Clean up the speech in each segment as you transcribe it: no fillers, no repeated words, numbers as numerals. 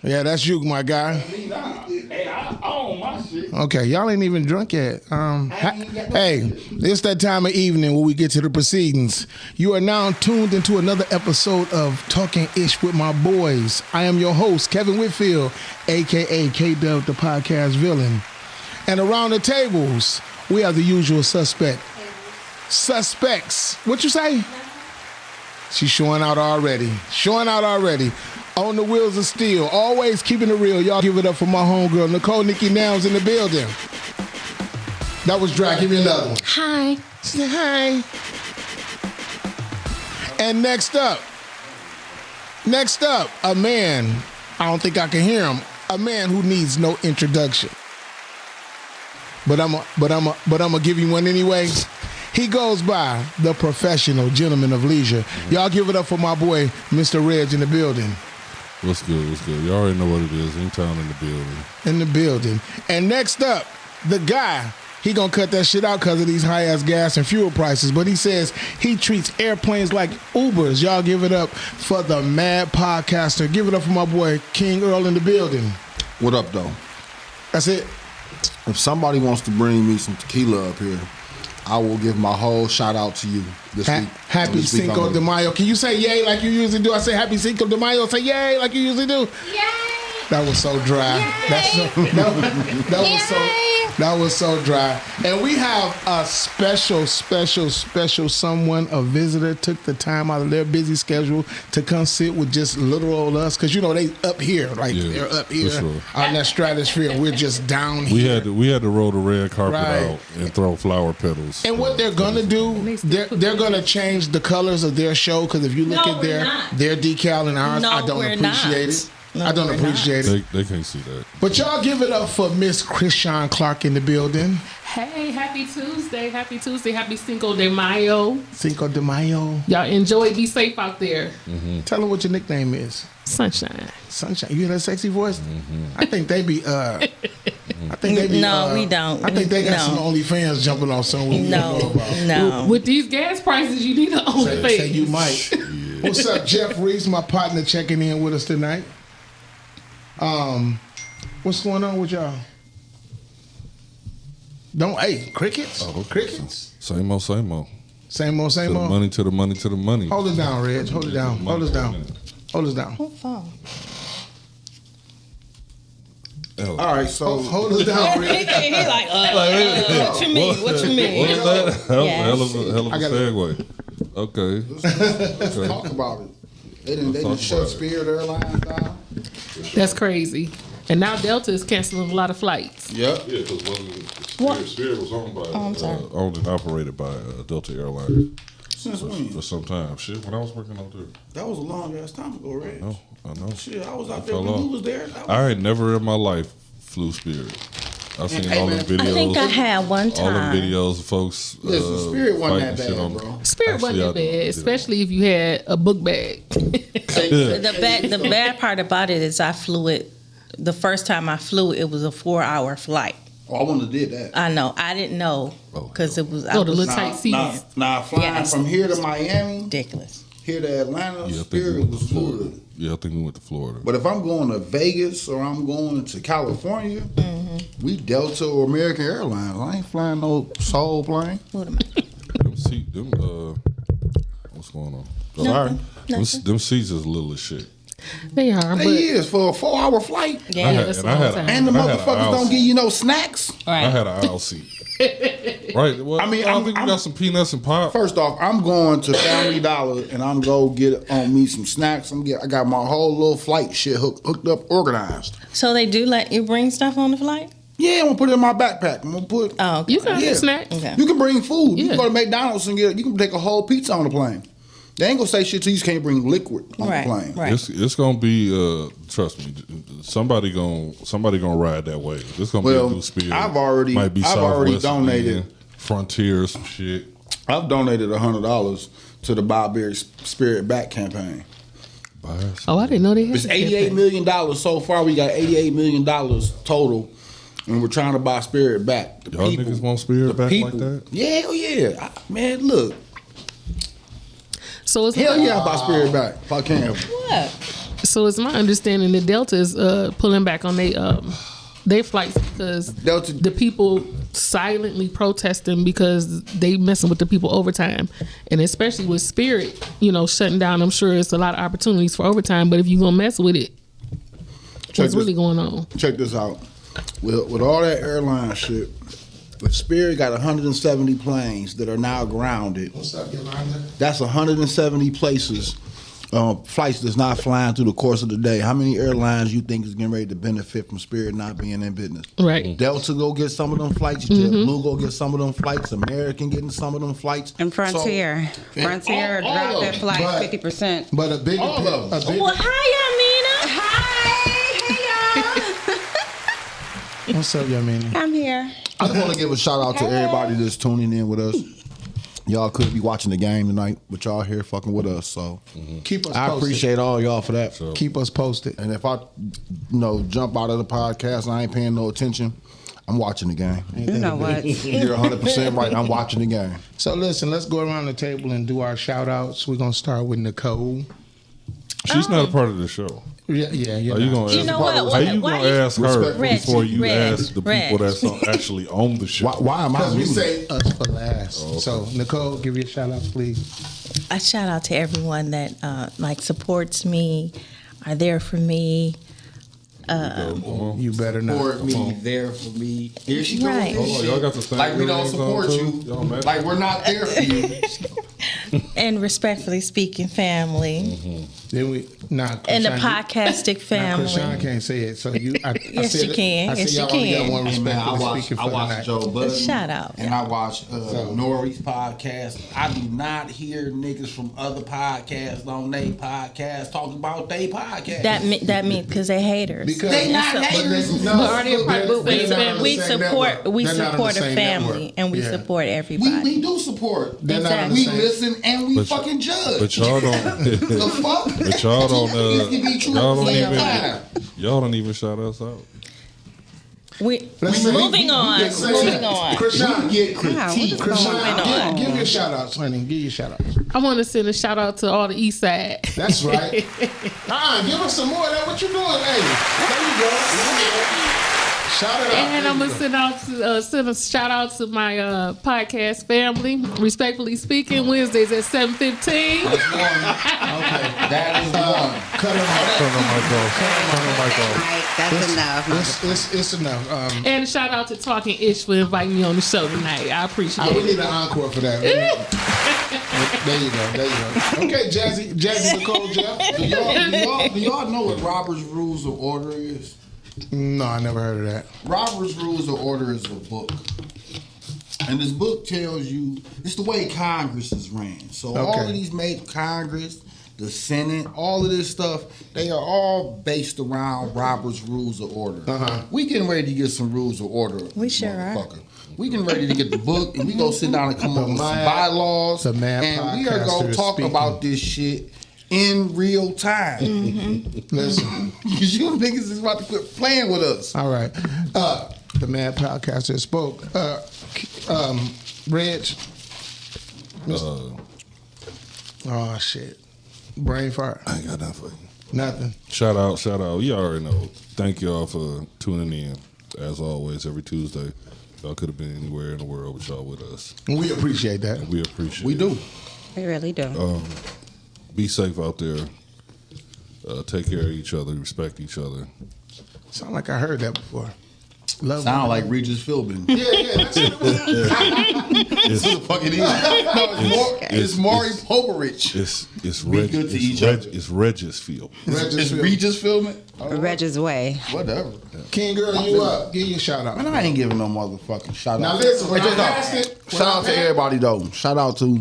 Yeah, that's you, my guy. Hey, I own my shit. Okay, y'all ain't even drunk yet. Hey, it's that time of evening where we get to the proceedings. You are now tuned into another episode of Talking Ish with my boys. I am your host, Kevin Whitfield, a.k.a. K-Dub, the podcast villain. And around the tables, we have the usual suspects. What you say? She's showing out already. On the wheels of steel. Always keeping it real. Y'all give it up for my homegirl, Nicole Nikki Nouns in the building. That was dry. Give me another one. Hi. Say hi. And next up, a man, I don't think I can hear him, a man who needs no introduction. But I'm gonna give you one anyway. He goes by the professional gentleman of leisure. Y'all give it up for my boy, Mr. Reg in the building. What's good? You already know what it is. In-town in the building. And next up, the guy, he gonna cut that shit out because of these high-ass gas and fuel prices. But he says he treats airplanes like Ubers. Y'all give it up for the mad podcaster. Give it up for my boy, King Earl in the building. What up, though? That's it. If somebody wants to bring me some tequila up here, I will give my whole shout out to you this week. Happy Cinco de Mayo. Can you say yay like you usually do? I say Happy Cinco de Mayo. Say yay like you usually do. Yay! That was so dry. That was so dry. And we have a special someone, a visitor, took the time out of their busy schedule to come sit with just little old us. Because, you know, they up here. They're up here sure. out in that stratosphere. We're just down here. We had to roll the red carpet out and throw flower petals. And what they're going to do, they're going to change the colors of their show. Because if you look at their decal and ours, I don't appreciate it. I don't appreciate it. They can't see that. But y'all give it up for Miss Christian Clark in the building. Hey, happy Tuesday. Happy Cinco de Mayo. Cinco de Mayo. Y'all enjoy. Be safe out there. Mm-hmm. Tell them what your nickname is. Sunshine. You hear that sexy voice? Mm-hmm. I think they be No, we don't. I think they got some OnlyFans jumping on somewhere. No. With these gas prices, you need an OnlyFans. Say you might. Yeah. What's up, Jeff Reese, my partner, checking in with us tonight. What's going on with y'all? Crickets? Oh, crickets? Same old. Same old. Money to the money. Hold it down, Reg. Hold it down. Hold us down. What phone? All right, so hold us down, Reg. He like, what you mean? What was that? Hell of a segue. Okay. let's talk about it. They didn't shut Spirit Airlines down. That's crazy. And now Delta is canceling a lot of flights. Yep. Yeah, because Spirit was owned owned and operated by Delta Airlines. Since when? For some time. Shit, when I was working out there. That was a long ass time ago, Reg. I know. Shit, I was out there when you was there. I had never in my life flew Spirit. I've seen all the videos. I think I had one time. All the videos of folks. Listen, Spirit wasn't that bad, bro. Spirit wasn't that bad, especially if you had a book bag. The bad part about it is I flew it. The first time I flew it was a 4-hour flight. Oh, I wouldn't have did that. I know. I didn't know because it was. The little tight seats. Now flying from here to Miami, ridiculous. Here to Atlanta, Spirit was good. Yeah, I think we went to Florida. But if I'm going to Vegas or I'm going to California, we Delta or American Airlines. I ain't flying no soul plane. What's going on? Nothing. Them seats is little as shit. They are. They is for a 4-hour flight. Yeah, and the motherfuckers don't give you no snacks. Right. I had an aisle seat. Right. Well, I think we got some peanuts and pop. First off, I'm going to Family Dollar and I'm go get on me some snacks. I got my whole little flight shit hooked up, organized. So they do let you bring stuff on the flight? Yeah, I'm gonna put it in my backpack. I'm gonna put. Oh, okay. You can get snacks. Okay. You can bring food. You Yeah. can go to McDonald's and you can take a whole pizza on the plane. They ain't gonna say shit to you. You can't bring liquid on the plane. Right. It's gonna be. Trust me, somebody gonna ride that way. This gonna be a new Spirit. I've already donated. Frontier, some shit. I've donated $100 to the Bob Berry Spirit Back campaign. Oh, I didn't know they had. It's $88 million so far. We got $88 million total, and we're trying to buy Spirit back. Y'all niggas want Spirit back like that? Yeah. Man, look. So it's Hell yeah, I buy Spirit back if I can. What? So it's my understanding that Delta is pulling back on their flights because Delta- the people silently protesting because they messing with the people overtime, and especially with Spirit, shutting down. I'm sure it's a lot of opportunities for overtime, but if you gonna mess with it, what's really going on? Check this out. With all that airline shit, if Spirit got 170 planes that are now grounded, What's up, Yolanda? that's 170 places. Flights that's not flying through the course of the day. How many airlines you think is getting ready to benefit from Spirit not being in business? Right. Delta go get some of them flights. JetBlue go get some of them flights. American getting some of them flights. And Frontier. So, Frontier all dropped of their them. flight But- 50%. But a big, All of them. Well, hi, Hey, What's up, Yamina? y'all. I'm here. I just want to give a shout out to everybody that's tuning in with us. Y'all could be watching the game tonight, but y'all here fucking with us. So Keep us I posted. appreciate all y'all for that. Keep us posted. And if I, jump out of the podcast and I ain't paying no attention, I'm watching the game. You know what? You're 100% right. I'm watching the game. So listen, let's go around the table and do our shout outs. We're gonna start with Nicole. She's not a part of the show. Yeah. Are you gonna You ask know her? what? How you Why gonna you- ask her Reg, before you Reg, ask the Reg. people that's actually on the show? Why am I Because we muted? say us for last. Oh, okay. So Nicole, give your shout out, please. I shout out to everyone that supports me, are there for me. You better not. Support me, there for me. Here she goes. Right. Oh, y'all got the same Like we don't earrings on, support too? you. Y'all match? Like we're not there for you. And respectfully speaking, family. Then we And the podcastic family. Krishan can't say it, so you. Yes, said you it. can. I said Yes, you y'all only got can. one Hey, man, respectfully speaking for the watch night. Joe Budden. Shout out. And I watch Nori's podcast. I do not hear niggas from other podcasts on their podcast talking about their podcast. That means because they haters. Because They not So- haters. No, But are they a part of the they're same not on family? the we same support network. we They're not on support the a same family network. and we Yeah. support everybody. we do support. They're not on the We same- listen and we But- fucking judge. But y'all don't. the fuck? But y'all don't. You be true Y'all at the don't same even. time. Y'all don't even shout us out. Let's say- Moving on. get- say- Moving on. Krishan, Get Wow, what is critique. going Krishan, on? give your shout outs, honey. Give your shout outs. I want to send a shout out to all the East Side. That's right. Give us some more of that. What you doing? Hey, there you go. Shout it out. And I'm There gonna you send a shout out to my podcast family. Respectfully speaking, Wednesdays at 7:15. That's one. Okay, that is one. Cut it off. Turn the mic off. Turn the mic off. Right, that's enough. It's enough. And shout out to Talking Ish for inviting me on the show tonight. I appreciate I would it. need an encore for that. There you go. Okay, Jazzy Nicole Jeff. Do y'all know what Robert's Rules of Order is? No, I never heard of that. Robert's Rules of Order is a book. And this book tells you, it's the way Congress is ran. So all of these Congress, the Senate, all of this stuff, they are all based around Robert's Rules of Order. We getting ready to get some rules of order. We sure are. motherfucker. We getting ready to get the book and we go sit down and come up with some bylaws. The Mad And we are Podcaster going is to talk speaking. about this shit in real time. Listen. Because you niggas is about to quit playing with us. All right. The Mad Podcaster spoke. Reg. Oh, shit. Brain fart. I ain't got nothing for you. Nothing. Shout out. You already know. Thank y'all for tuning in. As always, every Tuesday. Y'all could have been anywhere in the world, but y'all with us. We appreciate that. We appreciate it. We do. We really do. Be safe out there. Take care of each other. Respect each other. Sound like I heard that before. Love Sound like Regis Philbin. Yeah, that's it. It's, Who the fuck it is? No, it's Maury Popovich. it's Be good to each other. It's Regis Field. It's Regis Philbin? Reg's Way. Whatever. King Girl, you up. Give your shout out. Man, I ain't giving no motherfucking shout Now out. listen, when Hey, I passed it, shout out to everybody though. Shout out to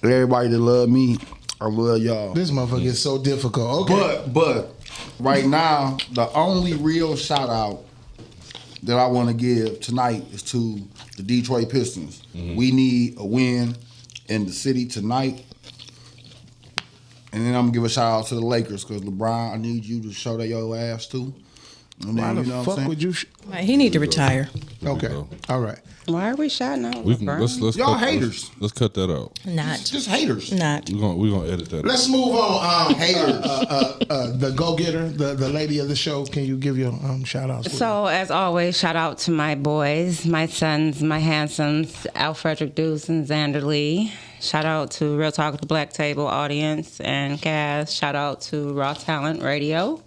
everybody that love me. I love y'all. This motherfucker is so difficult. Okay. But right now, the only real shout out that I want to give tonight is to the Detroit Pistons. We need a win in the city tonight. And then I'm gonna give a shout out to the Lakers because LeBron, I need you to show that your ass too. And Why then, the you know what fuck I'm saying? would you? He need to retire. Okay, all right. Why are we shouting out? We can let's Y'all cut, haters. Let's cut that out. Not. Just haters. Not. We're gonna edit that. Let's move on. Haters. The go-getter, the lady of the show. Can you give your shout-outs? So, as always, shout out to my boys, my sons, my handsomes, Al Frederick Deuce and Xander Lee. Shout out to Real Talk at the Black Table audience and cast. Shout out to Raw Talent Radio.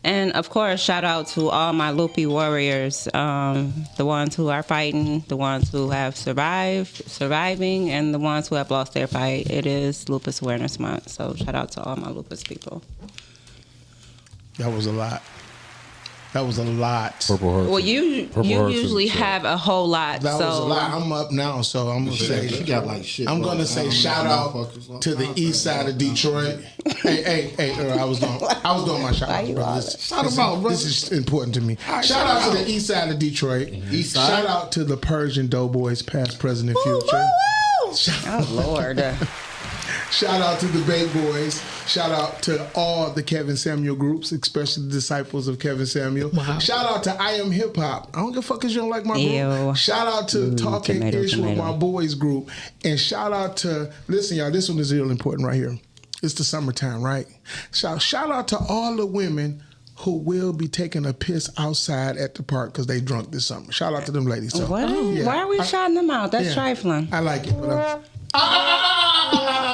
And, of course, shout out to all my loopy warriors, the ones who are fighting, the ones who have surviving, and the ones who have lost their fight. It is Lupus Awareness Month, so shout out to all my lupus people. That was a lot. That was a lot. Purple Heart. Well, you usually have a whole lot. That so was a lot. I'm up now, so I'm gonna say She got like shit. I'm gonna say shout out to the east side of Detroit. Hey, I was doing my shout out, brother. This is important to me. Shout out to the east side of Detroit. East side. Shout out to the Persian Doughboys, past, present, and future. oh Lord. Shout out to the Bait Boys. Shout out to all the Kevin Samuel groups, especially the disciples of Kevin Samuel. Wow. Shout out to I Am Hip Hop. I don't give a fuck if you don't like my Ew. group. Shout out to Talking Ish with my boys group. And shout out to, listen y'all, this one is real important right here. It's the summertime, right? Shout out to all the women who will be taking a piss outside at the park because they drunk this summer. Shout out to them ladies. So, What? yeah. Why are we shouting them out? That's Yeah. trifling. I like it. But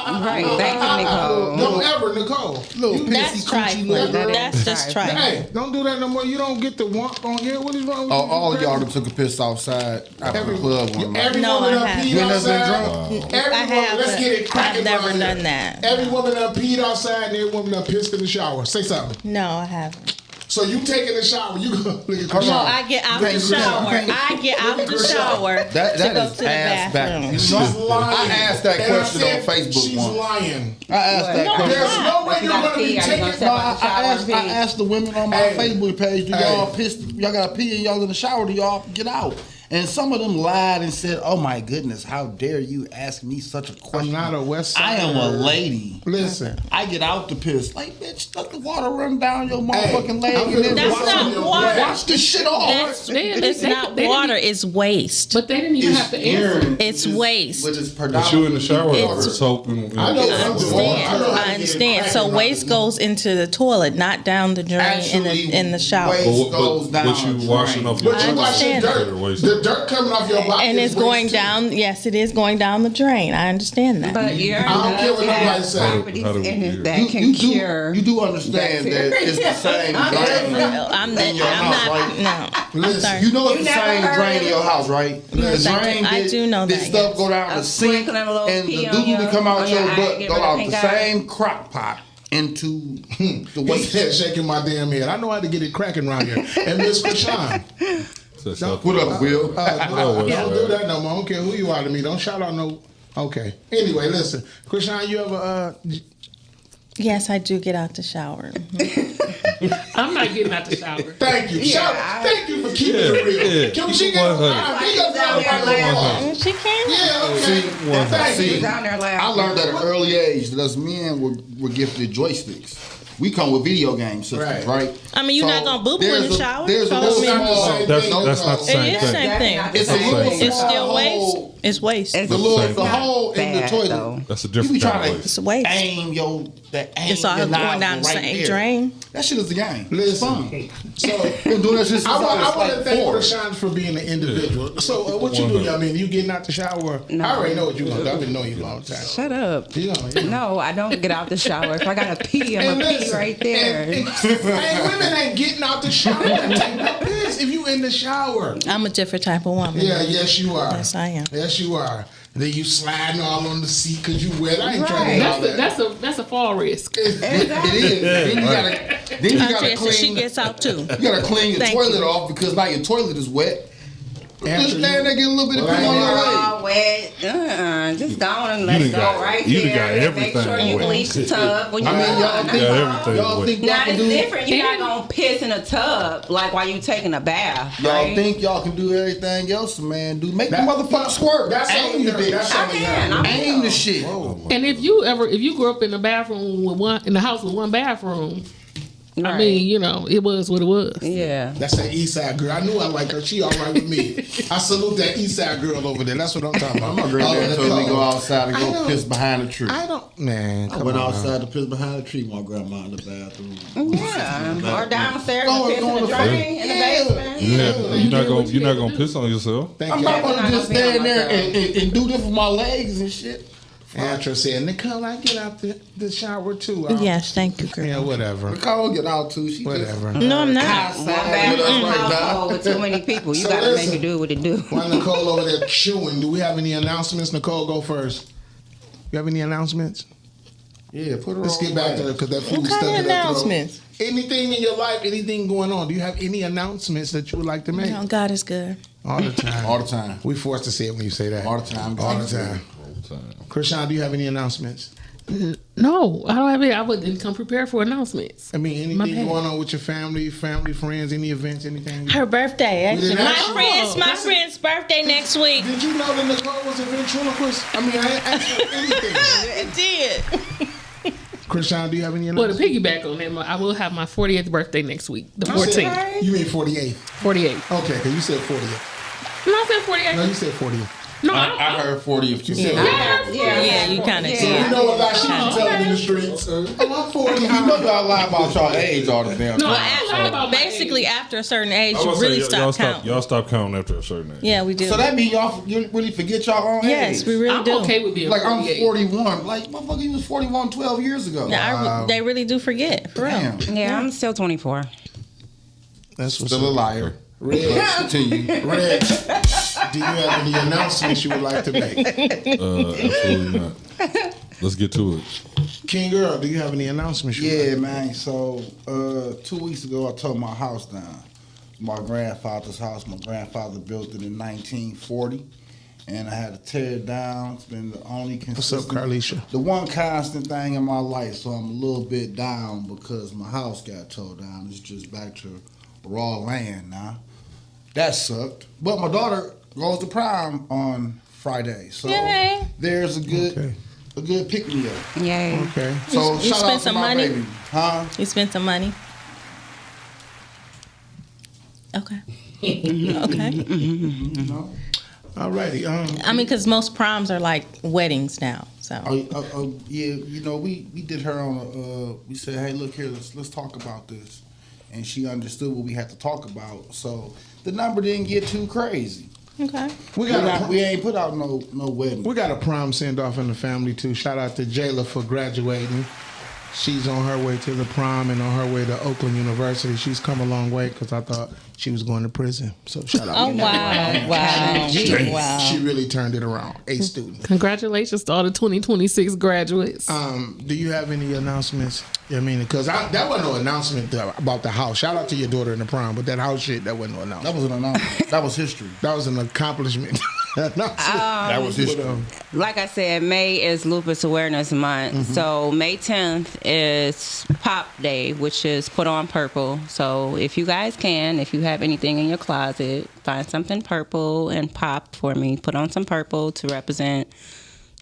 Right. Thank you, Nicole. Don't ever, Nicole. Little That's pissy coochie trifling. little girl. That's just trifling. Hey, don't do that no more. You don't get the want on here. What is wrong with you? All of y'all that took a piss outside after the club one night. Every No, woman I done haven't. peed You never been outside. drunk? Every I woman, let's haven't. get it cracking. I've never around done here. that. Every woman done peed outside and every woman done pissed in the shower. Say something. No, I haven't. So you taking a shower, you go look at Come No, on. I get out You the can't- shower. you can't- I get out the shower That to go is to the ass bathroom. back. She's lying. I asked that And question I said, on Facebook she's once. lying. I asked that question. There's no way You you're gotta going to be pee, are you taking. gonna step out the shower and I pee? asked the women on my Hey. Facebook page, do y'all Hey. piss? Y'all got to pee and y'all in the shower? Do y'all get out? And some of them lied and said, "Oh my goodness, how dare you ask me such a I'm question? not a West I Sider. am a lady. Listen. I get out to piss. Like, bitch, let the water run down your Hey, motherfucking leg. I'm And then That's Wash not your water. breath. wash this shit off. That's, They- it's they- not they didn't water. even- It's waste. But they didn't even have to answer. It's waste. But it's But you in the shower It's- with soap and I know I what I'm doing. understand. know how to I get it understand. cracking So like waste this. goes into the toilet, not down the drain Actually, in the shower. waste goes down but you the washing drain. off your But you I watching understand. dirt. The dirt coming off your body. And is it's going waste too. down. Yes, it is going down the drain. I understand that. But you're I don't care what nobody say. properties How do we in do it it? that can cure. You do understand that it's the same drain. I'm in your not. house, right? No. I'm Listen, sorry. You know it's You the never same heard drain of in your it? house, right? Yes, the I do- drain I do know this that, stuff yes. go down the sink, sprinkling a little and the pee on doo-doo your- that come out on your your eye, butt get go rid of out pink the eye. same crock pot into the He waste. said, shaking my damn head. I know how to get it cracking around here. And Miss Krishan. What up, Will? Don't do that no more. I don't care who you are to me. Don't shout out no. Okay. Anyway, listen. Krishan, you ever Yes, I do get out the shower. I'm not getting out the shower. thank you. Thank you for keeping it real. Yeah. Can she get She can. Yeah, okay. Thank See, you. Down there I laughing. learned at an early age that us men were gifted joysticks. We come with video game systems, right? I mean, you're not gonna boo-boo in the there's shower, There's so a I little mean- small. That's not the It same is the thing. same thing. It's a little It's still small waste. hole. It's waste. It's The little not hole in the bad, toilet. though. That's a You be different trying kind of to waste. It's waste. aim It's all your going nozzle down the right same there. drain. That shit is the game. Listen. It's fun. So Been doing that shit since I want to like thank 4. Krishan for being an individual. So what you do? I mean, you getting out the shower? No. I already know what you're gonna do. I've been knowing you a long time. Shut up. You know. No, I don't get out the shower. If I gotta pee, I'm And gonna pee listen, right there. Hey, women ain't getting out the shower and take no piss if you in the shower. I'm a different type of woman. Yeah, yes you are. Yes, I am. Yes you are. And then you sliding all on the seat because you wet. I ain't trying to Right. do all that. That's a fall risk. It is. Then you gotta Andrea said she clean. gets out too. You gotta clean your Thank toilet you. off because now your toilet is wet. After Just stand there, get a little bit of Well, pee on your leg. all wet. Just go on and let You it done go got- right you done there. got And everything make sure you wet. bleach the tub when you I mean, y'all done. think everything y'all wet. think y'all Now can it's do. different. You're not gonna piss in a tub like while you taking a bath. Y'all right? think y'all can do everything else, man? Do make the That- motherfucker squirt. That's Aim the bitch. That's I can. I Aim the shit. And if you grew up in the bathroom with one in the house with one bathroom, I Right. mean, you know, it was what it was. Yeah. That's that East Side girl. I knew I liked her. She all right with me. I salute that East Side girl over there. That's what I'm talking about. My granddad told me to go outside and I go don't- piss behind a tree. I don't, man. I went outside to piss behind a tree. My grandma in the bathroom. Yeah. Or downstairs Go- and piss go in in the the drain in the basement. You're not gonna piss on yourself. Thank I'm you. not gonna just You're not stand gonna there be on and do this with my legs and shit. Andrew said, Nicole, I get out the shower too. Yes, thank you, girl. Yeah, whatever. Nicole get out too. She Whatever. No, I'm not. One Outside bathroom with us right now. household with too many people. You So gotta listen. make it do what it do. While Nicole over there chewing, do we have any announcements? Nicole, go first. You have any announcements? Yeah, put her Let's on get back to her because that food What stuck kind of in her throat. announcements? Anything in your life, anything going on? Do you have any announcements that you would like to make? No, God is good. All the time. all the time. We forced to say it when you say that. All the time. All the time. Krishan, do you have any announcements? No, I don't have any. I wouldn't come prepared for announcements. I mean, My anything bad. going on with your family, friends, any events, anything? Her birthday, We didn't actually. ask you. My friend's birthday next week. Did you know that Nicole was a ventriloquist? I mean, I ain't asked you anything. It did. Krishan, do you have any Well, to announcements? piggyback on that, I will have my 40th birthday next week, the You said- 14th. You mean 48? 48. Okay, because you said 40th. No, I said 48. No, you said 40th. No, I heard 40th too. You said Yeah, you kind of So you know what lie she be telling in the streets. Oh, I'm 40. You know y'all lie about y'all age all the damn No, time. I don't lie about my Basically, age. after a certain age, I you was really say, stop counting. y'all stop counting after a certain age. Yeah, we do. So that means you really forget y'all own Yes, age. we really I'm do. okay with being Like 48. I'm 41. Like motherfucker, you was 41 12 years ago. They really do forget, for real. Damn. Yeah, I'm still 24. That's what's Still a up. liar. Reg, Continue. Reg, do you have any announcements you would like to make? Absolutely not. Let's get to it. King Girl, do you have any announcements? You would Yeah, man. So 2 weeks ago, I tore my house down. My grandfather's house. My grandfather built it in 1940, and I had to tear it down. It's been the only What's up, consistent, Carlisha? the one constant thing in my life. So I'm a little bit down because my house got tore down. It's just back to raw land now. That sucked. But my daughter goes to prom on Friday, so Yay. there's a good pick me up. Yay. Okay. So You shout spent out to some my money? baby, huh? You spent some money. Okay. Okay. All righty. I mean, because most proms are like weddings now. So Yeah, you know, we did her on we said, hey, look here, let's talk about this. And she understood what we had to talk about. So the number didn't get too crazy. okay. We ain't put out no wedding. We got a prom send off in the family too. Shout out to Jayla for graduating. She's on her way to the prom and on her way to Oakland University. She's come a long way because I thought she was going to prison. So shout out. Oh wow! Wow! Wow! She really turned it around. A student. Congratulations to all the 2026 graduates. Do you have any announcements? I mean, because that wasn't no announcement about the house. Shout out to your daughter in the prom, but that house shit, that wasn't no announcement. That was an announcement. That was history. That was an accomplishment. That was history. Like I said, May is Lupus Awareness Month. So May 10th is Pop Day, which is put on purple. So if you guys can, if you have anything in your closet, find something purple and pop for me. Put on some purple to represent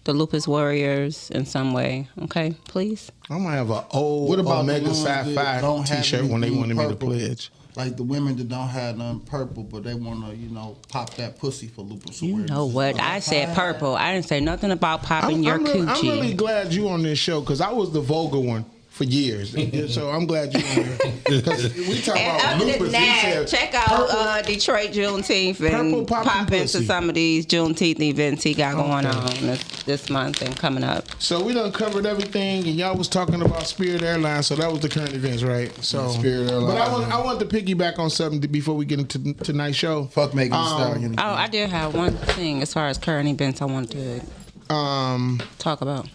the Lupus Warriors in some way. Okay, please? I might have an old What about Omega the ones that Sci-Fi don't have t-shirt when they anything wanted me to purple? pledge. Like the women that don't have none purple, but they want to, pop that pussy for lupus You awareness. know what? I said purple. I didn't say nothing about popping your I'm coochie. really glad you on this show because I was the vulgar one for years. So I'm glad you on here. Because we talk And about other lupus. than We that, said check out Detroit Juneteenth and Purple popping pop into pussy. some of these Juneteenth events he got going on this month and coming up. So we done covered everything, and y'all was talking about Spirit Airlines, so that was the current events, right? So Spirit Airlines, But I want to piggyback on something before we get into tonight's show. Fuck Megan Thee Stallion. Oh, I did have one thing as far as current events I wanted to talk about.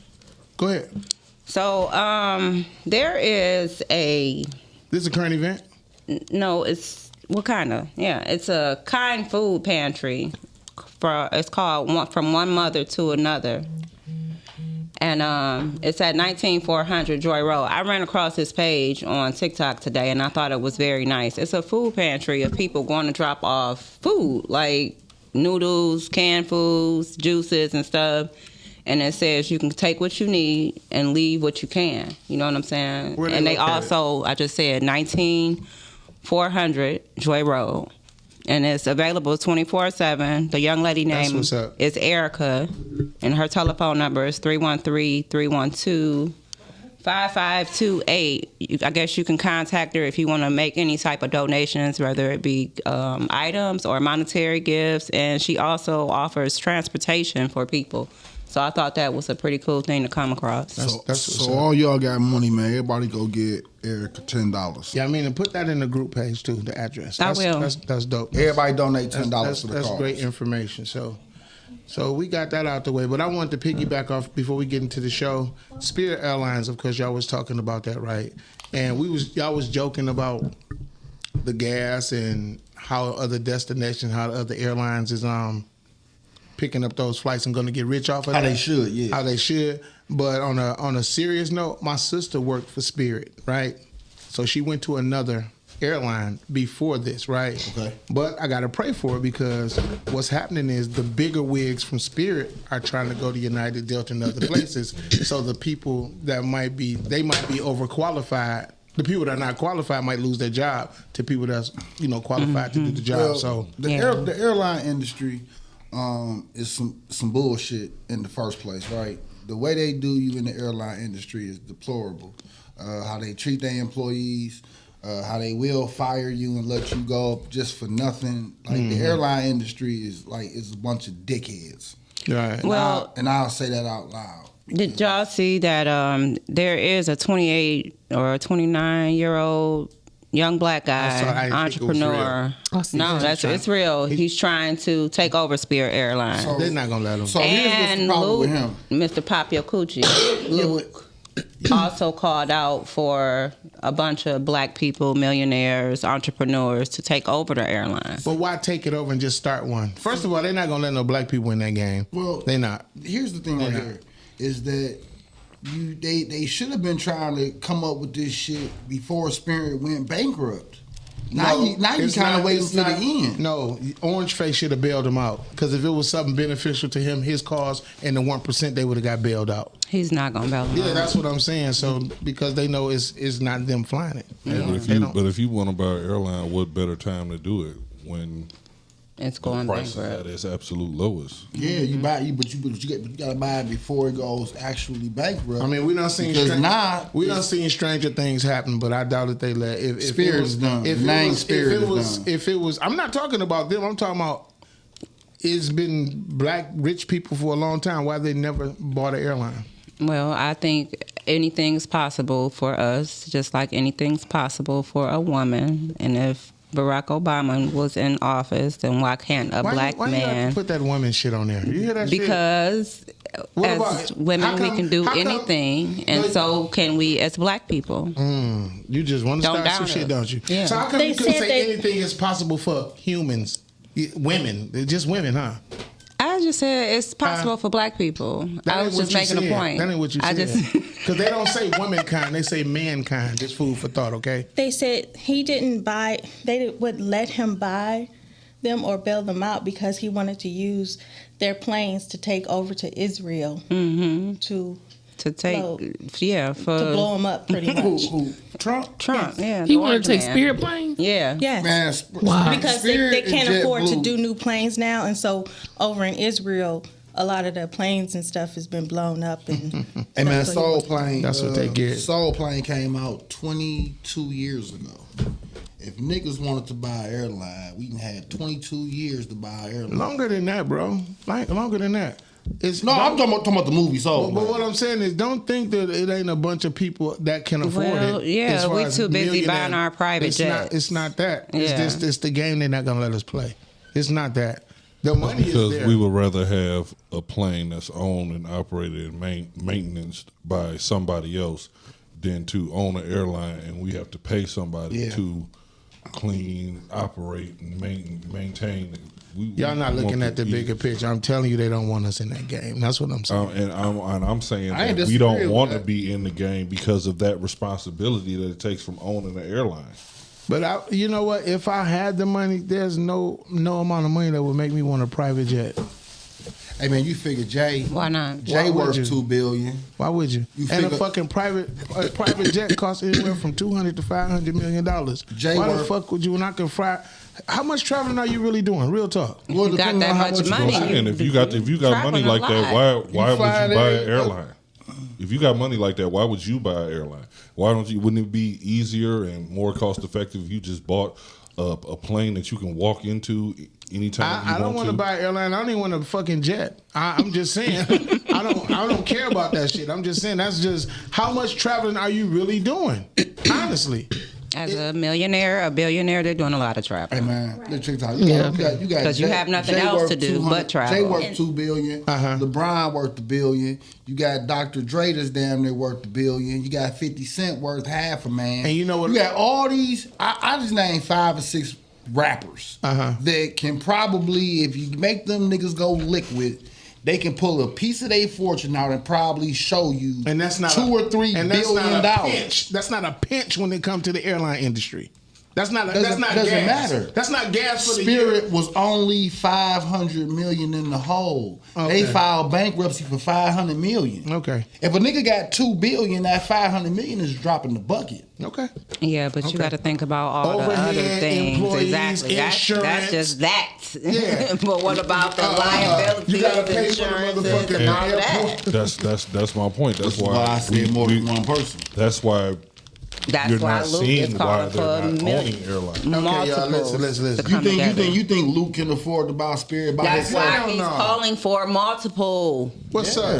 Go ahead. So, there is This is a current event. no, it's what kind of? Yeah, it's a kind food pantry. It's called From One Mother to Another. And it's at 19400 Joy Road. I ran across this page on TikTok today, and I thought it was very nice. It's a food pantry of people going to drop off food, like noodles, canned foods, juices, and stuff. and it says you can take what you need and leave what you can. You know what I'm saying? Where And they located? also, I just said 19400 Joy Road. And it's available 24/7. The young lady name what's up. is Erica, and her telephone number is 313-312-5528. I guess you can contact her if you want to make any type of donations, whether it be items or monetary gifts. And she also offers transportation for people. So I thought that was a pretty cool thing to come across. So all y'all got money, man. Everybody go get Erica $10. Yeah, I mean, and put that in the group page too, the address. I will. That's dope. Everybody donate $10 to the That's cause. great information. So we got that out the way. But I wanted to piggyback off before we get into the show. Spirit Airlines, of course, y'all was talking about that, right? And y'all was joking about the gas and how other destinations, how the other airlines is picking up those flights and going to get rich off of How that. they should, yeah. How they should. But on a serious note, my sister worked for Spirit, right? So she went to another airline before this, right? Okay. But I got to pray for her because what's happening is the bigger wigs from Spirit are trying to go to United, Delta, and other places. So the people that might be overqualified. The people that are not qualified might lose their job to people that's qualified to do the job. Well, So the airline industry is some bullshit in the first place, right? The way they do you in the airline industry is deplorable. How they treat their employees, how they will fire you and let you go just for nothing. Like the airline industry is a bunch of dickheads. right. Well, And I'll say that out loud. did y'all see that there is a 28 or a 29-year-old young black I guy, didn't think it was entrepreneur? I see No, that. it's real. He's trying to take over Spirit Airlines. They're not gonna let them. So here's what's the And problem with Luke, him. Mr. Papio Coochie, Luke, also called out for a bunch of black people, millionaires, entrepreneurs, to take over the airlines. But why take it over and just start one? First of all, they're not gonna let no black people in that game. Well, they're not. Here's the thing right here is that they should have been trying to come up with this shit before Spirit went bankrupt. Now you it's kind not- of waiting it's to the not- end. No, Orange Face should have bailed him out because if it was something beneficial to him, his cause, and the 1%, they would have got bailed out. He's not gonna bail them Yeah, out. that's what I'm saying. So because they know it's not them flying it. But if you want to buy an airline, what better time to do it when It's the going price is bankrupt. at its absolute lowest? Yeah, you buy but you gotta buy it before it goes actually bankrupt. I mean, we done seen because we done seen stranger things happen, but I doubt that they let if Spirit it was is done. If The it name was, Spirit if it is was, done. if it was, I'm not talking about them. I'm talking about it's been black rich people for a long time. Why they never bought an airline? Well, I think anything's possible for us, just like anything's possible for a woman. And if Barack Obama was in office, then why can't a black why you have man? to put that woman shit on there? You hear that shit? Because What as about- women, how come- we can do how come- anything, and But- so can we as black people. You just want to Don't start some doubt shit, us. don't you? Yeah. So how come They you couldn't said say they- anything is possible for humans, women? They're just women, huh? I just said it's possible for black people. That I ain't was what just you making a said. point. That ain't what you I said. just Because they don't say womankind, they say mankind. Just food for thought, okay? They said he didn't buy. Would let him buy them or bail them out because he wanted to use their planes to take over to Israel to take, Blow. yeah, for to blow them up pretty much. Who? Trump? Trump. Yeah, He the wanted to take man. Spirit planes. Yeah, Yes. Man, Wow. Because Spirit they and can't afford to JetBlue. do new planes now, and so over in Israel, a lot of the planes and stuff has been blown up. And Hey man, that's what he Soul wants. Plane. That's what they get. Soul Plane came out 22 years ago. If niggas wanted to buy an airline, we can have 22 years to buy an airline. Longer than that, bro. Like longer than that. It's No, I'm talking about the movie Soul. But Plane. what I'm saying is, don't think that it ain't a bunch of people that can afford Well, it. yeah, as far we as too busy millionaires. buying our private jets. It's not that. Yeah. It's the game they're not gonna let us play. It's not that. The money Because is there. we would rather have a plane that's owned and operated and maintenance by somebody else than to own an airline and we have to pay somebody to clean, operate, and maintain. Y'all not we looking want at the bigger picture. I'm telling you, they don't want us in that game. That's what I'm saying. And I'm saying I ain't that we disagree don't with want to that. be in the game because of that responsibility that it takes from owning an airline. But you know what? If I had the money, there's no amount of money that would make me want a private jet. Hey man, you figure Jay? Why not? Jay worth $2 billion. Why would you? And a fucking private jet costs anywhere from $200 to $500 million. Why the fuck would you not can fly? How much traveling are you really doing? Real talk. Well, you got that much money. If you got money like that, why would you buy an airline? If you got money like that, why would you buy an airline? Wouldn't it be easier and more cost effective if you just bought a plane that you can walk into anytime I don't want to buy an airline. I don't even want a fucking jet. I'm just saying. I don't care about that shit. I'm just saying that's just how much traveling are you really doing? Honestly. As a millionaire, a billionaire, they're doing a lot of traveling. Hey man, let's check it out. You got because you have nothing else to do but travel. Jay worth $2 billion. LeBron worth $1 billion. You got Dr. Dre that's damn near worth $1 billion. You got 50 Cent worth half a man. And you know what? You got all these. I just named 5 or 6 rappers that can probably, if you make them niggas go liquid, they can pull a piece of their fortune out and probably show you and that's not $2 or $3 billion. That's not a pinch when it comes to the airline industry. That's not doesn't gas. matter. That's not gas for the Spirit year. was only $500 million in the hole. Okay. They filed bankruptcy for $500 million. Okay. If a nigga got $2 billion, that $500 million is dropping the bucket. Okay. Yeah, but you got to think about all Overhead, the other things. Exactly. That's just that. Yeah. But what about the liability? You got to pay for the motherfucking that. That's my point. That's why I said more than one person. That's why. That's You're why not Luke seeing is why calling they're for not owning airlines. Okay, y'all, listen. You think Luke can afford to buy Spirit by That's himself? why he's calling for multiple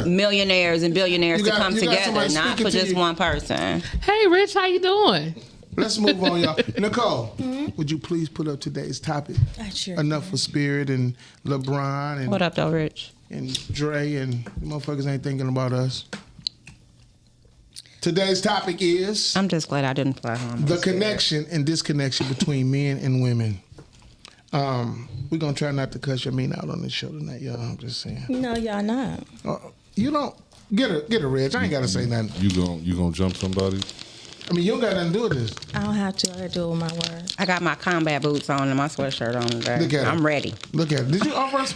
millionaires and billionaires to come together, not for just one person. Hey, Rich, how you doing? Let's move on, y'all. Nicole, would you please put up today's topic? Sure. Enough for Spirit and LeBron and what up, though, Rich? And Dre and the motherfuckers ain't thinking about us. Today's topic is... I'm just glad I didn't fly home. The connection and disconnection between men and women. We're going to try not to cuss your mean out on this show tonight, y'all. I'm just saying. No, y'all not. You don't... Get a Reg. I ain't got to say nothing. You gonna jump somebody? I mean, you don't got nothing to do with this. I don't have to. I do it with my words. I got my combat boots on and my sweatshirt on today. Look at I'm ready. Look at it. Did you offer us...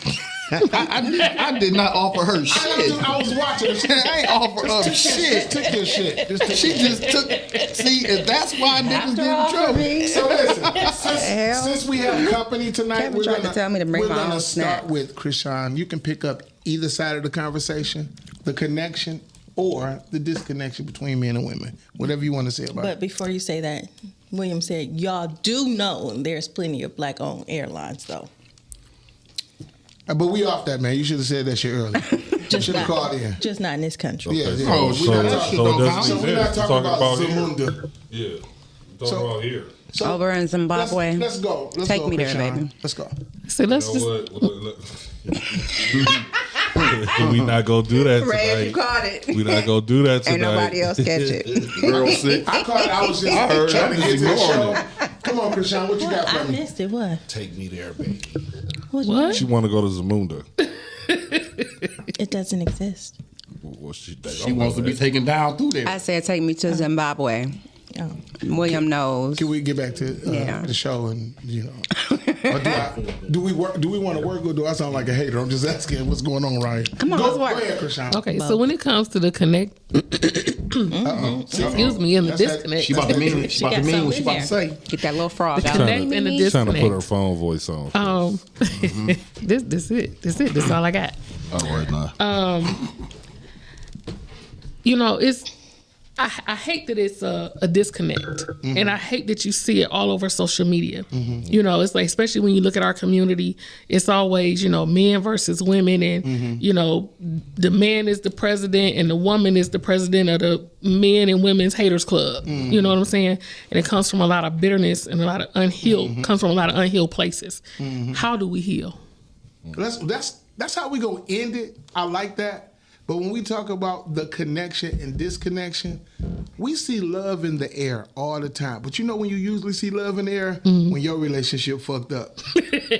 I did not offer her shit. I was watching. I ain't offer her shit. Just took your shit. She just took. See, and that's why niggas get in trouble. So listen, since we have company tonight, Kevin we're tried to tell me to bring my gonna own start snack. with Krishan. You can pick up either side of the conversation, the connection or the disconnection between men and women. Whatever you want to say about But it. before you say that, William said, y'all do know there's plenty of black-owned airlines, though. But we off that, man. You should have said that shit earlier. Should have called in. Just not in this country. Yeah, yeah. Oh, We're not talking about here. Zamunda. Yeah, talking about here. So Over in Zimbabwe. Let's go. Take me there, Krishan. baby. Let's go. So let's just. We not gonna do that Ray, you tonight. caught it. We not gonna do that tonight. Ain't nobody else catch it. Real sick. I caught it. I was just trying to get to the show. Come on, Krishan. What you got I for me? missed it. What? Take me there, baby. What? She want to go to Zamunda. It doesn't exist. Well, she wants to be taken down through there. I said, take me to Zimbabwe. Oh. William knows. Can we get back to the show and or do we work? Do we want to work or do I sound like a hater? I'm just asking what's going on right here. Come on, let's work. Go ahead, Krishan. Okay, so when it comes to the connect, excuse me, and the disconnect, She about to mean it. She about to mean what she about to say. Get that little frog the out. connect and the Trying to disconnect. put her phone voice on. This it. That's all I got. All right, now. It's. I hate that it's a disconnect, and I hate that you see it all over social media. It's like, especially when you look at our community, it's always men versus women, and the man is the president and the woman is the president of the men and women's haters club. You know what I'm saying? And it comes from a lot of bitterness and a lot of comes from a lot of unhealed places. How do we heal? That's how we gonna end it. I like that. But when we talk about the connection and disconnection, we see love in the air all the time. But when you usually see love in the air? When your relationship fucked up.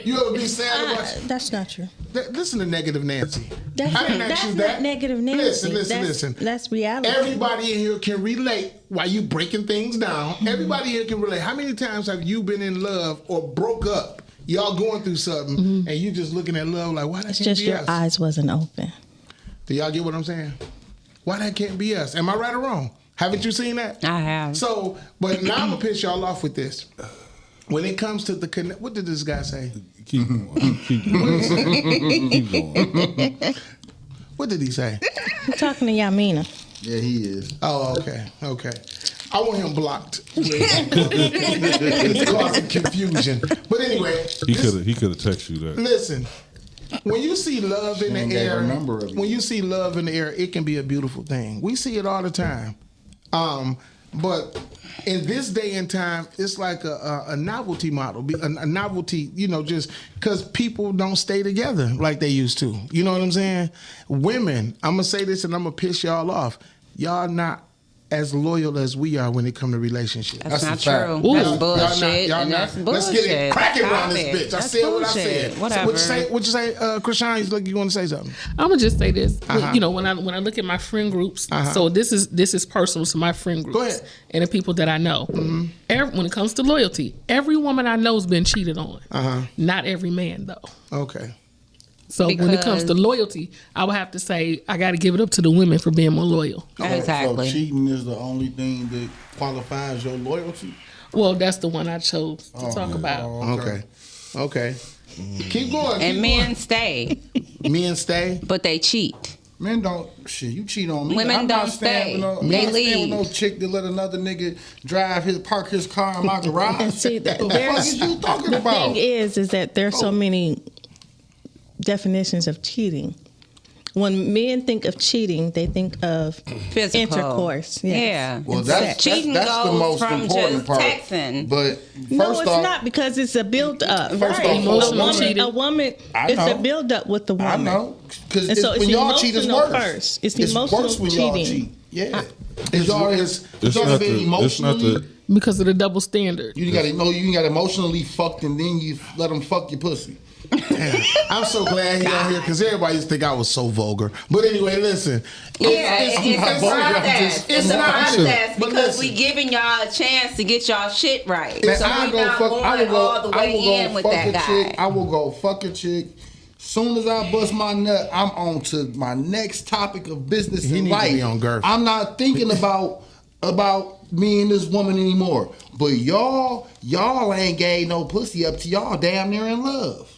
You ever be sad about That's not true. Listen to Negative Nancy. That's not Negative Nancy. Listen. That's reality. Everybody in here can relate while you breaking things down. Everybody here can relate. How many times have you been in love or broke up y'all going through something, and you just looking at love like, why that It's can't just be your us? eyes wasn't open. Do y'all get what I'm saying? Why that can't be us? Am I right or wrong? Haven't you seen that? I have. So, but now I'm gonna piss y'all off with this. When it comes to the connect, what did this guy say? Keep going. Keep going. Keep going. What did he say? I'm talking to Yamina. Yeah, he is. Oh, okay. I want him blocked. It's causing confusion. But anyway, He could have texted you that. listen. When you see love in She the gave air, her number of it. when you see love in the air, it can be a beautiful thing. We see it all the time. But in this day and time, it's like a novelty model, a novelty, just because people don't stay together like they used to. You know what I'm saying? Women, I'm going to say this and I'm going to piss y'all off. Y'all not as loyal as we are when it comes to relationships. That's not a fact. true. Ooh. That's bullshit. Y'all and not. that's bullshit. Let's get it cracking around this Stop bitch. it. I That's said what I bullshit. said. Whatever. What'd you say, Krishan? You want to say something? I'm gonna just say this. Uh-huh. When I look at my friend groups, so this is personal to my friend groups. Go ahead. And the people that I know. When it comes to loyalty, every woman I know has been cheated on. Not every man though. Okay. So when it comes to Because- loyalty, I would have to say I got to give it up to the women for being more loyal. Exactly. So cheating is the only thing that qualifies your loyalty? Well, that's the one I chose to talk about. Okay. Keep going. And keep men stay, going. Men stay. but they cheat. Men don't you cheat on me. Women I'm don't not staying stay. with no, They I'm not staying with leave. no chick that let another nigga park his car in my garage. See, what the fuck there's is you talking the about? thing is that there's so many definitions of cheating. When men think of cheating, they think of Physical. intercourse. Yes. Yeah. Well, And that's sex. Cheating the goes most from important just part. texting. But No, first it's off, not, because it's a build up. First off, Emotional a cheating. woman, I it's know. a build up with the woman. I know because And so it's when y'all cheat, it's emotional worse. first. It's emotional worse when y'all cheating. cheat. Yeah, it's y'all It's not the. Because of the double standard. You got emotionally fucked, and then you let them fuck your pussy. I'm so glad he on here because everybody used to think I was so vulgar. But anyway, listen. It's a not process. It's a process But because listen. we giving y'all a chance to get y'all shit right. Man, So I we go not fuck. going I will go. all the I way will go in with fuck that a guy. chick. I will go fuck a chick. Soon as I bust my nut, I'm on to my next topic of business He in need to life. be on Girth. I'm not thinking about me and this woman anymore. But y'all ain't gave no pussy up to y'all damn near in love.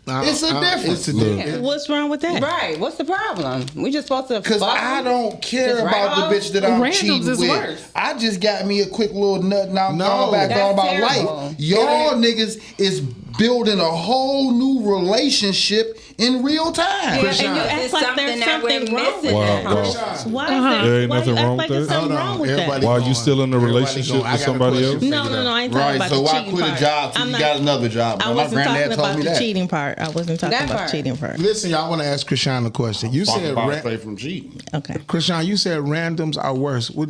It's a difference. It's a difference. What's wrong with that? Right. What's the problem? We just supposed to Because fuck I them? don't care Just about right the bitch that I'm Randoms cheating is with. worse. I just got me a quick little nut and I'm No, going back that's all about terrible. life. Y'all niggas is building a whole new relationship in real time. Yeah, Krishan. and act it's like something there's that we're something wrong missing. with at Wow, home. wow. Why Uh-huh. is that? There ain't Why nothing you act wrong like with there's that? something wrong with that? Why you still in a Everybody relationship going. I with got a somebody question else? for No, you now. I ain't talking Right, about so the why cheating quit part. a job till I'm you not- got another job? I My wasn't granddad talking told about me the that. cheating part. I wasn't talking That about part. the cheating part. Listen, y'all want to ask Krishan a question. You Talking said, about stay from cheating. Okay. Krishan, you said randoms are worse. Yeah,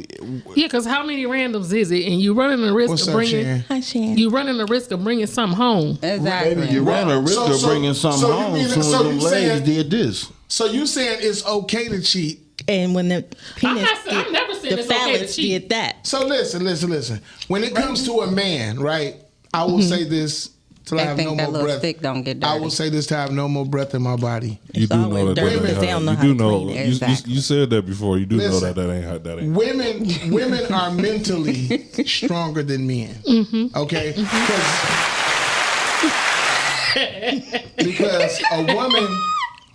because how many randoms is it? And you running the risk What's of up, bringing Shan? Hi, Shan. you running the risk of bringing something home. Exactly. Baby, you ran a risk So- of so- bringing something so you home mean- as soon so as you them ladies saying- did this. So you saying it's okay to cheat? And when the penis, I'm never saying the it's okay to phallus cheat. did that. So listen. When it comes to a man, right? I will say this till I They have think no that more little breath. stick don't get I dirty. will say this till I have no more breath in my body. You do always know that dirty that because ain't they how. don't know You how do to know. clean it. Exactly. You said that before. You do know Listen. that ain't. Women are mentally stronger than men. Okay, because a woman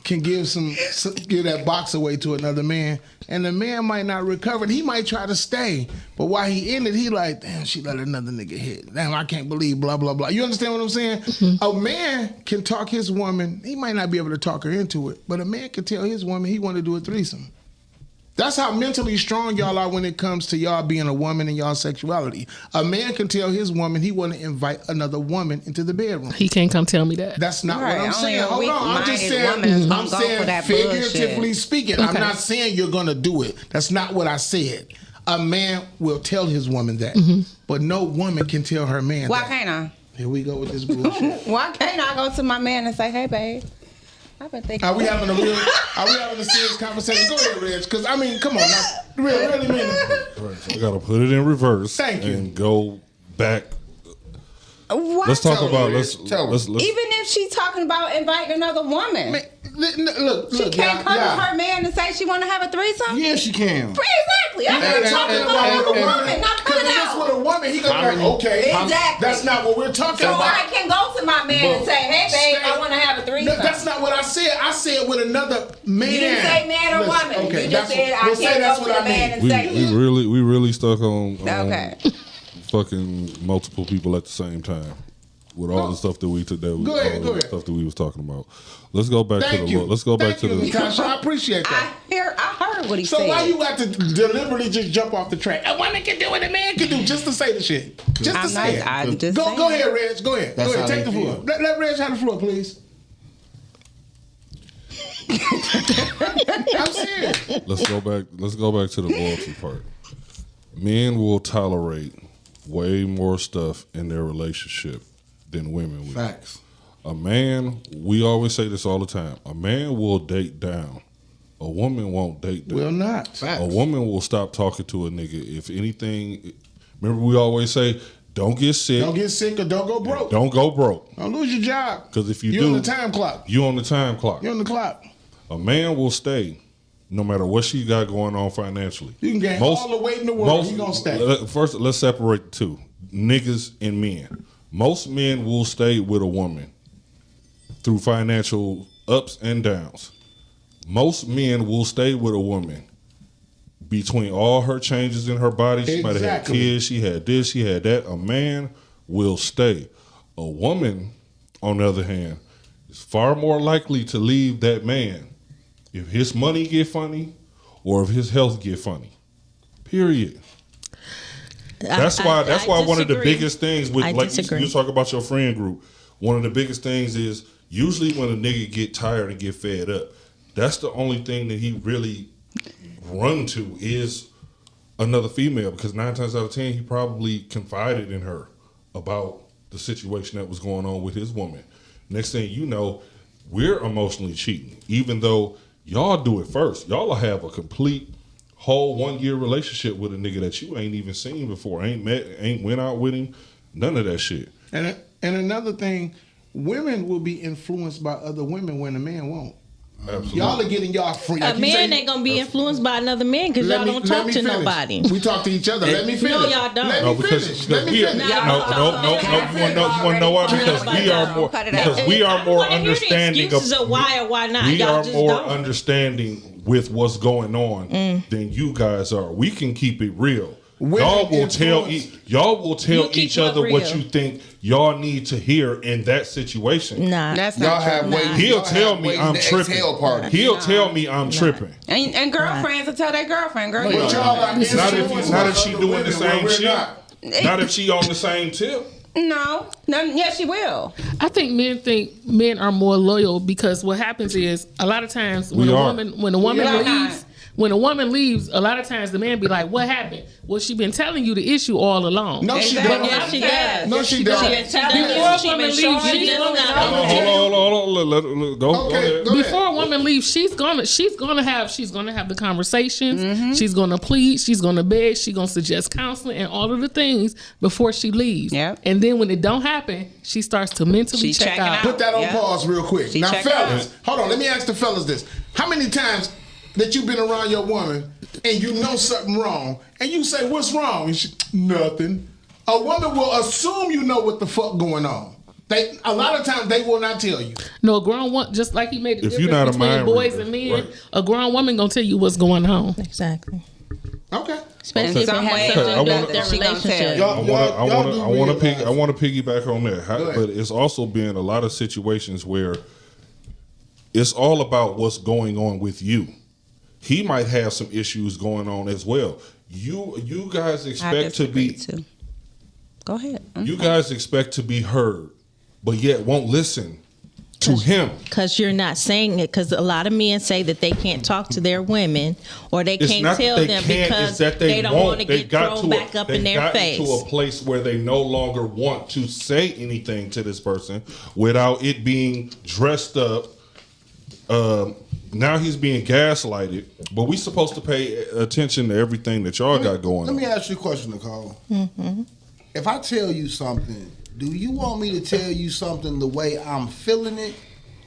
can give that box away to another man, and the man might not recover it. He might try to stay, but while he in it, he like, damn, she let another nigga hit. Damn, I can't believe blah blah blah. You understand what I'm saying? A man can talk his woman. He might not be able to talk her into it, but a man can tell his woman he want to do a threesome. That's how mentally strong y'all are when it comes to y'all being a woman and y'all sexuality. A man can tell his woman he want to invite another woman into the bedroom. He can't come tell me that. That's not Right, what I'm only saying. a Hold on, I'm just weak-minded woman is saying. gonna I'm go saying for that figuratively bullshit. speaking. I'm Okay. not saying you're gonna do it. That's not what I said. A man will tell his woman that, but no woman can tell her man Why that. can't I? Here we go with this bullshit. Why can't I go to my man and say, "Hey, babe, I've been thinking." Are we having a serious conversation? Go ahead, Reg. Because I mean, come on, now, really mean it. Right, so I gotta put it in reverse. Thank you. And go back What? Let's talk about let's Even if she's talking about inviting another woman, Look, she can't come to her man and say she want to have a threesome. Yeah, she can. Exactly. I'm talking about with a woman, not coming Because if out. it's with a woman, he gonna be like, okay, Exactly. that's not what we're talking So about. I can go to my man and say, hey, babe, I want to have a threesome. No, that's not what I said. I said with another man. You didn't say man or woman. Okay, You just said I can't go to the man and say. We really stuck on Okay. fucking multiple people at the same time with all the stuff that we took. Go ahead. Stuff that we was talking about. Let's go back Thank to you. the. Let's go back Thank to you, the. Natasha. I appreciate that. I heard what he So said. why you got to deliberately just jump off the track? A woman can do what a man can do, just to say the shit, just to say it. I'm just Go saying. ahead, Reg. Go ahead. That's Go ahead. how Take the they floor. feel. Let Reg have the floor, please. I'm serious. Let's go back. Let's go back to the loyalty part. Men will tolerate way more stuff in their relationship than women will. Facts. A man, we always say this all the time. A man will date down. A woman won't date down. Will not. Facts. A woman will stop talking to a nigga if anything. Remember, we always say, don't get sick. Don't get sick or don't go broke. Don't go broke. Don't lose your job. Because if you You're do, on the time clock. you on the time clock. You're on the clock. A man will stay no matter what she got going on financially. You can gain all the weight in the world. You gonna stay. First, let's separate the two: niggas and men. Most men will stay with a woman through financial ups and downs. Most men will stay with a woman between all her changes in her body. She might have had Exactly. kids. She had this. She had that. A man will stay. A woman, on the other hand, is far more likely to leave that man if his money get funny or if his health get funny. Period. That's why one of the biggest things with, like you talk about your friend group, one of the biggest things is usually when a nigga get tired and get fed up, that's the only thing that he really run to is another female, because 9 times out of 10 he probably confided in her about the situation that was going on with his woman. Next thing you know, we're emotionally cheating, even though y'all do it first. Y'all will have a complete whole 1-year relationship with a nigga that you ain't even seen before, ain't met, ain't went out with him, none of that shit. And another thing, women will be influenced by other women when a man won't. Absolutely. Y'all are getting y'all free. A man ain't gonna be influenced by another man because y'all don't talk to nobody. We talk to each other. Let me finish. No, y'all don't. Let No, me because finish. Let me finish. no. You want to know why? Because we are more. Because we are more understanding of. Excuses of why or why not. We Y'all are just more don't. understanding with what's going on than you guys are. We can keep it real. Women Y'all will influence. y'all will tell You keep each other what what real. you think y'all need to hear in that situation. Nah. That's Y'all not have true. way. He'll y'all tell have me ways I'm to tripping. exhale party. He'll tell me I'm tripping. And girlfriends will tell their girlfriend, girl, you But y'all are Not influenced not by if she other doing women the same when we're shit. not. Not if she on the same tip. No, yes, she will. I think men are more loyal because what happens is a lot of times when We a are. woman leaves, a lot of times the man be like, "What happened?" Well, she been telling you the issue all along. No, she Exactly. don't. Yes, she does. No, she don't. Before a woman leaves, Hold on. Let go. Okay, Go ahead. go ahead. before a woman leaves, she's gonna have the conversations. She's gonna plead. She's gonna beg. She's gonna suggest counseling and all of the things before she leaves. Yep. And then when it don't happen, she starts to mentally She check checking out. out. Put that on Yeah. pause real quick. She Now, checking fellas, hold on. Let me ask the fellas this: how many times that you've been around your woman and you know something wrong, and you say, "What's wrong?" And she, nothing. A woman will assume you know what the fuck going on. A lot of times they will not tell you. No, a grown woman, just like he made the If you're not difference a between mind boys reader, and men, right. a grown woman gonna tell you what's going on. Exactly. Okay. Especially if it Some way has or something to do another, with their she gonna tell relationship. you. I want to piggyback on that, ahead. but it's also been a lot of situations where it's all about what's going on with you. He might have some issues going on as well. You guys I expect to disagree be too. Go ahead. you guys expect to be heard, but yet won't listen to him. Because you're not saying it. Because a lot of men say that they can't talk to their women or they It's can't not tell that they them can't, because it's that they don't won't. want to They've get got thrown back up in their face. to a place where they no longer want to say anything to this person without it being dressed up. Now he's being gaslighted, but we supposed to pay attention to everything that y'all got going Let on. me ask you a question, Nicole. If I tell you something do you want me to tell you something the way I'm feeling it,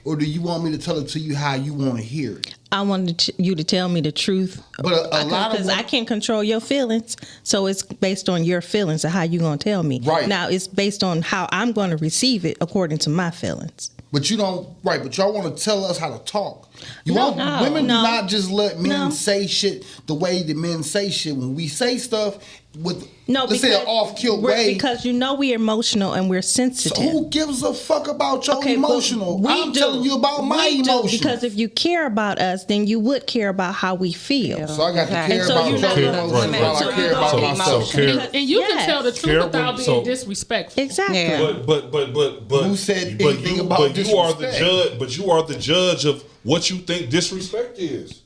or do you want me to tell it to you how you want to hear it? I wanted you to tell me the truth. But a lot of because I can't control your feelings, so it's based on your feelings and how you gonna tell me. Right. Now it's based on how I'm gonna receive it according to my feelings. But you don't, right, but y'all want to tell us how to talk. Women do no. not just let men No. say shit the way that men say shit. When we say stuff with, let's say, an off-kilt way. Because we're emotional and we're sensitive. So who gives a fuck about your but emotional? I'm telling you about my emotions. Because if you care about us, then you would care about how we feel. So I got to care And so about you're your not emotions while I care about myself. And you can tell the truth without being disrespectful. Exactly. Yeah. But Who said anything about you are the disrespect? judge. But you are the judge of what you think disrespect is.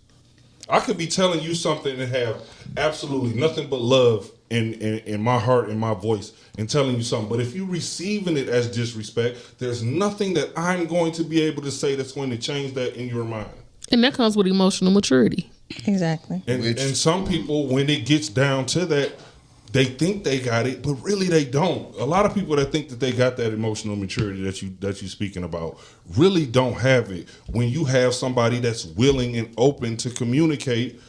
I could be telling you something and have absolutely nothing but love in my heart and my voice and telling you something. But if you're receiving it as disrespect, there's nothing that I'm going to be able to say that's going to change that in your mind. And that comes with emotional maturity. Exactly. And some people, when it gets down to that, they think they got it, but really they don't. A lot of people that think that they got that emotional maturity that you're speaking about really don't have it. When you have somebody that's willing and open to communicate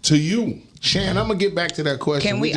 to you. Shan, I'm gonna get back to that question. Can we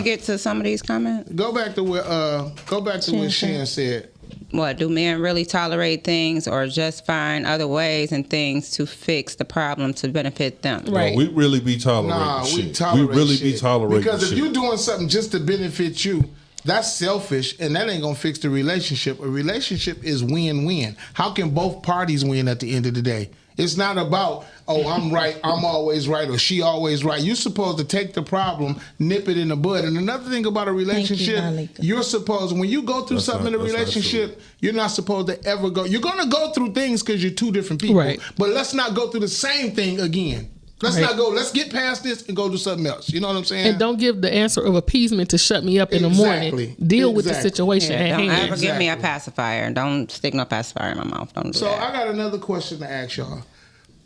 get to some of these comments? Go back to what Shan said. What, do men really tolerate things or just find other ways and things to fix the problem to benefit them? Right. No, we really be tolerating shit. We really be tolerating because if shit. you're doing something just to benefit you, that's selfish, and that ain't gonna fix the relationship. A relationship is win-win. How can both parties win at the end of the day? It's not about, I'm right, I'm always right, or she always right. You're supposed to take the problem, nip it in the bud. And another thing about a relationship, you're supposed, when you go through something in a relationship, you're not supposed to ever go. You're going to go through things because you're two different people. Right. But let's not go through the same thing again. Let's not go. Let's get past this and go do something else. You know what I'm saying? And don't give the answer of appeasement to shut me up in the morning. Deal with the situation at Don't hand. ever give me a pacifier. Don't stick no pacifier in my mouth. Don't do that. I got another question to ask y'all.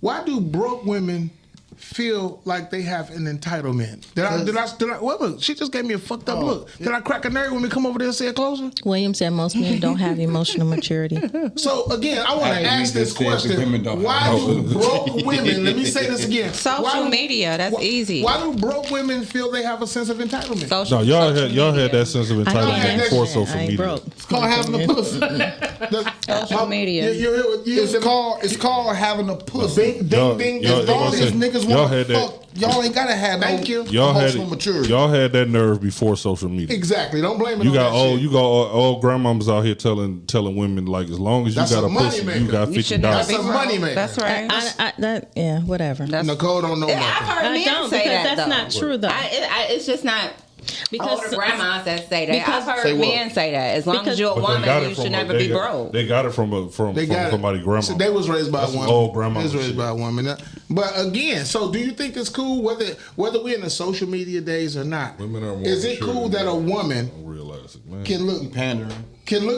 Why do broke women feel like they have an entitlement? She just gave me a fucked up look. Did I crack a nerve when we come over there and say it closer? William said most men don't have emotional maturity. So again, I want to ask this question. Why do broke women, let me say this again. Social media, that's easy. Why do broke women feel they have a sense of entitlement? No, y'all had that sense of entitlement before social media. Broke. It's called having a pussy. Social media. It's called having a pussy. Ding, ding, As long as niggas want to fuck, y'all ain't gotta have no emotional maturity. Y'all had that nerve before social media. Exactly. Don't blame it You on got that shit. you got old grandmamas out here telling women like, as long as you That's got a a pussy, money you got maker. $50. That's a money maker. That's right. Whatever. Nicole don't know I've nothing. heard I men don't, say because that, that's though. not true, though. It's just not older grandmas that say that. Because- I've heard men say that. As long as you're a But they got woman, it you from should a- never they be got- broke. They got it from somebody's grandma. So they was raised by a That's woman. old grandma They was raised shit. by a woman. But again, so do you think it's cool whether we're in the social media days or not? Women are more Is it mature cool than that a men. woman I realize it, man. can look Pandering.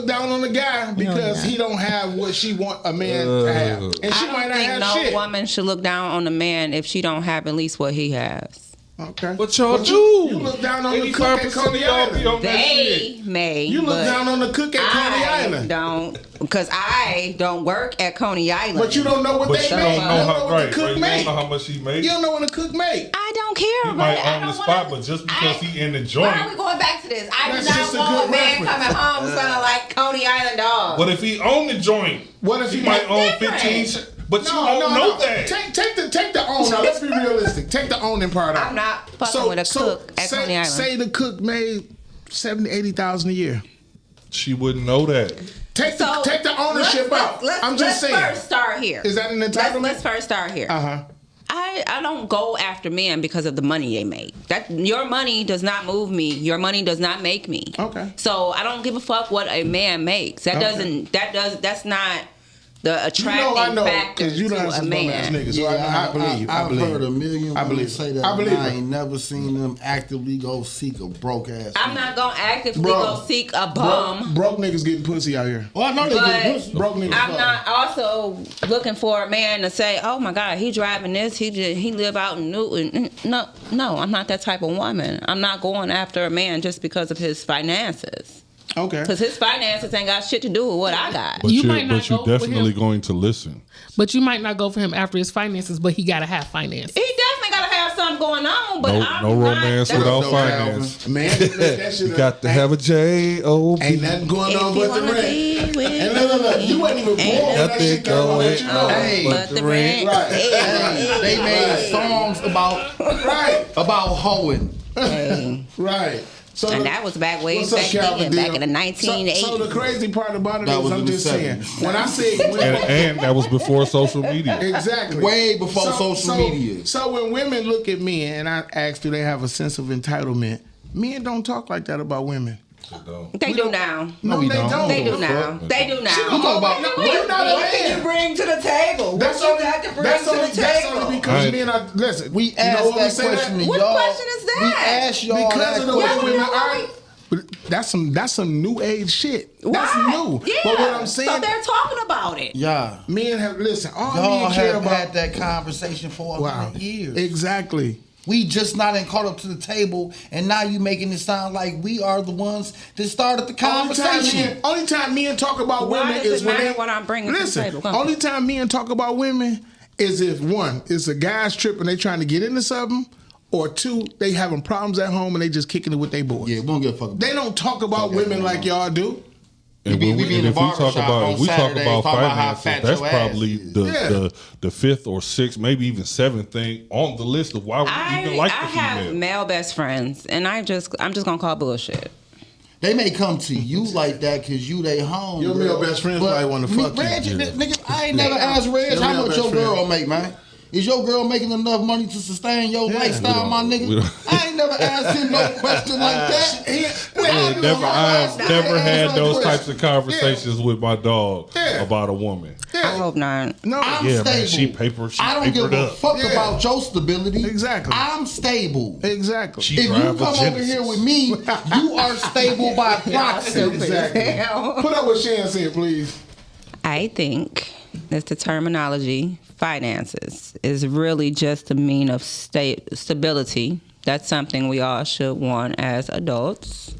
down on a guy because he don't have what she want a man to have, and she I might don't not think have no shit. woman should look down on a man if she don't have at least what he has. Okay, But y'all do. You look down on the cook at 85% Coney of y'all be Island. on that They shit. may. You look but down on the cook at Coney I Island. don't, because I don't work at Coney Island. But you don't know what But they you make. don't You know don't know how what right, the cook right. You make. don't know how much he made. You don't know what the cook make. I don't care. He but might I own the don't spot, wanna- but just because he in the joint. Why are we going back to this? I That's do just a not want good a man reference. coming home smelling like Coney Island dog. But if he own the joint, What if he he might make own different? 15. But you don't know that. Take the own. Now let's be realistic. Take the owning part out. I'm not fucking with a cook at Coney Island. Say the cook made $70,000-$80,000 a year. She wouldn't know that. Take the ownership out. I'm just saying. Let's first start here. Is that an entitlement? Let's first start here. I don't go after men because of the money they make. That your money does not move me. Your money does not make me. Okay. So I don't give a fuck what a man makes. That's not the attracting factor because you to don't a have some man. niggas. So I believe you. I've heard a million women say that. I believe I it. ain't never seen them actively go seek a broke ass. I'm not gonna actively Bro. go seek a bum. Broke niggas getting pussy out here. Well, I know they But get pussy. Broke niggas. I'm fuck. not also looking for a man to say, "Oh my God, he driving this. He live out in Newton." No, I'm not that type of woman. I'm not going after a man just because of his finances. Okay. Because his finances ain't got shit to do with what I got. But You you're, might not but you're go for definitely him. going to listen. But you might not go for him after his finances, but he gotta have finance. He definitely got to have something going on, but No, I'm no not, romance that's- without no finance. Man, that shit You got to have a J-O-B. Ain't nothing going on but the wanna rent. be with And look, you wasn't even born when that Nothing shit came out, going but you know. on Hey, but the rent. Right. Hey, they made songs Right. about hoeing. Right. So And that was back way what's up, back Calvin then, back Deal? in the 1980s. So the crazy part about it That is, was I'm in the just saying, 70s. when I say women, And that was before social media. exactly, Way before social media. So when women look at men and I ask, do they have a sense of entitlement? Men don't talk like that about women. They do now. No, we they don't. don't. They do now. They do She now. gonna talk about you're not a What can man. you bring to the table? That's What only, you got to bring that's to only, the that's table? only because I- men are, listen, We you know asked what we that say question to What y'all. question is that? We asked y'all because that of the way question. women are. But that's some new age shit. That's new. Yeah. But what I'm saying, So they're talking about it. Yeah. men have listen. All Y'all men care have about. had that conversation for 100 years. Exactly. We just not in caught up to the table, and now you making it sound like we are the ones that started the conversation. Only time men talk about Why women does is it when matter they what I'm bringing to the listen. table? Come on. Only time men talk about women is if one, it's a guy's trip and they trying to get into something, or two, they having problems at home and they just kicking it with their boys. Yeah, we don't give a fuck about They don't talk about Okay, women no. like y'all do. And We when be we, in and the if we talk barbershop about on if we talk Saturdays about talking about how finances, fat that's your ass probably is. the fifth or sixth, maybe even seventh thing on the list of why we even like I the have female. male best friends, and I'm just gonna call bullshit. They may come to you like that because you they home. Your girl. male best friends But probably wanna me- fuck you. Reg, Yeah. nigga, I ain't never asked Reg Your how male much best your girl friend. make, man. Is your girl making enough money to sustain your lifestyle, my we nigga? I ain't never asked him no question like that. I've never had those types of conversations with my dog Yeah. about a woman. I hope not. No, I'm Yeah, stable. man, she I don't give papered a up. fuck Yeah. about your stability. Exactly. I'm stable. exactly. She If you drive come a over Genesis. here with me, you are stable by proxy. Exactly. Put up what Shan said, please. I think it's the terminology finances is really just a mean of stability. That's something we all should want as adults.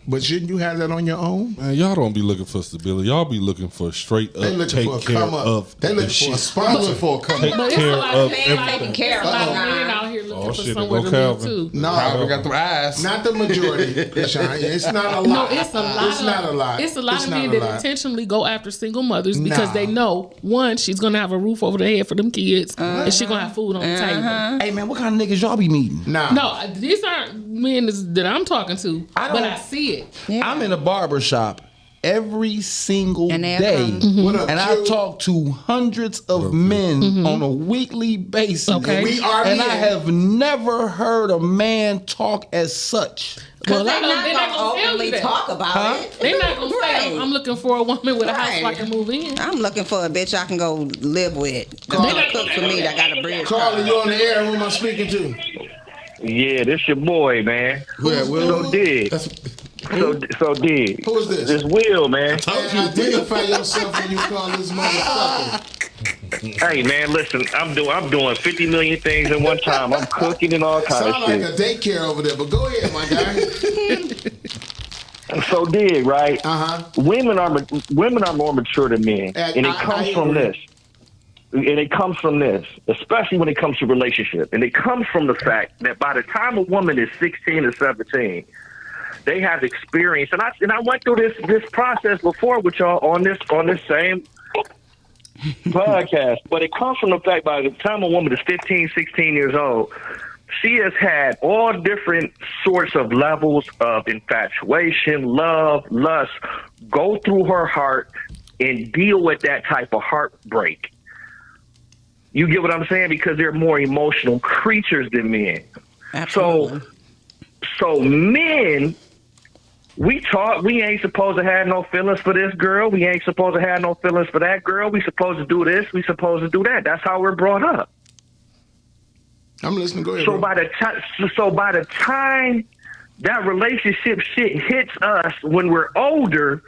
But shouldn't you have that on your own? Man, y'all don't be looking for stability. Y'all be looking for straight They up, looking take for a care come up. of They the looking for a shit. sponsor for a come Take up. But it's care a lot of of everything. care a lot of of. men out here looking Oh, for shit, somewhere there to go live Calvin. too. No, Probably got the eyes. not the majority, Sean. It's not a lot. No, it's a lot. It's not a lot. It's a lot of not men a that lot. intentionally go after single mothers because Nah. they know one, she's gonna have a roof over their head for them kids, and she gonna have food on the table. Hey man, what kind of niggas y'all be meeting? Nah. No, these aren't men that I'm talking to, I but don't- I see it. I'm in a barber shop every single And they'll day, come. What up, and I Q? talk to hundreds of men on a weekly basis. Okay. We are and I men. have never heard a man talk as such. Well, They're I know not they're not gonna gonna tell openly you that. talk about it. They're not gonna say Right. I'm looking for a woman with a house so I Right. can move in. I'm looking for a bitch I can go live with. That's gonna cook for me. That got a bridge. Carla, you on the air? Who am I speaking to? Yeah, this your boy, man. So dig. So dig. Who is this? This Will, man. Man, identify yourself when you call this motherfucker. Hey, man, listen. I'm doing 50 million things at one time. I'm cooking and all kind Sound of like shit. a daycare over there, but go ahead, my guy. So dig, right? Uh-huh. Women are more mature than men, and it comes from this. And it comes from this, especially when it comes to relationship. And it comes from the fact that by the time a woman is 16 or 17, they have experience. And I went through this process before with y'all on this same podcast. But it comes from the fact by the time a woman is 15, 16 years old, she has had all different sorts of levels of infatuation, love, lust, go through her heart and deal with that type of heartbreak. You get what I'm saying? Because they're more emotional creatures than men. Absolutely. So men, we ain't supposed to have no feelings for this girl. We ain't supposed to have no feelings for that girl. We supposed to do this. We supposed to do that. That's how we're brought up. I'm listening. Go ahead. So bro. by the time that relationship shit hits us when we're older,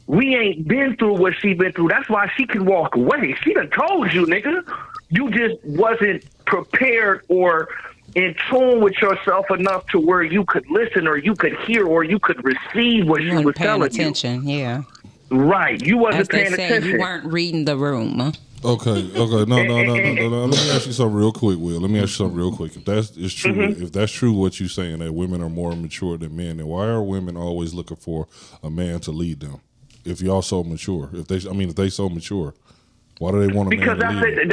we ain't been through what she been through. That's why she can walk away. She done told you, nigga. You just wasn't prepared or in tune with yourself enough to where you could listen or you could hear or you could receive what she was telling attention, you. Yeah. Right. You wasn't As they paying say, attention. You weren't reading the room. Okay. No. Let me ask you something real quick, Will. Let me ask you something real quick. If that is true, if that's true, what you're saying that women are more mature than men, then why are women always looking for a man to lead them? If y'all so mature, if they so mature, why do they want a man to lead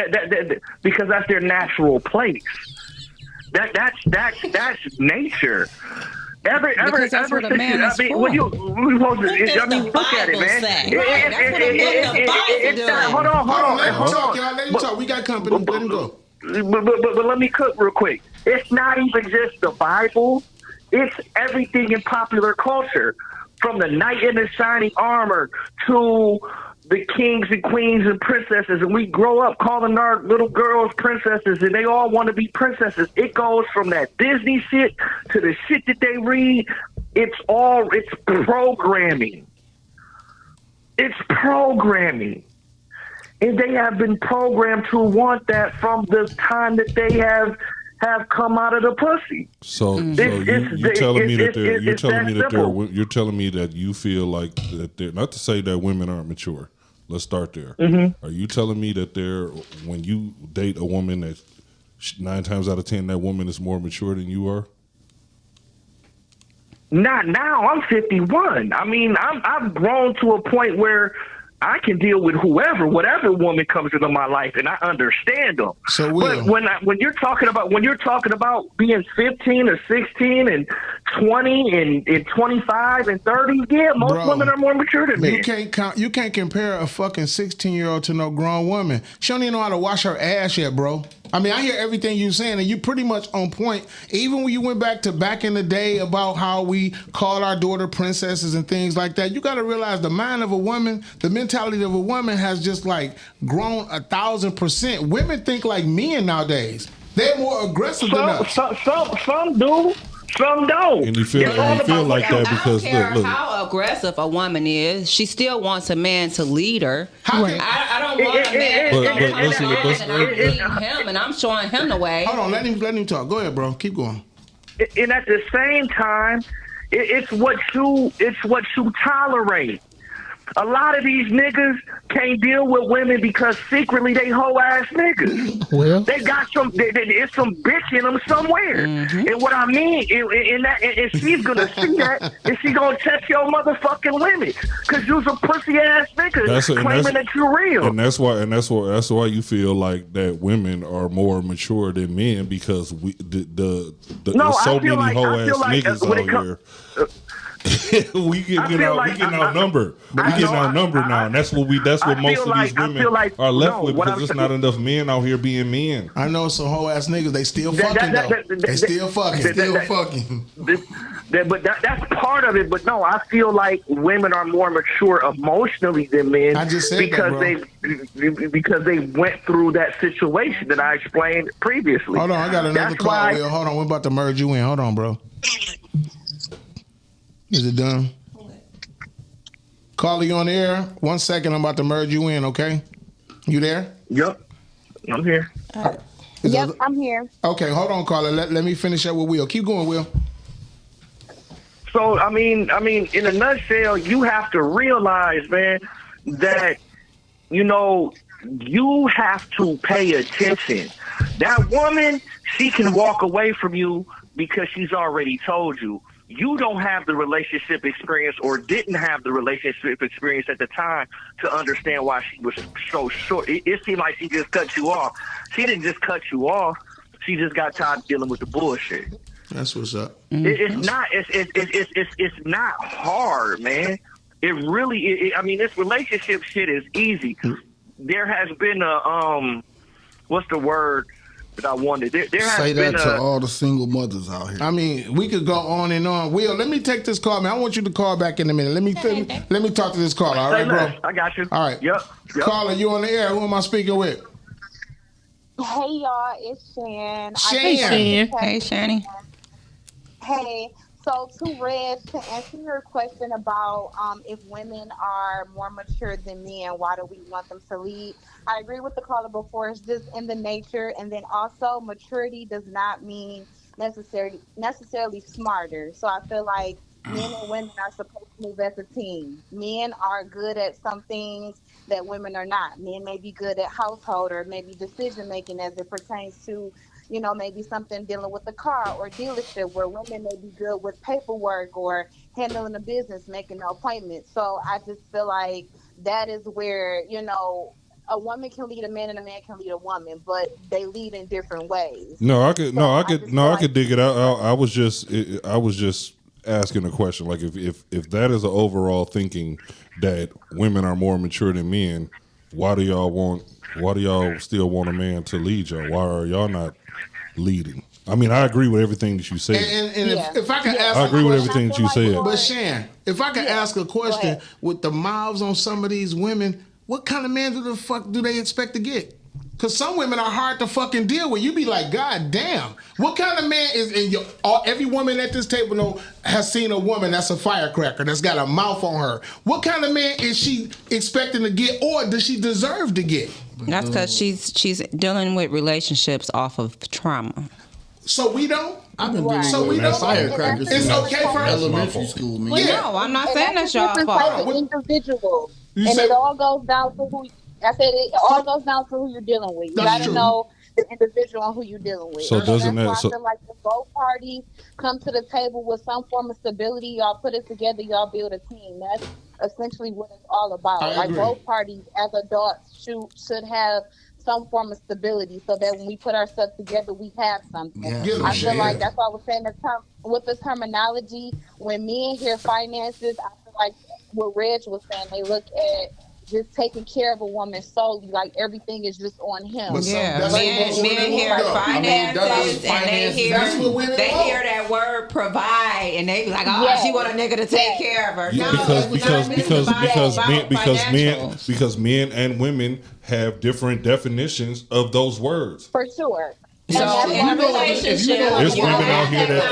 them? Because that's their natural place. That's nature. Because that's what a man is for. When look at it, man. Hold on. Let him talk, y'all. Let him talk. We got company. Let him go. But let me cook real quick. It's not even just the Bible. It's everything in popular culture, from the knight in the shining armor to the kings and queens and princesses, and we grow up calling our little girls princesses, and they all want to be princesses. It goes from that Disney shit to the shit that they read. It's programming. It's programming. And they have been programmed to want that from the time that they have come out of the pussy. So you're telling me that you feel like that they're, not to say that women aren't mature. Let's start there. Are you telling me that when you date a woman that 9 times out of 10 that woman is more mature than you are? Not now. I'm 51. I mean, I've grown to a point where I can deal with whatever woman comes into my life, and I understand them. So but when you're talking about being 15 or 16 and 20 and 25 and 30, yeah, most women are more mature than me. You can't compare a fucking 16-year-old to no grown woman. She don't even know how to wash her ass yet, bro. I mean, I hear everything you're saying, and you're pretty much on point. Even when you went back in the day about how we call our daughter princesses and things like that, you got to realize the mind of a woman, the mentality of a woman has just like grown 1,000%. Women think like men nowadays. They're more aggressive than us. Some do. Some don't. And you feel like that because I don't care how aggressive a woman is, she still wants a man to lead her. I don't want a man to lead him, and I'm showing him the way. Hold on, let him talk. Go ahead, bro. Keep going. And at the same time, it's what you tolerate. A lot of these niggas can't deal with women because secretly they hoe ass niggas. Well, they got it's some bitch in them somewhere. And what I mean, and she's gonna see that, and she gonna test your motherfucking limits because you's a pussy ass nigga claiming that you're real. And that's why you feel like that women are more mature than men because there's so many hoe ass niggas out here. we getting outnumbered. We getting outnumbered now, and that's what most of these women are left with because there's not enough men out here being men. I know some hoe ass niggas. They still fucking though. They still fucking. But that's part of it. But no, I feel like women are more mature emotionally than men. I just said because they went through that situation that I explained previously. Hold on, I got another call. Will. Hold on, we're about to merge you in. Hold on, bro. Is it done? Caller, you on the air? 1 second, I'm about to merge you in, okay? You there? Yep, I'm here. Yep, I'm here. Okay, hold on, caller. Let me finish up with Will. Keep going, Will. So, I mean, in a nutshell, you have to realize, man, that, you have to pay attention. That woman, she can walk away from you because she's already told you. You don't have the relationship experience or didn't have the relationship experience at the time to understand why she was so short. It seemed like she just cut you off. She didn't just cut you off. She just got tired of dealing with the bullshit. That's what's up. It's not hard, man. It really. This relationship shit is easy. There has been a what's the word that I wanted? There has Say been that to all the single mothers out here. I mean, we could go on and on. Will, let me take this call, man. I want you to call back in a minute. Let me talk to this caller. All right, bro. I got you. All right. Yep. Caller, you on the air? Who am I speaking with? Hey y'all, it's Shan. Hey Shan. Hey Shani. Hey, So to Reg, to answer your question about if women are more mature than men, why do we want them to lead? I agree with the caller before. It's just in the nature, and then also maturity does not mean necessarily smarter. So I feel like men and women are supposed to move as a team. Men are good at some things that women are not. Men may be good at household or maybe decision making as it pertains to, maybe something dealing with a car or dealership, where women may be good with paperwork or handling a business, making an appointment. So I just feel like that is where, a woman can lead a man and a man can lead a woman, but they lead in different ways. I could dig it out. I was just asking a question. Like if that is an overall thinking that women are more mature than men, why do y'all still want a man to lead y'all? Why are y'all not leading? I mean, I agree with everything that you said. And if I could ask, I agree with everything that you said. But Shan, if I could ask a question, with the mouths on some of these women, what kind of man do the fuck do they expect to get? Because some women are hard to fucking deal with. You be like, God damn, what kind of man is in your? Every woman at this table has seen a woman that's a firecracker, that's got a mouth on her. What kind of man is she expecting to get, or does she deserve to get? That's because she's dealing with relationships off of trauma. So we don't. I've been dealing with firecrackers. It's okay for elementary school. Well, no, I'm not saying that's y'all fault. Individual, and it all goes down to who. I said it all goes down to who you're dealing with. You got to know the individual and who you're dealing with. So doesn't that? I feel like if both parties come to the table with some form of stability, y'all put it together, y'all build a team. That's essentially what it's all about. Like both parties, as adults, should have some form of stability, so that when we put ourselves together, we have something. I feel like that's why I was saying with the terminology. When men hear finances, I feel like what Reg was saying, they look at just taking care of a woman solely, like everything is just on him. Men hear finances, and they hear that word provide, and they be like, she want a nigga to take care of her. Because men and women have different definitions of those words. For sure. So in a relationship, there's women out here that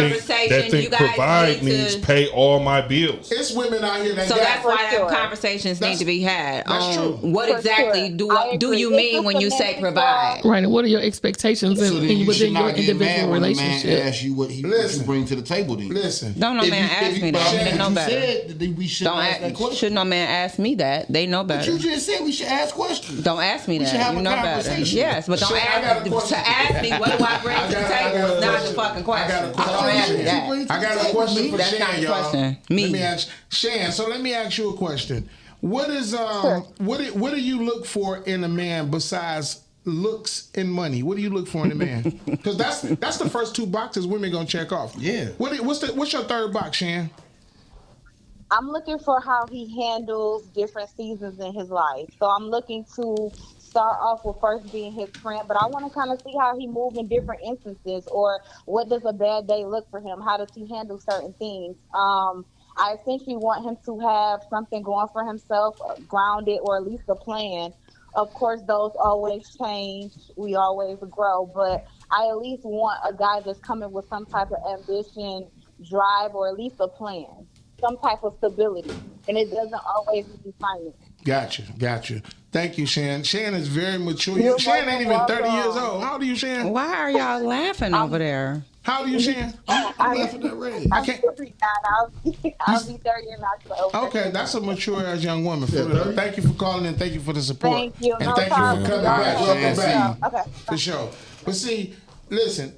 think provide means pay all my bills. It's women out here that so that's why them conversations need to be had. That's true. What exactly do you mean when you say provide? Right, and what are your expectations within your individual relationship? Ask you what he bring to the table. Then Don't no man ask me that. They know better. Should no man ask me that? They know better. But you just said we should ask questions. Don't ask me that. You know better. Yes, but don't ask me. What do I bring to the table? Is not the fucking question. I got a question for That's Shan, not the y'all. question. Me. Let me ask Shan. So let me ask you a question. What is what do you look for in a man besides looks and money? What do you look for in a man? Because that's the first two boxes women gonna check off. Yeah. What's your third box, Shan? I'm looking for how he handles different seasons in his life. So I'm looking to start off with first being his friend, but I want to kind of see how he moves in different instances, or what does a bad day look for him? How does he handle certain things? I essentially want him to have something going for himself, grounded, or at least a plan. Of course, those always change. We always grow, but I at least want a guy that's coming with some type of ambition, drive, or at least a plan, some type of stability, and it doesn't always be finance. Gotcha. Thank you, Shan. Shan is very mature. Shan ain't even 30 years old. How old are you, Shan? Why are y'all laughing over there? How old are you, Shan? I'm laughing at Ray. I can't. I'll be 30 in October. Okay, that's a mature-ass young woman. Thank you for calling and thank you for the support. Thank you. And thank you for coming back. Welcome back. Okay. For sure. But see, listen,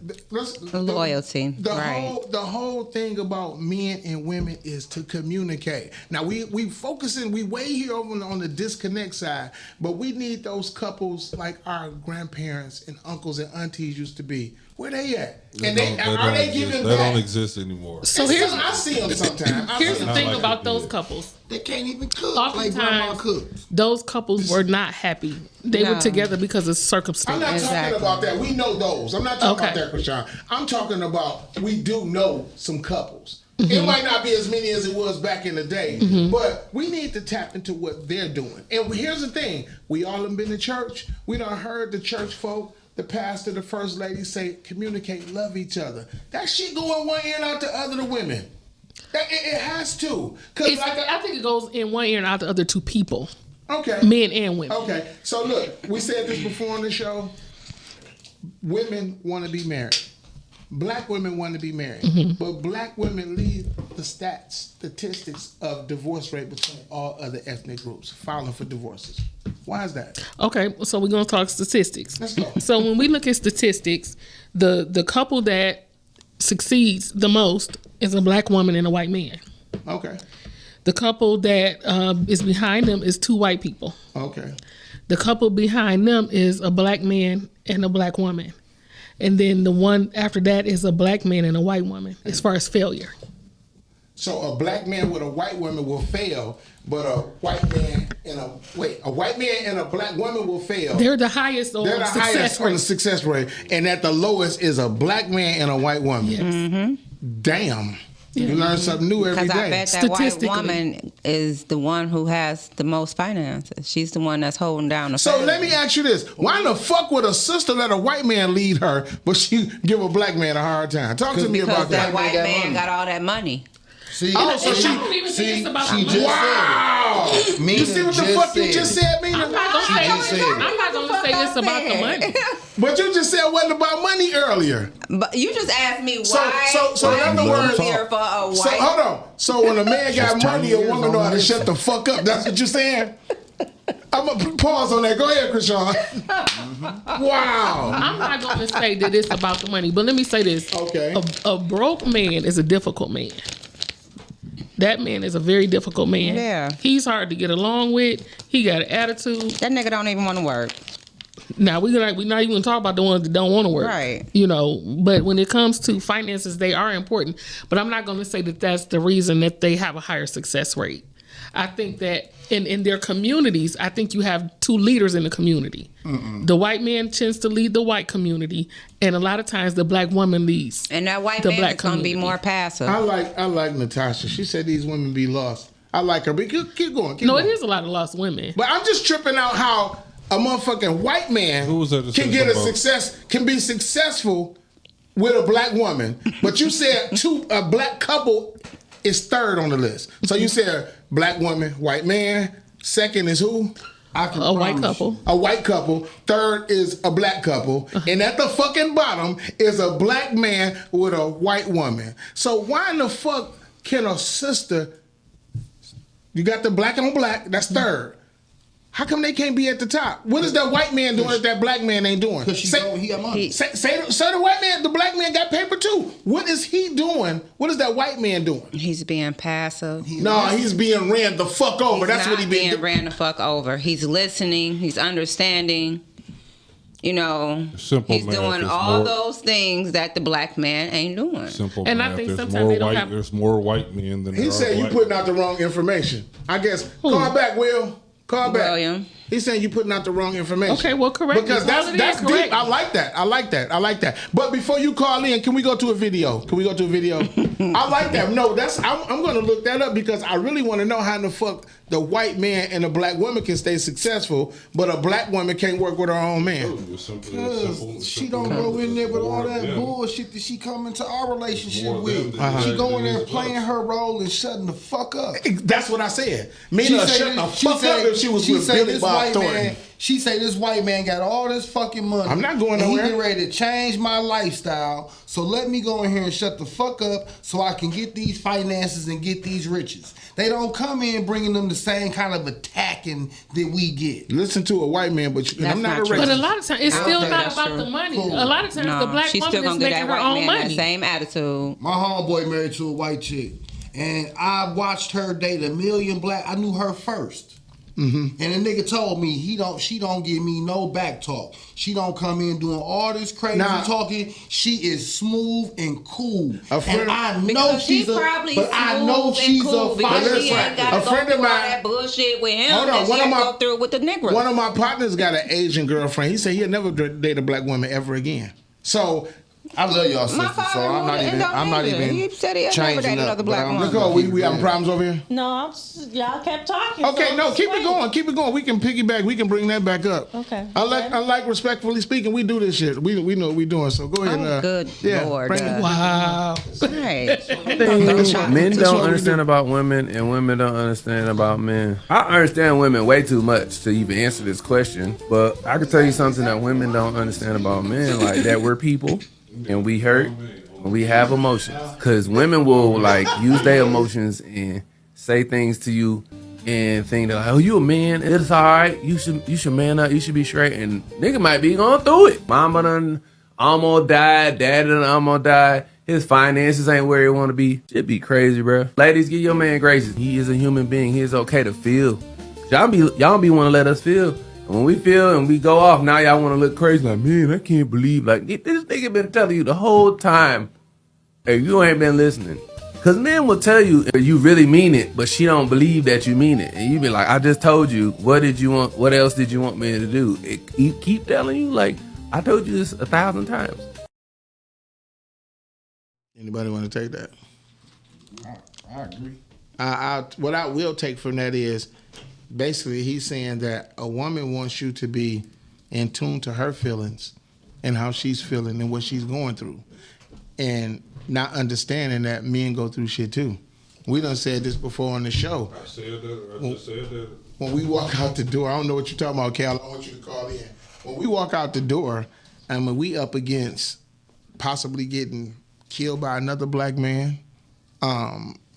loyalty. The whole thing about men and women is to communicate. Now we way here over on the disconnect side, but we need those couples like our grandparents and uncles and aunties used to be. Where they at? And are they giving back? They don't exist anymore. So I see them sometimes. Here's the thing about those couples. They can't even cook Oftentimes, like grandma cooks. Those couples were not happy. They were together because of circumstance. I'm not talking about that. We know those. I'm not talking about that, Krishan. I'm talking about we do know some couples. Mm-hmm. It might not be as many as it was back in the day, but we need to tap into what they're doing. And here's the thing. We all have been to church. We done heard the church folk, the pastor, the first lady say, communicate, love each other. That shit going one ear out the other to women. It has to. I think it goes in one ear and out the other to people. Okay. Men and women. Okay. So look, we said this before on the show. Women want to be married. Black women want to be married. Mm-hmm. But black women lead the statistics of divorce rate between all other ethnic groups, filing for divorces. Why is that? Okay, so we're going to talk statistics. Let's go. So when we look at statistics, the couple that succeeds the most is a black woman and a white man. Okay. The couple that is behind them is two white people. Okay. The couple behind them is a black man and a black woman. And then the one after that is a black man and a white woman as far as failure. So a black man with a white woman will fail, but a white man and a black woman will fail. They're the highest on the success rate. And at the lowest is a black man and a white woman. Yes. Mm-hmm. Damn. Yeah. You learn something new every day. Because I bet that white woman is the one who has the most finances. She's the one that's holding down the family. Let me ask you this. Why the fuck would a sister let a white man lead her, but she give a black man a hard time? Talk to me about that. Because that white man got all that money. See, I don't even think it's about the money. Wow! You see what the fuck you just said, Mina? I'm not going to say it's about the money. But you just said it wasn't about money earlier. But you just asked me why. So in other words, here for a white. So hold on. So when a man got money, a woman know how to shut the fuck up. That's what you're saying? I'm gonna pause on that. Go ahead, Krishan. Mm-hmm. Wow. I'm not going to say that it's about the money, but let me say this. Okay. A broke man is a difficult man. That man is a very difficult man. Yeah. He's hard to get along with. He got an attitude. That nigga don't even want to work. Now we're not even talk about the ones that don't want to work, right? But when it comes to finances, they are important. But I'm not going to say that that's the reason that they have a higher success rate. I think that in their communities, I think you have two leaders in the community. Mm-mm. The white man tends to lead the white community, and a lot of times the black woman leads. And that white man is going to be more passive. I like Natasha. She said these women be lost. I like her, but keep going. It is a lot of lost women. But I'm just tripping out how a motherfucking white man can be successful with a black woman, but you said a black couple is third on the list. So you said black woman, white man. Second is who? A white couple. A white couple. Third is a black couple. And at the fucking bottom is a black man with a white woman. So why in the fuck can a sister? You got the black on black. That's third. How come they can't be at the top? What is that white man doing that that black man ain't doing? Because he got money. Say the white man, the black man got paper too. What is he doing? What is that white man doing? He's being passive. He's being ran the fuck over. That's what he's being ran the fuck over. He's listening. He's understanding. He's doing all those things that the black man ain't doing. Simple and math. I think there's sometimes more they don't white. There's more white men than there are He said you black putting out the wrong information. I guess. Call back, Will. Call back. William. He's saying you putting out the wrong information. Okay, well, correct. Because that's deep. I like that. But before you call in, can we go to a video? I like that. No, I'm going to look that up because I really want to know how in the fuck the white man and the black woman can stay successful, but a black woman can't work with her own man. Because she don't go in there with all that bullshit that she come into our relationship with. She go in there playing her role and shutting the fuck up. That's what I said. Mina shutting the fuck up if she was with Billy Bob Thornton. She say this white man got all this fucking money. I'm not going nowhere. He getting ready to change my lifestyle. So let me go in here and shut the fuck up so I can get these finances and get these riches. They don't come in bringing them the same kind of attacking that we get. Listen to a white man, but I'm not a racist. But a lot of times, it's still not about the money. Cool. A lot of times, the black woman is making her own money. That same attitude. My homeboy married to a white chick. And I watched her date a million black. I knew her first. Mm-hmm. And the nigga told me she don't give me no back talk. She don't come in doing all this crazy talking. She is smooth and cool. I know she's a friend of mine. That bullshit with him. Hold on, go through with the nigga. One of my partners got an Asian girlfriend. He said he'll never date a black woman ever again. So I love y'all sisters, so I'm not even He said he had never changing dated up. another black woman. Nicole, we having problems over here? No, y'all kept talking. Okay, so no, keep it wait. going. Keep it going. We can piggyback. We can bring that back up. Okay. Unlike respectfully speaking, we do this shit. We know what we're doing. So go ahead. Oh, good Lord. bring it. Wow. Right. Men don't understand about women, and women don't understand about men. I understand women way too much to even answer this question, but I can tell you something that women don't understand about men, like that we're people and we hurt and we have emotions. Because women will like use their emotions and say things to you and think that like, oh, you a man, it's all right, you should man up, you should be straight, and nigga might be going through it. Mama done almost died, dad done almost died. His finances ain't where he want to be. It'd be crazy, bro. Ladies, give your man graces. He is a human being. He is okay to feel. Y'all be want to let us feel. And when we feel and we go off, now y'all want to look crazy. Like, man, I can't believe. Like, this nigga been telling you the whole time. Hey, you ain't been listening. Because men will tell you you really mean it, but she don't believe that you mean it. And you be like, I just told you. What did you want? What else did you want me to do? It keep telling you, like, I told you this 1,000 times. Anybody want to take that? I agree. What I will take from that is basically he's saying that a woman wants you to be in tune to her feelings and how she's feeling and what she's going through, and not understanding that men go through shit too. We done said this before on the show. I said that. I just said that. When we walk out the door, I don't know what you're talking about, Cal. I want you to call in. When we walk out the door, and when we up against possibly getting killed by another black man,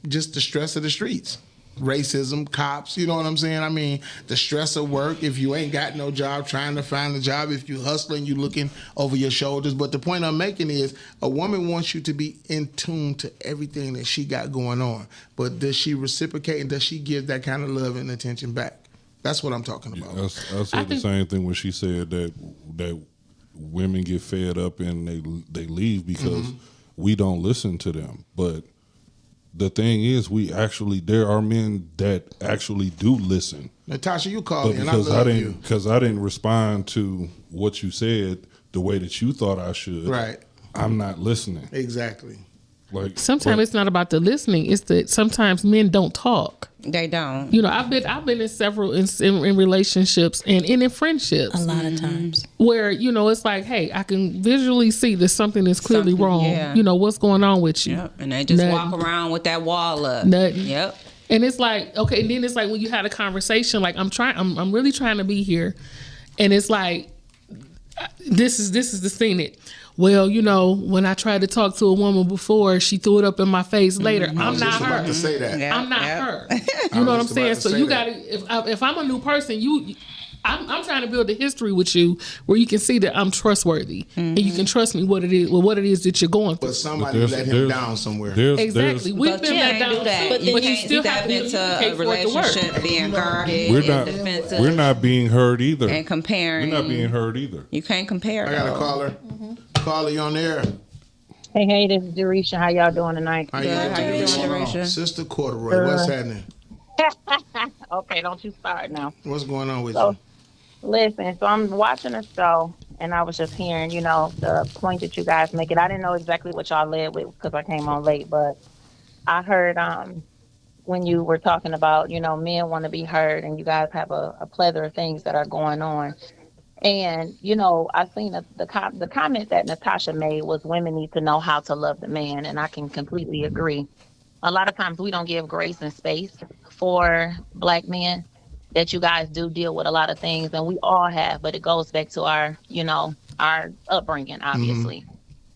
just the stress of the streets, racism, cops, you know what I'm saying? I mean, the stress of work, if you ain't got no job, trying to find a job, if you hustling, you looking over your shoulders. But the point I'm making is a woman wants you to be in tune to everything that she got going on. But does she reciprocate and does she give that kind of love and attention back? That's what I'm talking about. I said the same thing when she said that women get fed up and they leave because we don't listen to them. But the thing is, there are men that actually do listen. Natasha, you called me and I because love you. Because I didn't respond to what you said the way that you thought I should. Right. I'm not listening. Exactly. Like Sometimes it's not about the listening. It's that sometimes men don't talk. They don't. You know, I've been in several in relationships and in friendships. A lot of times. Where, you know, it's like, hey, I can visually see that something is clearly wrong. Yeah. You know, what's going on with you? Yep. And they just Nothing. walk around with that wall up. Nothing. Yep. And it's like, okay, and then it's like when you had a conversation, like I'm really trying to be here. And it's like, this is the thing that, well, you know, when I tried to talk to a woman before, she threw it up in my face later. I'm not her. About to say that. Yep. I'm not her. I You know what I'm was saying? about to So say you that. got to, if I'm a new person, I'm trying to build a history with you where you can see that I'm trustworthy and you can trust me what it is that you're going through. But somebody let him down somewhere. Exactly. We've But been you let can't do down, that. but You you can't still have step to into pay a for it to work. relationship being guarded We're and not. defensive. We're not being heard either. And comparing. We're not being heard either. You can't compare. I got a though. caller. Caller, you on there? Hey, this is Derisha. How y'all doing tonight? How Good. How you doing, Derisha? Sister Corduroy, what's happening? Okay, don't you start now. What's going on with So, you? listen, so I'm watching a show, and I was just hearing, you know, the point that you guys make it. I didn't know exactly what y'all led with because I came on late, but I heard when you were talking about, you know, men want to be heard, and you guys have a plethora of things that are going on. And, you know, I seen the comment that Natasha made was women need to know how to love the man, and I can completely agree. A lot of times we don't give grace and space for black men, that you guys do deal with a lot of things, and we all have, but it goes back to our, you know, our upbringing, obviously.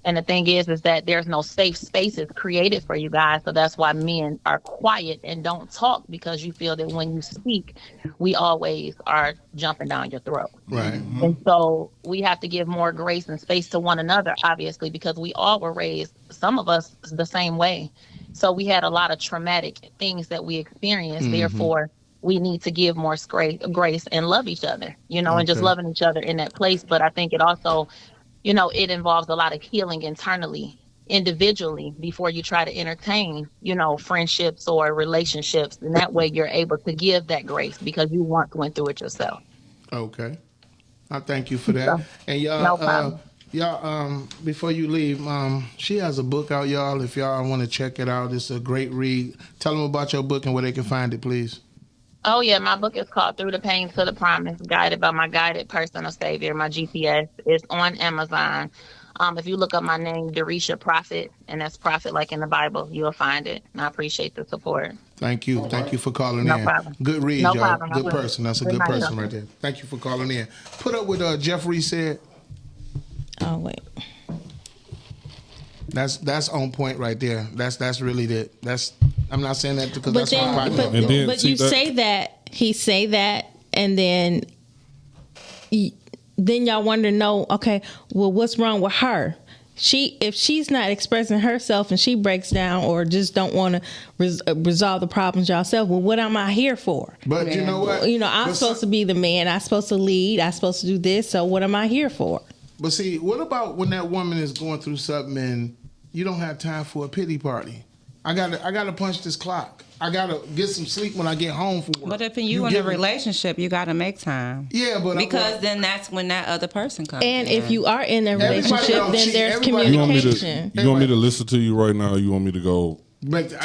And the thing is that there's no safe spaces created for you guys. So that's why men are quiet and don't talk, because you feel that when you speak, we always are jumping down your throat. Right. And so we have to give more grace and space to one another, obviously, because we all were raised, some of us the same way. So we had a lot of traumatic things that we experienced. Therefore, we need to give more grace and love each other, you know, and just loving each other in that place. But I think it also, you know, it involves a lot of healing internally, individually, before you try to entertain, you know, friendships or relationships. And that way you're able to give that grace because you once went through it yourself. Okay. I thank you for that. So, And y'all, no problem. Y'all, before you leave, she has a book out, y'all. If y'all want to check it out, it's a great read. Tell them about your book and where they can find it, please. Oh yeah, my book is called Through the Pain to the Promise, guided by my guided personal savior, my GPS. It's on Amazon. If you look up my name, Derisha Prophet, and that's prophet like in the Bible, you'll find it. And I appreciate the support. Thank you. Thank you for calling No in. problem. Good read, No y'all. problem. Good person. That's a good person right there. Thank you for calling in. Put up with Jeffrey said. Oh wait. That's on point right there. That's really it. That's I'm not saying that because But that's then, my partner. but you say that he say that, and then y'all wonder, no, okay, well, what's wrong with her? If she's not expressing herself and she breaks down or just don't want to resolve the problems yourself, well, what am I here for? But you know what? I'm supposed to be the man. I'm supposed to lead. I'm supposed to do this. So what am I here for? But see, what about when that woman is going through something and you don't have time for a pity party? I gotta punch this clock. I gotta get some sleep when I get home from work. But if you in a relationship, you gotta make time. Yeah, but because then that's when that other person comes. And if you are in a relationship, then there's communication. You want me to listen to you right now? Or you want me to go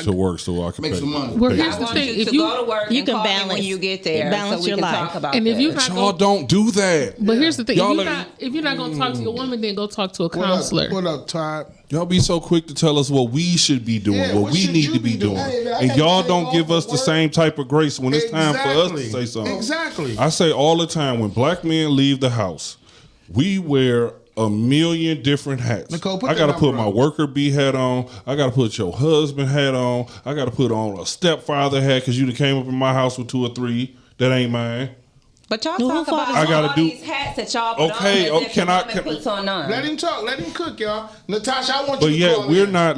to work so I can make some money? Well, here's the thing: if you go to work, you and can call me balance when you get there, balance so we your can life. talk about And if that. you y'all don't do that. But here's the thing: Y'all if you're not gonna talk to your woman, then go talk to a counselor. What up, Todd? Y'all be so quick to tell us what we should be doing, Yeah, what we need to be doing, Hey, man, I and gotta y'all take don't off give us of the work. same type of grace when it's time for us to say something. Exactly. I say all the time when black men leave the house, we wear a million different hats. Nicole, put I got to that put number my up. worker bee hat on. I got to put your husband hat on. I got to put on a stepfather hat because you done came up in my house with 2 or 3 that ain't mine. But y'all talk about I gotta all do- these hats that y'all put Okay, on as if can the I- woman puts on none. Let him talk. Let him cook, y'all. Natasha, I want But you to yet call we're in. not.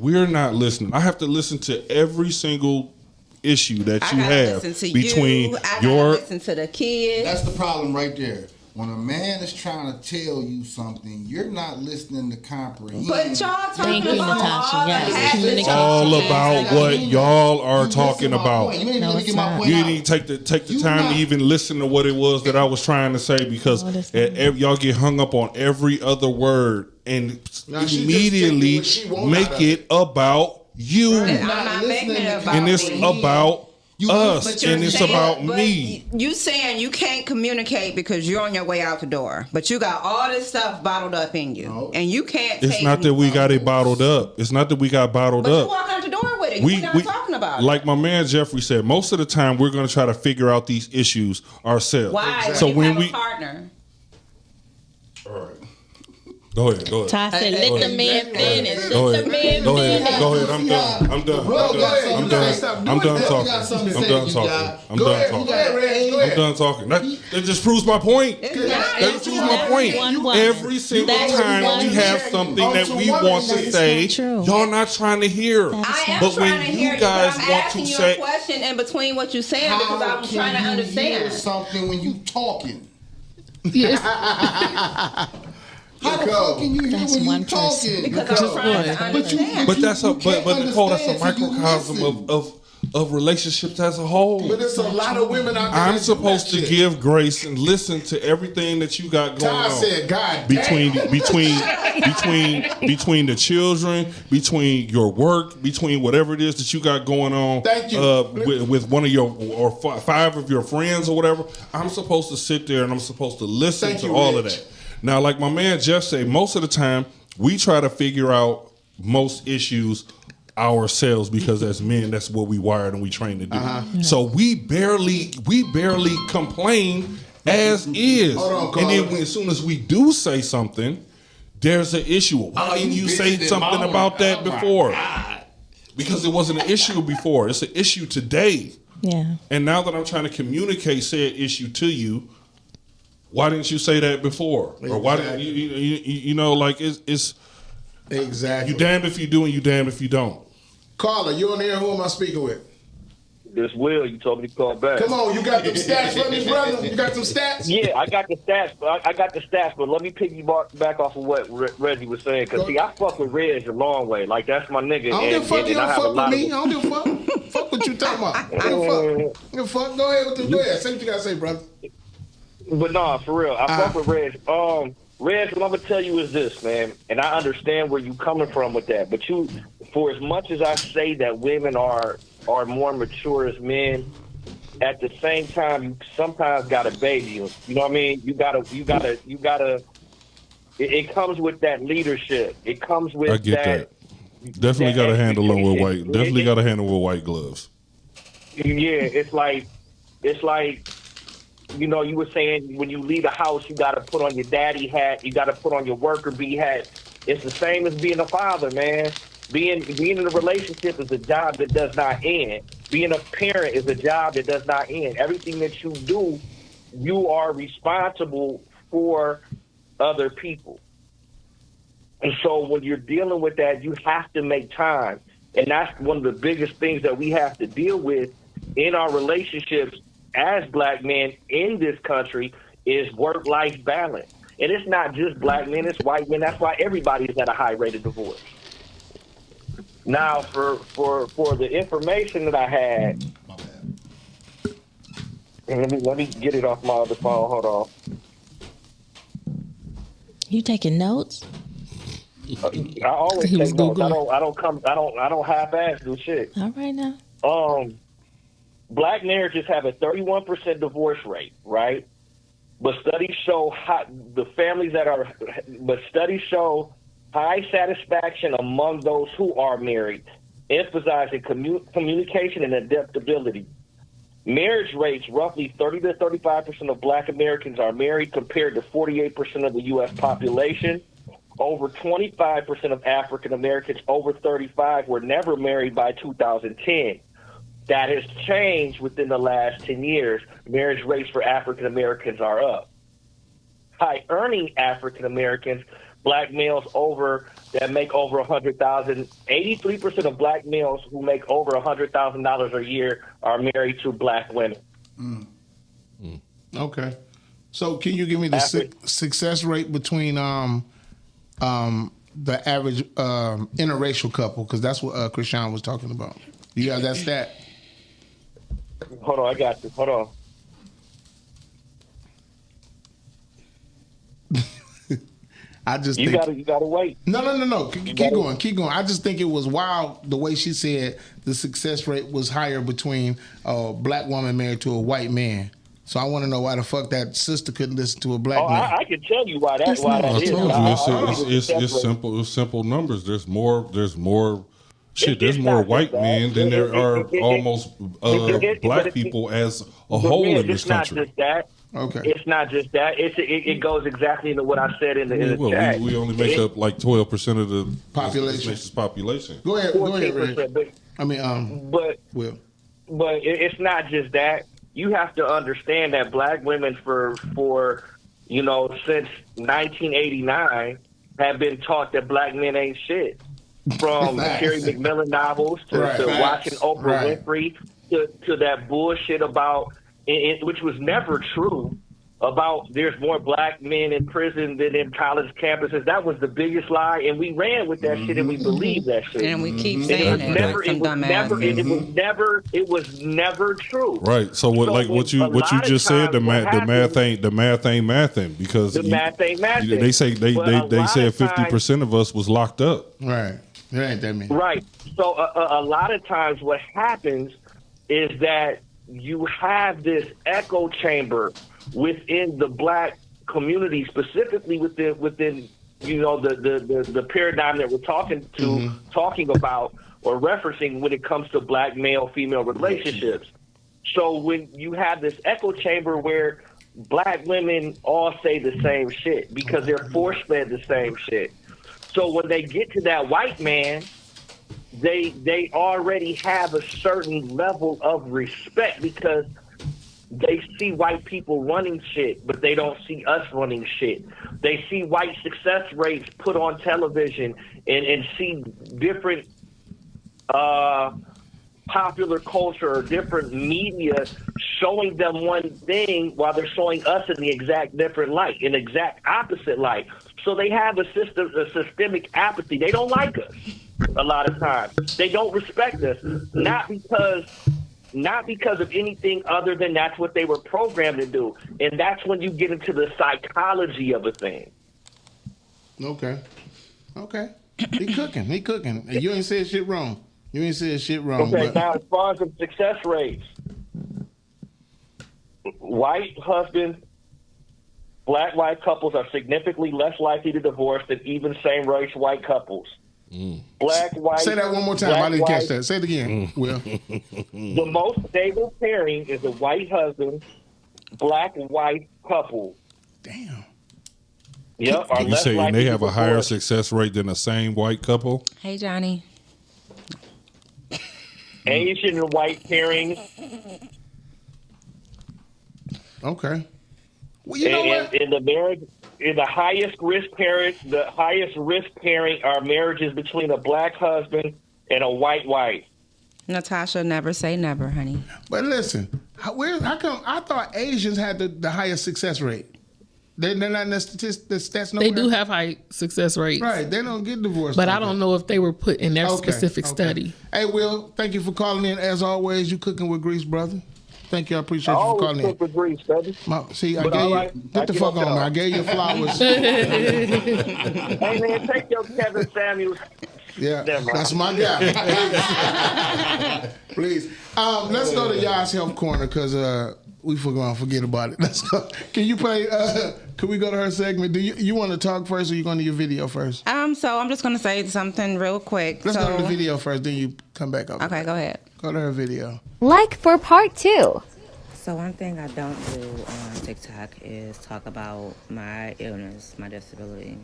We're not listening. I have to listen to every single issue that I you gotta have listen to between you. I gotta your. listen to the kids. That's the problem right there. When a man is trying to tell you something, you're not listening to comprehend. But y'all talking Thank you, about Natasha. all the Yes, hats communication. that All y'all about have. what y'all are talking about. You ain't No, even it's get my not. point You out. didn't take the You time not- to even listen to what it was that I was trying to say because No, that's y'all get hung up on every other word and Now, she just immediately taking what she want out make of it about you. I'm not making listening it to about And it's me. about us But you're and it's saying- about but me. You saying you can't communicate because you're on your way out the door, but you got all this stuff bottled up in you, No. and you can't. It's take not that we got it bottled up. It's not that we got bottled But you up. walk out the door with it. We're not talking about it. Like my man Jeffrey said, most of the time we're going to try to figure out these issues ourselves. Why? So you when have we, a partner. all right, go ahead. Ty said, let the man finish. Go Let the ahead. man Go ahead. finish. Go ahead. I'm done. I'm done. Bro, go ahead. I'm You done. gotta stop I'm doing done that. You talking. got something to I'm say, done you talking. got- I'm Go done ahead, talking. go ahead, Red. Go I'm ahead. done talking. That just proves my point. It's That not. just proves my point. one woman. Every single That's time one we have woman. something that we want to That's say, not true. y'all not trying to hear. I am But trying when to you hear you, guys but I'm want asking to you say, a question in between what you're saying because How I'm trying to can you hear understand. something when you talking? Yes. How the fuck can you hear That's when you one person. talking? Because I'm trying to understand. but that's a but Nicole, that's a understand till you microcosm listen. of relationships as a whole. But there's a lot of women out there. I'm that do supposed that to shit. give grace and listen to everything that you got going Ty on. said, God between damn. between the children, between your work, between whatever it is that you got going on. Thank you. With one of your or 5 of your friends or whatever. I'm supposed to sit there and I'm supposed to listen Thank to you, all of Rich. that. Now, like my man Jeff said, most of the time we try to figure out most issues ourselves because as men, that's what we wired and we trained to do. So we barely complain as is. Hold on, and caller. then as soon as we do say something, there's an issue. Why didn't you say something about that before? Because it wasn't an issue before. It's an issue today. Yeah. And now that I'm trying to communicate said issue to you, why didn't you say that before? Or why didn't you know, like it's Exactly. you damned if you do and you damned if you don't. Caller, you on there? Who am I speaking with? This Will, you told me to call back. Come on, you got them stats for me, brother? You got them stats? Yeah, I got the stats. I got the stats, but let me piggyback back off of what Reggie was saying. Because, see, I fuck with Reg a long way. Like, that's my nigga. I don't give a fuck. You don't I have a fuck with lot me. I of... don't give a fuck. Fuck what you talking about. I don't give a fuck. Give a fuck. Go ahead with the. Go ahead. Say what you got to say, brother. But nah, for real, I fuck with Reg. Reg, what I'm gonna tell you is this, man, and I understand where you coming from with that. But you, for as much as I say that women are more mature as men, at the same time, you sometimes gotta baby you. You know what I mean? You gotta. It comes with that leadership. It comes with I get that. Definitely got to handle them with white. Definitely got to handle with white gloves. Yeah, it's like, you know, you were saying when you leave the house, you got to put on your daddy hat. You got to put on your worker bee hat. It's the same as being a father, man. Being in a relationship is a job that does not end. Being a parent is a job that does not end. Everything that you do, you are responsible for other people. And so when you're dealing with that, you have to make time. And that's one of the biggest things that we have to deal with in our relationships as black men in this country is work-life balance. And it's not just black men, it's white men. That's why everybody is at a high rate of divorce. Now, for the information that I had, and let me get it off my other phone. Hold on. You taking notes? I always take notes. I don't half-ass do shit. All right now. Black marriages have a 31% divorce rate, right? But studies show high satisfaction among those who are married, emphasizing communication and adaptability. Marriage rates, roughly 30 to 35% of black Americans are married compared to 48% of the U.S. population. Over 25% of African Americans over 35 were never married by 2010. That has changed within the last 10 years. Marriage rates for African Americans are up. High-earning African Americans, black males that make over $100,000, 83% of black males who make over $100,000 a year are married to black women. Okay. So can you give me the success rate between the average interracial couple? Because that's what Christian was talking about. You got that stat? Hold on, I got you. Hold on. I just you gotta wait. No. Keep going. I just think it was wild the way she said the success rate was higher between a black woman married to a white man. So I want to know why the fuck that sister couldn't listen to a black man. I can tell you why that is. It's simple. It's simple numbers. There's more. Shit, there's more white men than there are almost black people as a whole in this country. It's not just that. Okay. It's not just that. It goes exactly into what I said in the chat. We only make up like 12% of the population. Nation's population. Go ahead, Ray. But it's not just that. You have to understand that black women for since 1989 have been taught that black men ain't shit. From Terry McMillan novels to watching Oprah Winfrey to that bullshit about which was never true, about there's more black men in prison than in college campuses. That was the biggest lie, and we ran with that shit, and we believed that shit. And we keep saying it was never true. Right. So what you just said, the math ain't mathing because the math ain't mathing. They say they said 50% of us was locked up. Right. It ain't that many. Right. So a lot of times what happens is that you have this echo chamber within the black community, specifically within the paradigm that we're talking about or referencing when it comes to black male-female relationships. So when you have this echo chamber where black women all say the same shit because they're force-fed the same shit. So when they get to that white man, they already have a certain level of respect because they see white people running shit, but they don't see us running shit. They see white success rates put on television and see different popular culture or different media showing them one thing while they're showing us in the exact different light, in exact opposite light. So they have a systemic apathy. They don't like us a lot of times. They don't respect us, not because of anything other than that's what they were programmed to do. And that's when you get into the psychology of a thing. Okay. He cooking. You ain't said shit wrong. Okay, but... now as far as the success rates, white husbands, black white couples are significantly less likely to divorce than even same-race white couples. Black, white. Say that one more time. I didn't catch that. Say it again. Will. The most stable pairing is a white husband, black white couple. Damn. Yep. You say and they have a higher success rate than the same white couple? Hey, Johnny. Asian and white pairings. Okay. Well, you know what? In the marriage, in the highest risk pairing are marriages between a black husband and a white wife. Natasha, never say never, honey. But listen, how come I thought Asians had the highest success rate? They're not in the stats. They do have high success rates. Right. They don't get divorced. But I don't know if they were put in their specific study. Hey, Will, thank you for calling in. As always, you cooking with grease, brother. Thank you. I appreciate you for calling in. Cook with grease, baby. See, I gave you... Get the fuck on, man. I gave you flowers. Hey, man, take your Kevin Samuels. Yeah, that's my guy. Please. Let's go to Yas Health Corner because we forget about it. Let's go. Can you play... Can we go to her segment? Do you want to talk first or you going to your video first? So I'm just going to say something real quick. Let's go to the video first, then you come back up. Okay, go ahead. Go to her video. Like for part 2. So one thing I don't do on TikTok is talk about my illness, my disability.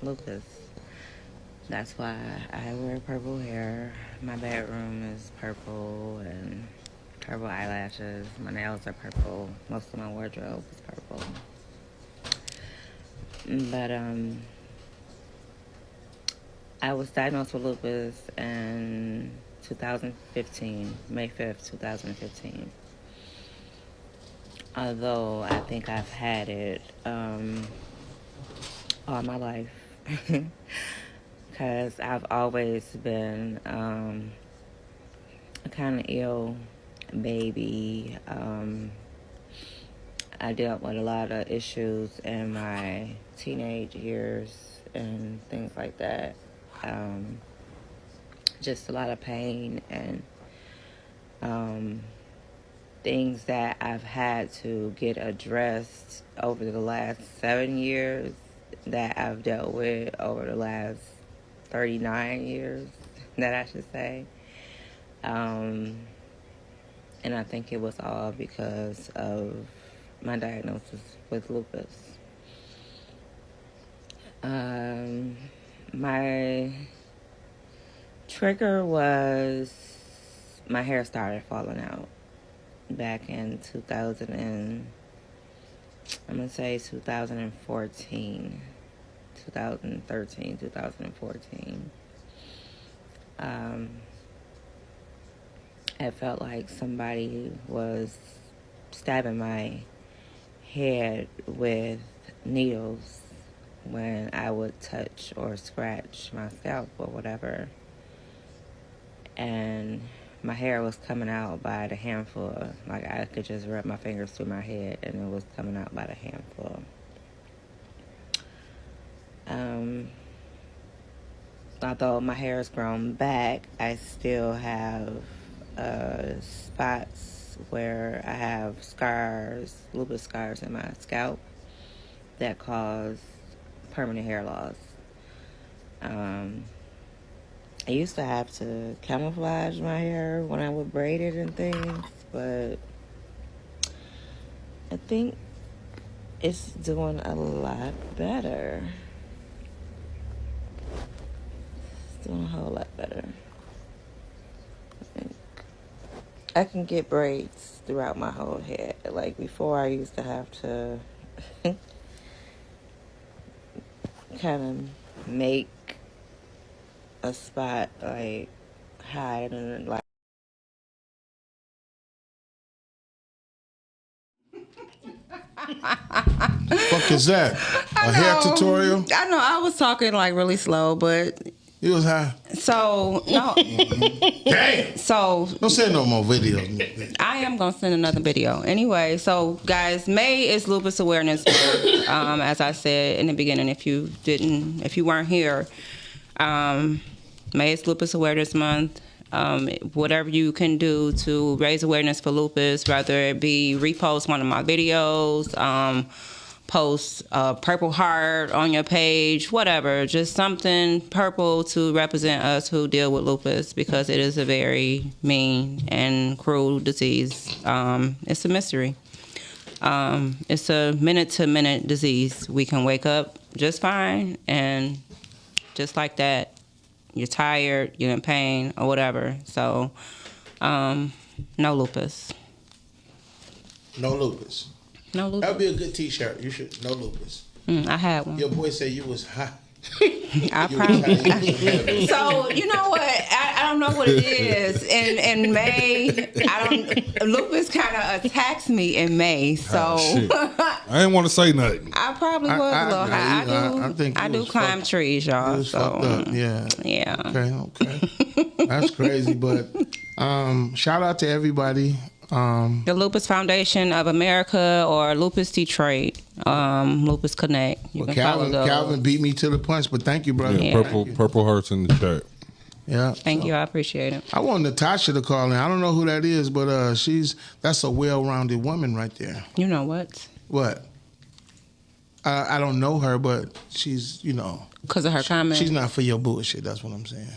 Lupus. That's why I wear purple hair. My bedroom is purple and purple eyelashes. My nails are purple. Most of my wardrobe is purple. But I was diagnosed with lupus in 2015, May 5th, 2015. Although I think I've had it all my life. Because I've always been a kind of ill baby. I dealt with a lot of issues in my teenage years and things like that. Just a lot of pain and things that I've had to get addressed over the last 7 years that I've dealt with over the last 39 years, that I should say. And I think it was all because of my diagnosis with lupus. My trigger was my hair started falling out back in 2014. 2013, 2014. I felt like somebody was stabbing my head with needles when I would touch or scratch my scalp or whatever. And my hair was coming out by the handful. Like I could just rub my fingers through my head and it was coming out by the handful. Although my hair has grown back, I still have spots where I have scars, lupus scars in my scalp that cause permanent hair loss. I used to have to camouflage my hair when I would braid it and things, but I think it's doing a lot better. It's doing a whole lot better. I can get braids throughout my whole head. Like before, I used to have to kind of make a spot like hide and like. Fuck is that? A hair tutorial? I know I was talking like really slow, but You was high. So no. Damn. So don't send no more videos. I am gonna send another video anyway. So guys, May is Lupus Awareness Month. As I said in the beginning, if you weren't here, May is Lupus Awareness Month. Whatever you can do to raise awareness for lupus, whether it be repost one of my videos, post a purple heart on your page, whatever, just something purple to represent us who deal with lupus, because it is a very mean and cruel disease. It's a mystery. It's a minute-to-minute disease. We can wake up just fine, and just like that, you're tired, you're in pain, or whatever. So, no lupus. No lupus. No lupus. That would be a good T-shirt. You should. No lupus. I had one. Your boy said you was high. I probably. So you know what? I don't know what it is. In May, lupus kind of attacks me in May. So I didn't want to say nothing. I probably was a little high. I do climb trees, y'all. So yeah. Okay. That's crazy, but shout out to everybody. The Lupus Foundation of America or Lupus Detroit, Lupus Connect. You can follow those. Calvin beat me to the punch, but thank you, brother. Yeah, purple hearts in the chat. Yeah. Thank you. I appreciate it. I want Natasha to call in. I don't know who that is, but that's a well-rounded woman right there. You know what? What? I don't know her, but she's, because of her comment. She's not for your bullshit. That's what I'm saying.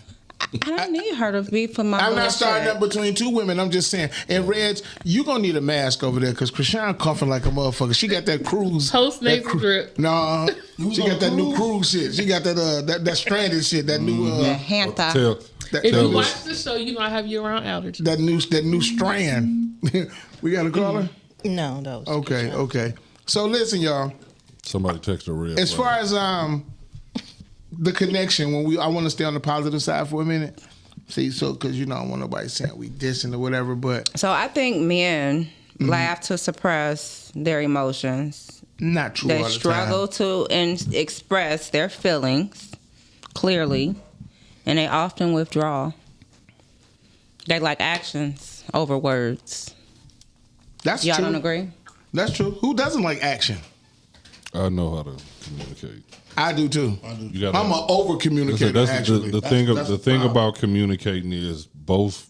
I don't need her to be for my I'm bullshit. not starting up between two women. I'm just saying. And Reg, you going to need a mask over there because Krishan coughing like a motherfucker. She got that cruise. Post nasal drip. No, she got that new cruise shit. She got that stranded shit. That new. Hanta. If you watch the show, you know I have year-round allergy. That new strand. We got a caller? No, those. Okay. So listen, y'all. Somebody text a red. As far as the connection, I want to stay on the positive side for a minute. See, so because I don't want nobody saying we dissing or whatever, but so I think men laugh to suppress their emotions. Not true. They all the struggle time. to express their feelings clearly, and they often withdraw. They like actions over words. That's Y'all true. don't agree? That's true. Who doesn't like action? I know how to communicate. I do too. I'm an over communicator. The thing about communicating is both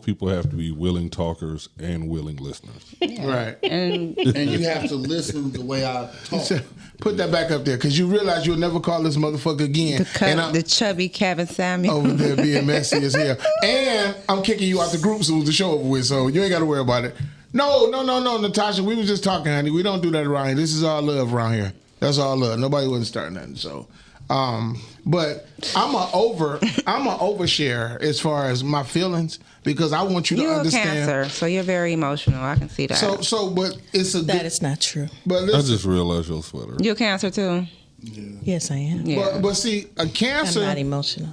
people have to be willing talkers and willing listeners. Yeah. Right. And you have to listen the way I talk. Put that back up there because you realize you'll never call this motherfucker again. The chubby Kevin Samuel over there being messy as hell. And I'm kicking you out the group soon as the show over with, so you ain't got to worry about it. No, Natasha. We was just talking, honey. We don't do that around here. This is all love around here. That's all love. Nobody wouldn't start nothing. So, but I'm a overshare as far as my feelings because I want you to understand. You're a Cancer, so you're very emotional. I can see that. So, but that is not true. But listen, I just realized your sweater. You're a Cancer too. Yeah. Yes, I am. Yeah. But see, a Cancer. I'm not emotional.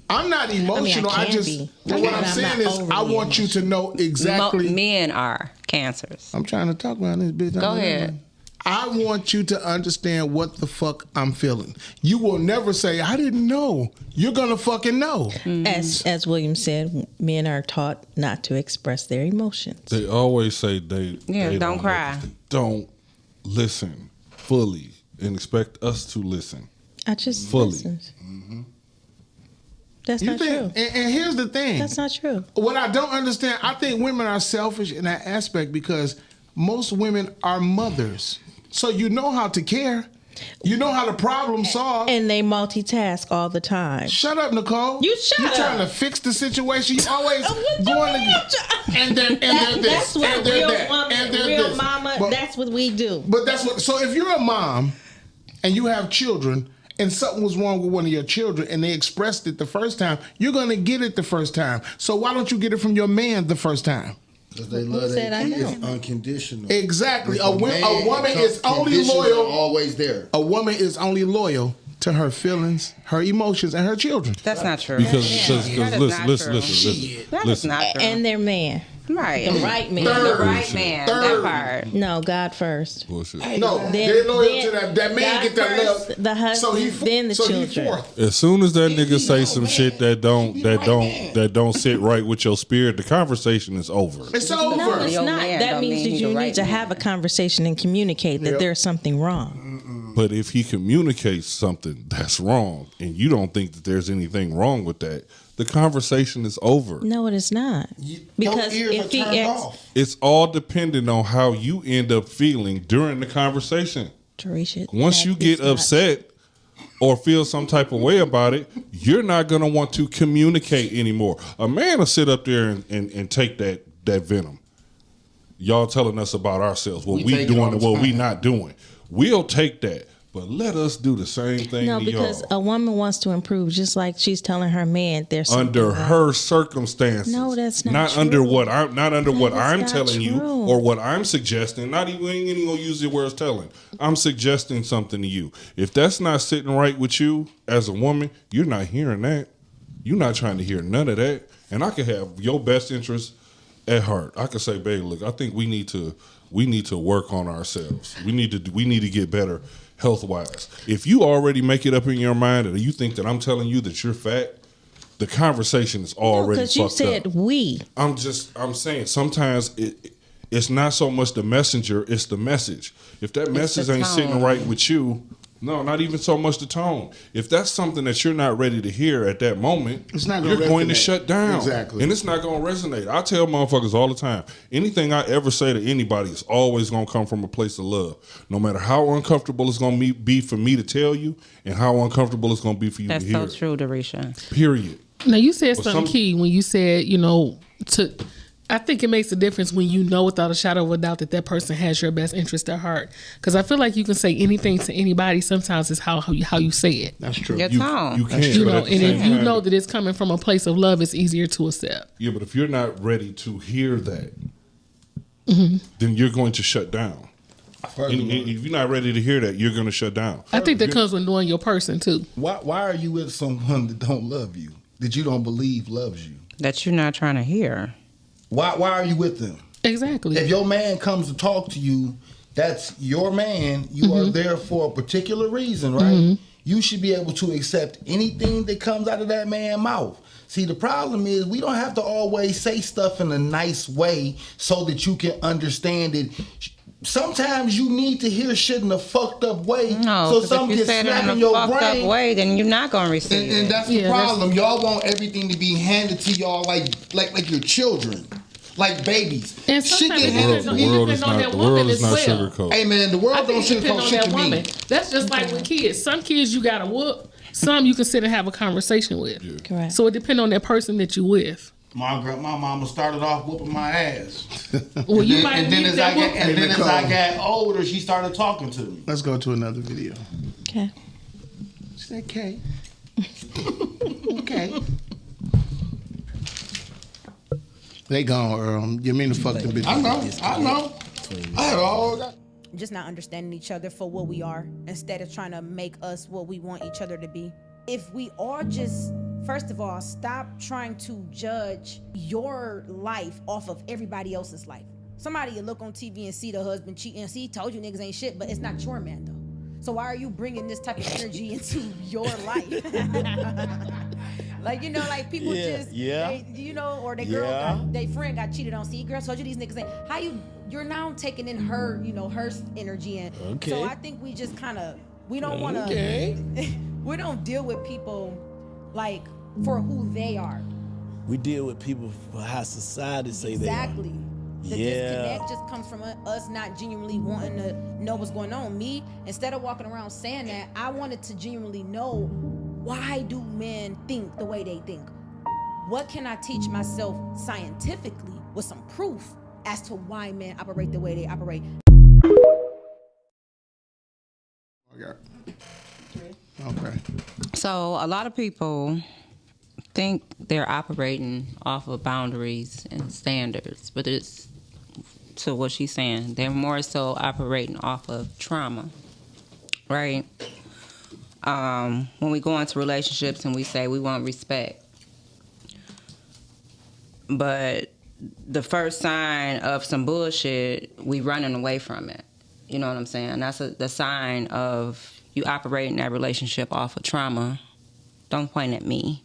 I'm not emotional. I can be. But what I'm saying is, I want you to know exactly. Men are Cancers. I'm trying to talk about this bitch. Go ahead. I want you to understand what the fuck I'm feeling. You will never say, I didn't know. You're going to fucking know. Mm-hmm. As William said, men are taught not to express their emotions. They always say they don't cry. Don't listen fully and expect us to listen. I just fully. Listened. Mm-hmm. That's not true. And here's the thing. That's not true. What I don't understand, I think women are selfish in that aspect because most women are mothers. So you know how to care. You know how to problem solve. And they multitask all the time. Shut up, Nicole. You shut up. You're trying to fix the situation. You always going to and they're this. That's what and they're real that. woman, and they're real this. mama, but, that's what we do. But that's what, so if you're a mom and you have children and something was wrong with one of your children and they expressed it the first time, you're going to get it the first time. So why don't you get it from your man the first time? Because they love their kids unconditional. Exactly. A woman is only loyal. Always there. A woman is only loyal to her feelings, her emotions, and her children. That's not true. Because listen. That is not true. And their man. Right. The right man. The right man. Third. That part. No, God first. Bullshit. No, they're loyal to that man. God Get that first, love. the husband, then the children. As soon as that nigga say some shit that don't sit right with your spirit, the conversation is over. It's over. No, it's Your not. man That don't means mean that he you the need right to man. have a conversation and communicate that there's something wrong. But if he communicates something that's wrong, and you don't think that there's anything wrong with that, the conversation is over. No, it is not. Because Your ears if are he turned asks, off. It's all dependent on how you end up feeling during the conversation. Teresa, Once that you is get not- upset or feel some type of way about it, you're not going to want to communicate anymore. A man will sit up there and take that venom. Y'all telling us about ourselves, what we take it all doing and the what we time. not doing. We'll take that, but let us do the same thing No, to because y'all. a woman wants to improve, just like she's telling her man there's something Under wrong. her circumstances. No, that's not Not true. under what I'm not under what That is I'm not telling you true. or what I'm suggesting. Not even, we ain't even gonna use the words telling. I'm suggesting something to you. If that's not sitting right with you as a woman, you're not hearing that. You're not trying to hear none of that. And I could have your best interest at heart. I could say, babe, look, I think we need to work on ourselves. We need to get better health wise. If you already make it up in your mind and you think that I'm telling you that you're fat, the conversation is already Because you fucked said up. we. I'm saying sometimes it's not so much the messenger, it's the message. If that message the ain't sitting tone. right with you, no, not even so much the tone. If that's something that you're not ready to hear at that moment, It's not gonna you're going to resonate. shut down. Exactly. And it's not going to resonate. I tell motherfuckers all the time, anything I ever say to anybody is always going to come from a place of love. No matter how uncomfortable it's going to be for me to tell you and how uncomfortable it's going to be for you That's to hear. so true, Darisha. Period. Now you said But something some- key when you said, I think it makes a difference when you know without a shadow of a doubt that person has your best interest at heart. Because I feel like you can say anything to anybody. Sometimes it's how you say it. That's true. Your tone. You can. You but know, at the and same if you time- know that it's coming from a place of love, it's easier to accept. Yeah, but if you're not ready to hear that, Mm-hmm. then you're going to shut down. And if you're not ready to hear that, you're going to shut down. I think that comes with knowing your person too. Why are you with someone that don't love you, that you don't believe loves you? That you're not trying to hear. Why are you with them? Exactly. If your man comes to talk to you, that's your man. You are there for a particular reason, right? You should be able to accept anything that comes out of that man's mouth. See, the problem is we don't have to always say stuff in a nice way so that you can understand it. Sometimes you need to hear shit in a fucked up way. No, so 'cause something if you gets say it smacked in in a your fucked brain. up way, then you're not gonna receive And it. that's the problem. Y'all want everything to be handed to y'all like your children. Like babies. And Shit sometimes get it handed depends to on- me. it depends on that woman as well. sugarcoat. Hey man, the world I don't think it depends sugarcoat on shit that to me. woman. That's just like with kids. Some kids you gotta whoop. Some you can sit and have a conversation with. Correct. So it depends on that person that you with. My mama started off whooping my ass. Well, you and might then need as that I got, whooping. and then as Nicole. I got older, she started talking to me. Let's go to another video. Okay. She said, "Okay, okay." They gone, Earl. You mean to fuck the bitch? I know. I had all that. Just not understanding each other for what we are instead of trying to make us what we want each other to be. If we all just, first of all, stop trying to judge your life off of everybody else's life. Somebody you look on TV and see the husband cheating and see, told you niggas ain't shit, but it's not your man though. So why are you bringing this type of energy into your life? Like, you know, like people they, you know, or their girl, their friend got cheated on. See, girl told you these niggas ain't. How you're now taking in her, you know, her energy in. Okay. So I think we just kind of, we don't want to, we don't deal with people like for who they are. We deal with people for how society say Exactly. The Yeah. disconnect just comes from us not genuinely wanting to know what's going on. Me, instead of walking around saying that, I wanted to genuinely know, why do men think the way they think? What can I teach myself scientifically with some proof as to why men operate the way they operate? Okay. So a lot of people think they're operating off of boundaries and standards, but it's to what she's saying. They're more so operating off of trauma, right? When we go into relationships and we say we want respect, but the first sign of some bullshit, we running away from it. You know what I'm saying? That's the sign of you operating that relationship off of trauma. Don't point at me.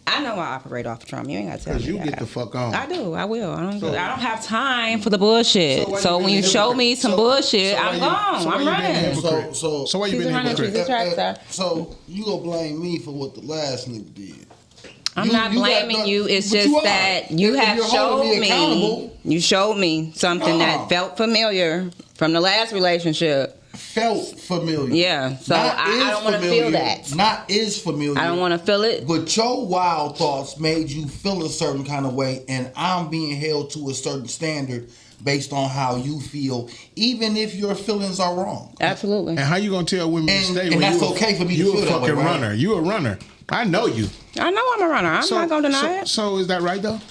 I know I operate off of trauma. You ain't got to tell me. Because you that. get the fuck on. I do. I will. I don't have time for the bullshit. So when you show me some bullshit, I'm gone. I'm running. So why you been a hypocrite? So you gonna blame me for what the last nigga did? I'm not blaming you. It's just that you have showed me. You showed me something that felt familiar from the last relationship. Felt familiar. Yeah. So I don't want to feel that. Not is familiar. I don't want to feel it. But your wild thoughts made you feel a certain kind of way, and I'm being held to a certain standard based on how you feel, even if your feelings are wrong. Absolutely. And how you gonna tell women to stay? And that's okay for me to feel that way. You a fucking runner. You a runner. I know you. I know I'm a runner. I'm not gonna deny it. So is that right though?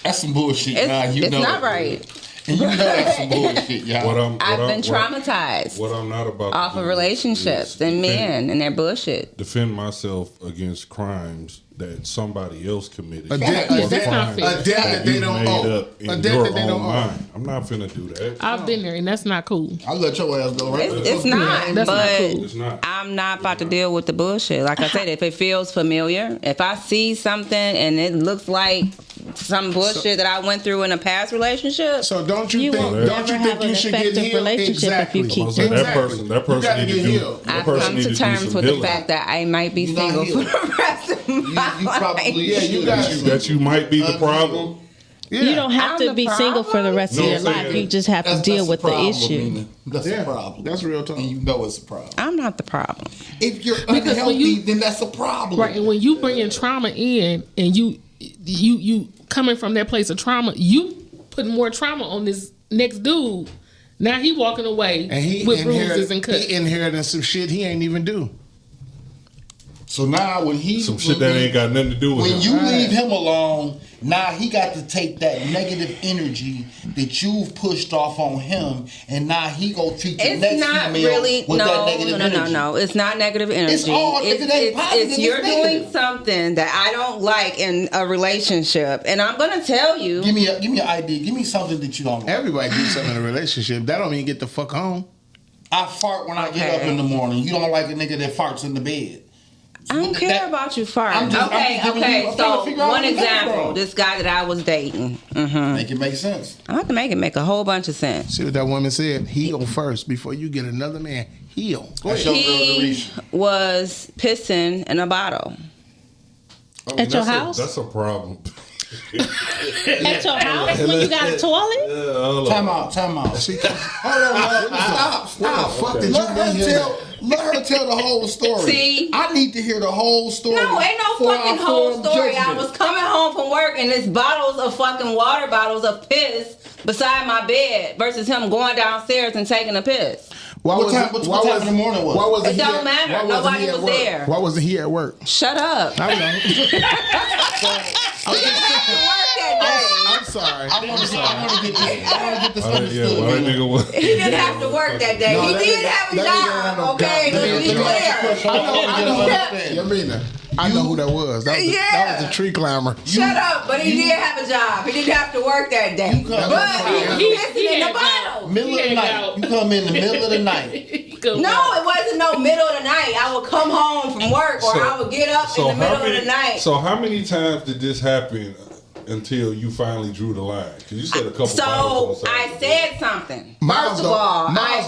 That's some bullshit. It's not right. And you know that's some bullshit, y'all. I've been traumatized. What I'm not about off of relationships and men and their bullshit. Defend myself against crimes that somebody else committed. A debt that they don't owe. A debt that they don't owe. I'm not finna do that. I've been there, and that's not cool. I'll let your ass go right there. It's not, that's but not cool. It's not. I'm not about to deal with the bullshit. Like I said, if it feels familiar, if I see something and it looks like some bullshit that I went through in a past relationship. So don't you think you should get healed? Exactly. That person need to do. I've come to terms with the fact that I might be single for the rest of my life. That you might be the problem. Yeah. You don't have to be single for the rest of your life. You just have to deal with the issue. That's a problem. That's real talk. And you know it's a problem. I'm not the problem. If you're unhealthy, then that's a problem. Right, and when you bringing trauma in, and you coming from that place of trauma, you putting more trauma on this next dude. Now he walking away with bruises and cuts. He inherited some shit he ain't even do. So now when some shit that ain't got nothing to do with him. When you leave him alone, now he got to take that negative energy that you've pushed off on him, and now he go treat the next female with that negative energy. No. It's not negative energy. It's all, if it ain't positive, you're it's doing negative. something that I don't like in a relationship, and I'm gonna tell you. Give me an idea. Give me something that you don't like. Everybody do something in a relationship. That don't mean get the fuck home. I fart when I get up in the morning. You don't like a nigga that farts in the bed. I don't care about you farting. Okay. So one example, this guy that I was dating. Make it make sense. I have to make a whole bunch of sense. See what that woman said? Heal first before you get another man. Heal. He was pissing in a bottle. At your house? That's a problem. At your house when you got a toilet? Time out. Hold on. Stop. Fuck did you Let her tell the whole story. See? I need to hear the whole story. No, ain't no fucking whole story. I was coming home from work and there's bottles of fucking water bottles of piss beside my bed versus him going downstairs and taking a piss. What time in the morning was it? It don't matter. Nobody was there. Why wasn't he at work? Shut up. I know. He didn't have to work that day. I'm sorry. I want to get this understood. He didn't have to work that day. He did have a job. Okay, let's be clear. Yamina, I know who that was. That was the tree climber. Shut up, but he did have a job. He didn't have to work that day. But he pissed in the bottle. Middle of the night. You come in the middle of the night. No, it wasn't no middle of the night. I would come home from work or I would get up in the middle of the night. So how many times did this happen until you finally drew the line? Because you said a couple bottles. So I said something. First of all, I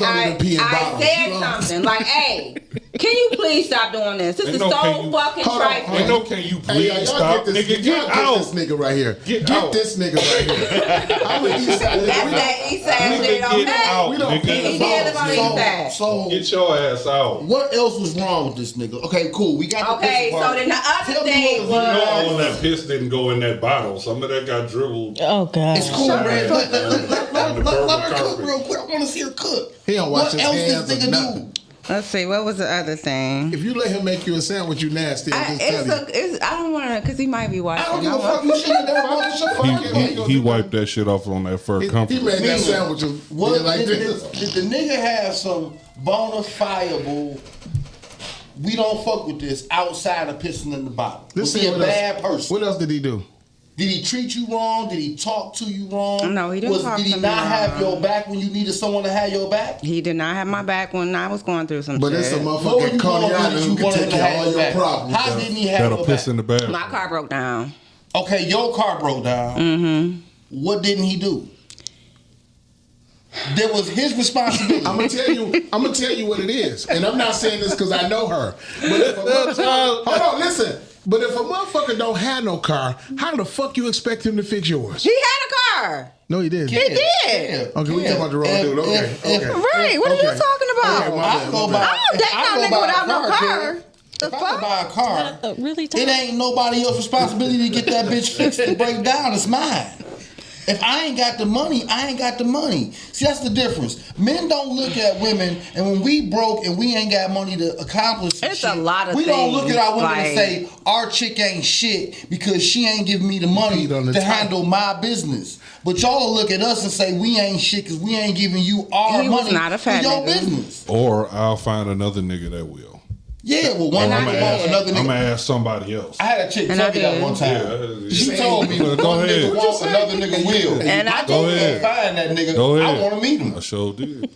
said something like, hey, can you please stop doing this? This is so fucking trifling. Ain't no can you please stop? Nigga, get out. Get this nigga right here. Get this nigga right here. I'm an East Side nigga. That's that East Side shit, okay? We don't He did live on the East Side. So get your ass out. What else was wrong with this nigga? Okay, cool. We got the piss part. So then the other thing was... all that piss didn't go in that bottle. Some of that got dribbled. Oh, God. It's cool, man. Let her cook real quick. I want to see her cook. He don't wash his hands or nothing. Let's see, what was the other thing? If you let him make you a sandwich, you nasty. I don't want to, because he might be watching. I don't give a fuck. You should have never watched your He wiped that shit off on that fur comfort. He made that sandwich like this. Did the nigga have some bona fideable, we don't fuck with this outside of pissing in the bottle? Was he a bad person? What else did he do? Did he treat you wrong? Did he talk to you wrong? No, he didn't talk to me Did he not wrong. have your back when you needed someone to have your back? He did not have my back when I was going through some But shit. it's a motherfucking Coney Island who can take care of all your problems. How didn't he have That'll your piss back? in the bathroom. My car broke down. Okay, your car broke down. Mm-hmm. What didn't he do? That was his responsibility. I'm gonna tell you what it is, and I'm not saying this because I know her. But if hold on, listen. But if a motherfucker don't have no car, how the fuck you expect him to fix yours? He had a car. No, he didn't. He did. Okay, we talking about the wrong dude. Okay. Right. What are you talking about? Okay, my I bad, go my buy. bad. I don't date no nigga without no car. If I could buy a car, Really? it ain't nobody else's responsibility to get that bitch fixed and break down. It's mine. If I ain't got the money, I ain't got the money. See, that's the difference. Men don't look at women, and when we broke and we ain't got money to accomplish some It's shit, a lot of we don't things, look at our women like- and say, our chick ain't shit because she ain't giving me the money to handle my business. But y'all will look at us and say, we ain't shit because we ain't giving you our He was money not a for fat your nigga. business. Or I'll find another nigga that will. Yeah, well, one I'm nigga gonna wants another I'm nigga. gonna ask somebody else. I had a chick And tell I me that did. one time. Yeah. She told me Go one ahead. nigga wants, another nigga will. And I Go did. ahead. Find that nigga. Go ahead. I want to meet him. I sure did.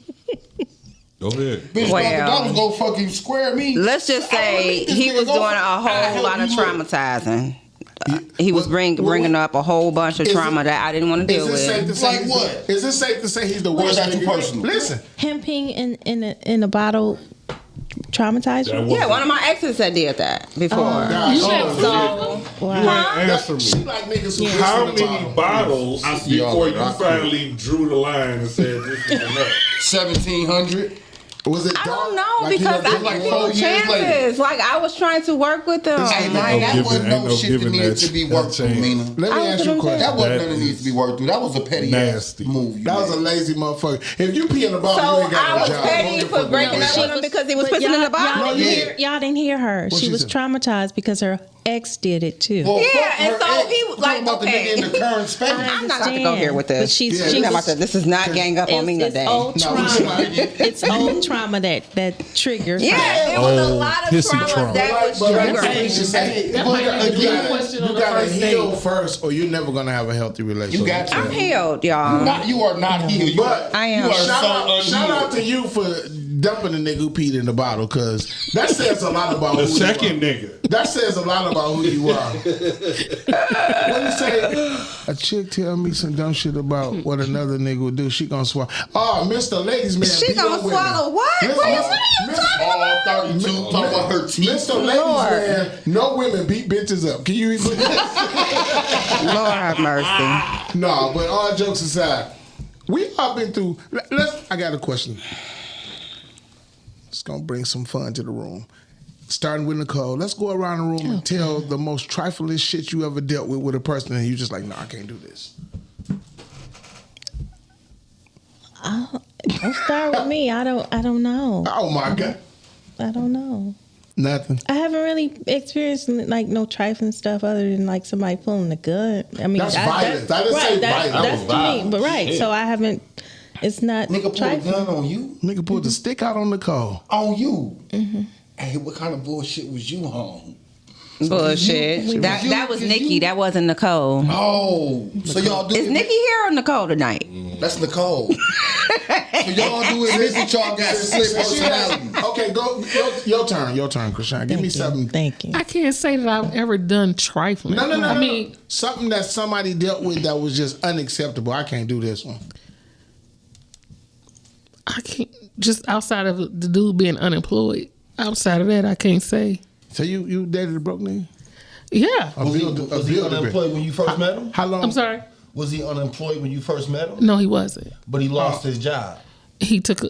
Go ahead. Bitch, Well, $100 go fucking square me. Let's just I wanna say meet this he nigga. was Go doing for- a I whole help lot of you look. traumatizing. He was bringing up a whole bunch of Is trauma it- that I didn't want to Is deal it safe to with. say Like he's what? Is it safe to say he's the Or is worst that too nigga? personal? Listen, Him peeing in a bottle traumatized you? Yeah, one of my exes that did that before. God, So, You ain't answer me. she like niggas who How piss in the many bottle. bottles I see y'all before you rock. finally drew the line and said this is enough? 1,700. Was it I dark? don't know Like, because you know, I like gave 4 people years later. chances. Like I was trying to work with them. Hey, man, no that giving- wasn't ain't no no shit that giving needed that to be ch- worked through, that Mina. Let me ask you a question. That wasn't That nothing that needs to be worked through. That was a petty Nasty. ass move. That was a lazy motherfucker. If you pee in the bottle, So you ain't got I no was job. petty for breaking up with him because he was But pissing in the bottle. Y'all didn't hear her. What She she was said? traumatized because her ex did it too. Well, Yeah, fuck and her so ex. he was You like, talking about the okay. nigga in the current space. I'm not about to go here with this. But she's Yeah, She's not about to. This is not gang up on me it's today. old No, trauma. we- It's old trauma that triggers. Yeah, there was a lot of pissy trauma trauma. that was But like triggered. Sage is saying, That might be the big question on the gotta first heal date. first, or you're never gonna have a healthy relationship. You got to. I'm healed, y'all. You are not healed. You But I am. You are shout so out, shout out to you for dumping the nigga who peed in the bottle, because that says a lot about The who second you are. nigga. That says a lot about who you are. What you say? A chick tell me some dumb shit about what another nigga would do. She gonna swallow. Oh, Mr. Ladies Man. She beat gonna up women. swallow what? Mr. What are you talking all 32 talking about her teeth. Mr. Ladies Man, no women beat bitches up. Can you even Lord have mercy. No, but all jokes aside, we all been through. I got a question. It's gonna bring some fun to the room. Starting with Nicole, let's go around the room and tell the most trifling shit you ever dealt with a person, and you just like, no, I can't do this. Don't start with me. I don't know. Oh my God, I don't know. nothing. I haven't really experienced like no trifling stuff other than like somebody pulling a gun. I mean, That's violence. I didn't say violence. That That's was to me, violence. but right. Shit. So I haven't. It's not Nigga pulled a trifling. gun on you? Nigga pulled the stick out on Nicole. On you? Hey, what kind of bullshit was you on? Bullshit. That was Nikki. That wasn't Nicole. Oh, so y'all do Is it? Nikki here or Nicole tonight? That's Nicole. So y'all do it this that y'all got split personality. Okay, go your turn. Your turn, Krishan. Give me something. Thank you. I can't say that I've ever done trifling. No. I mean, something that somebody dealt with that was just unacceptable. I can't do this one. I can't. Just outside of the dude being unemployed. Outside of that, I can't say. So you dated a broke nigga? Yeah. Was he unemployed when you first met him? How long? I'm sorry. Was he unemployed when you first met him? No, he wasn't. But he lost his job. He took the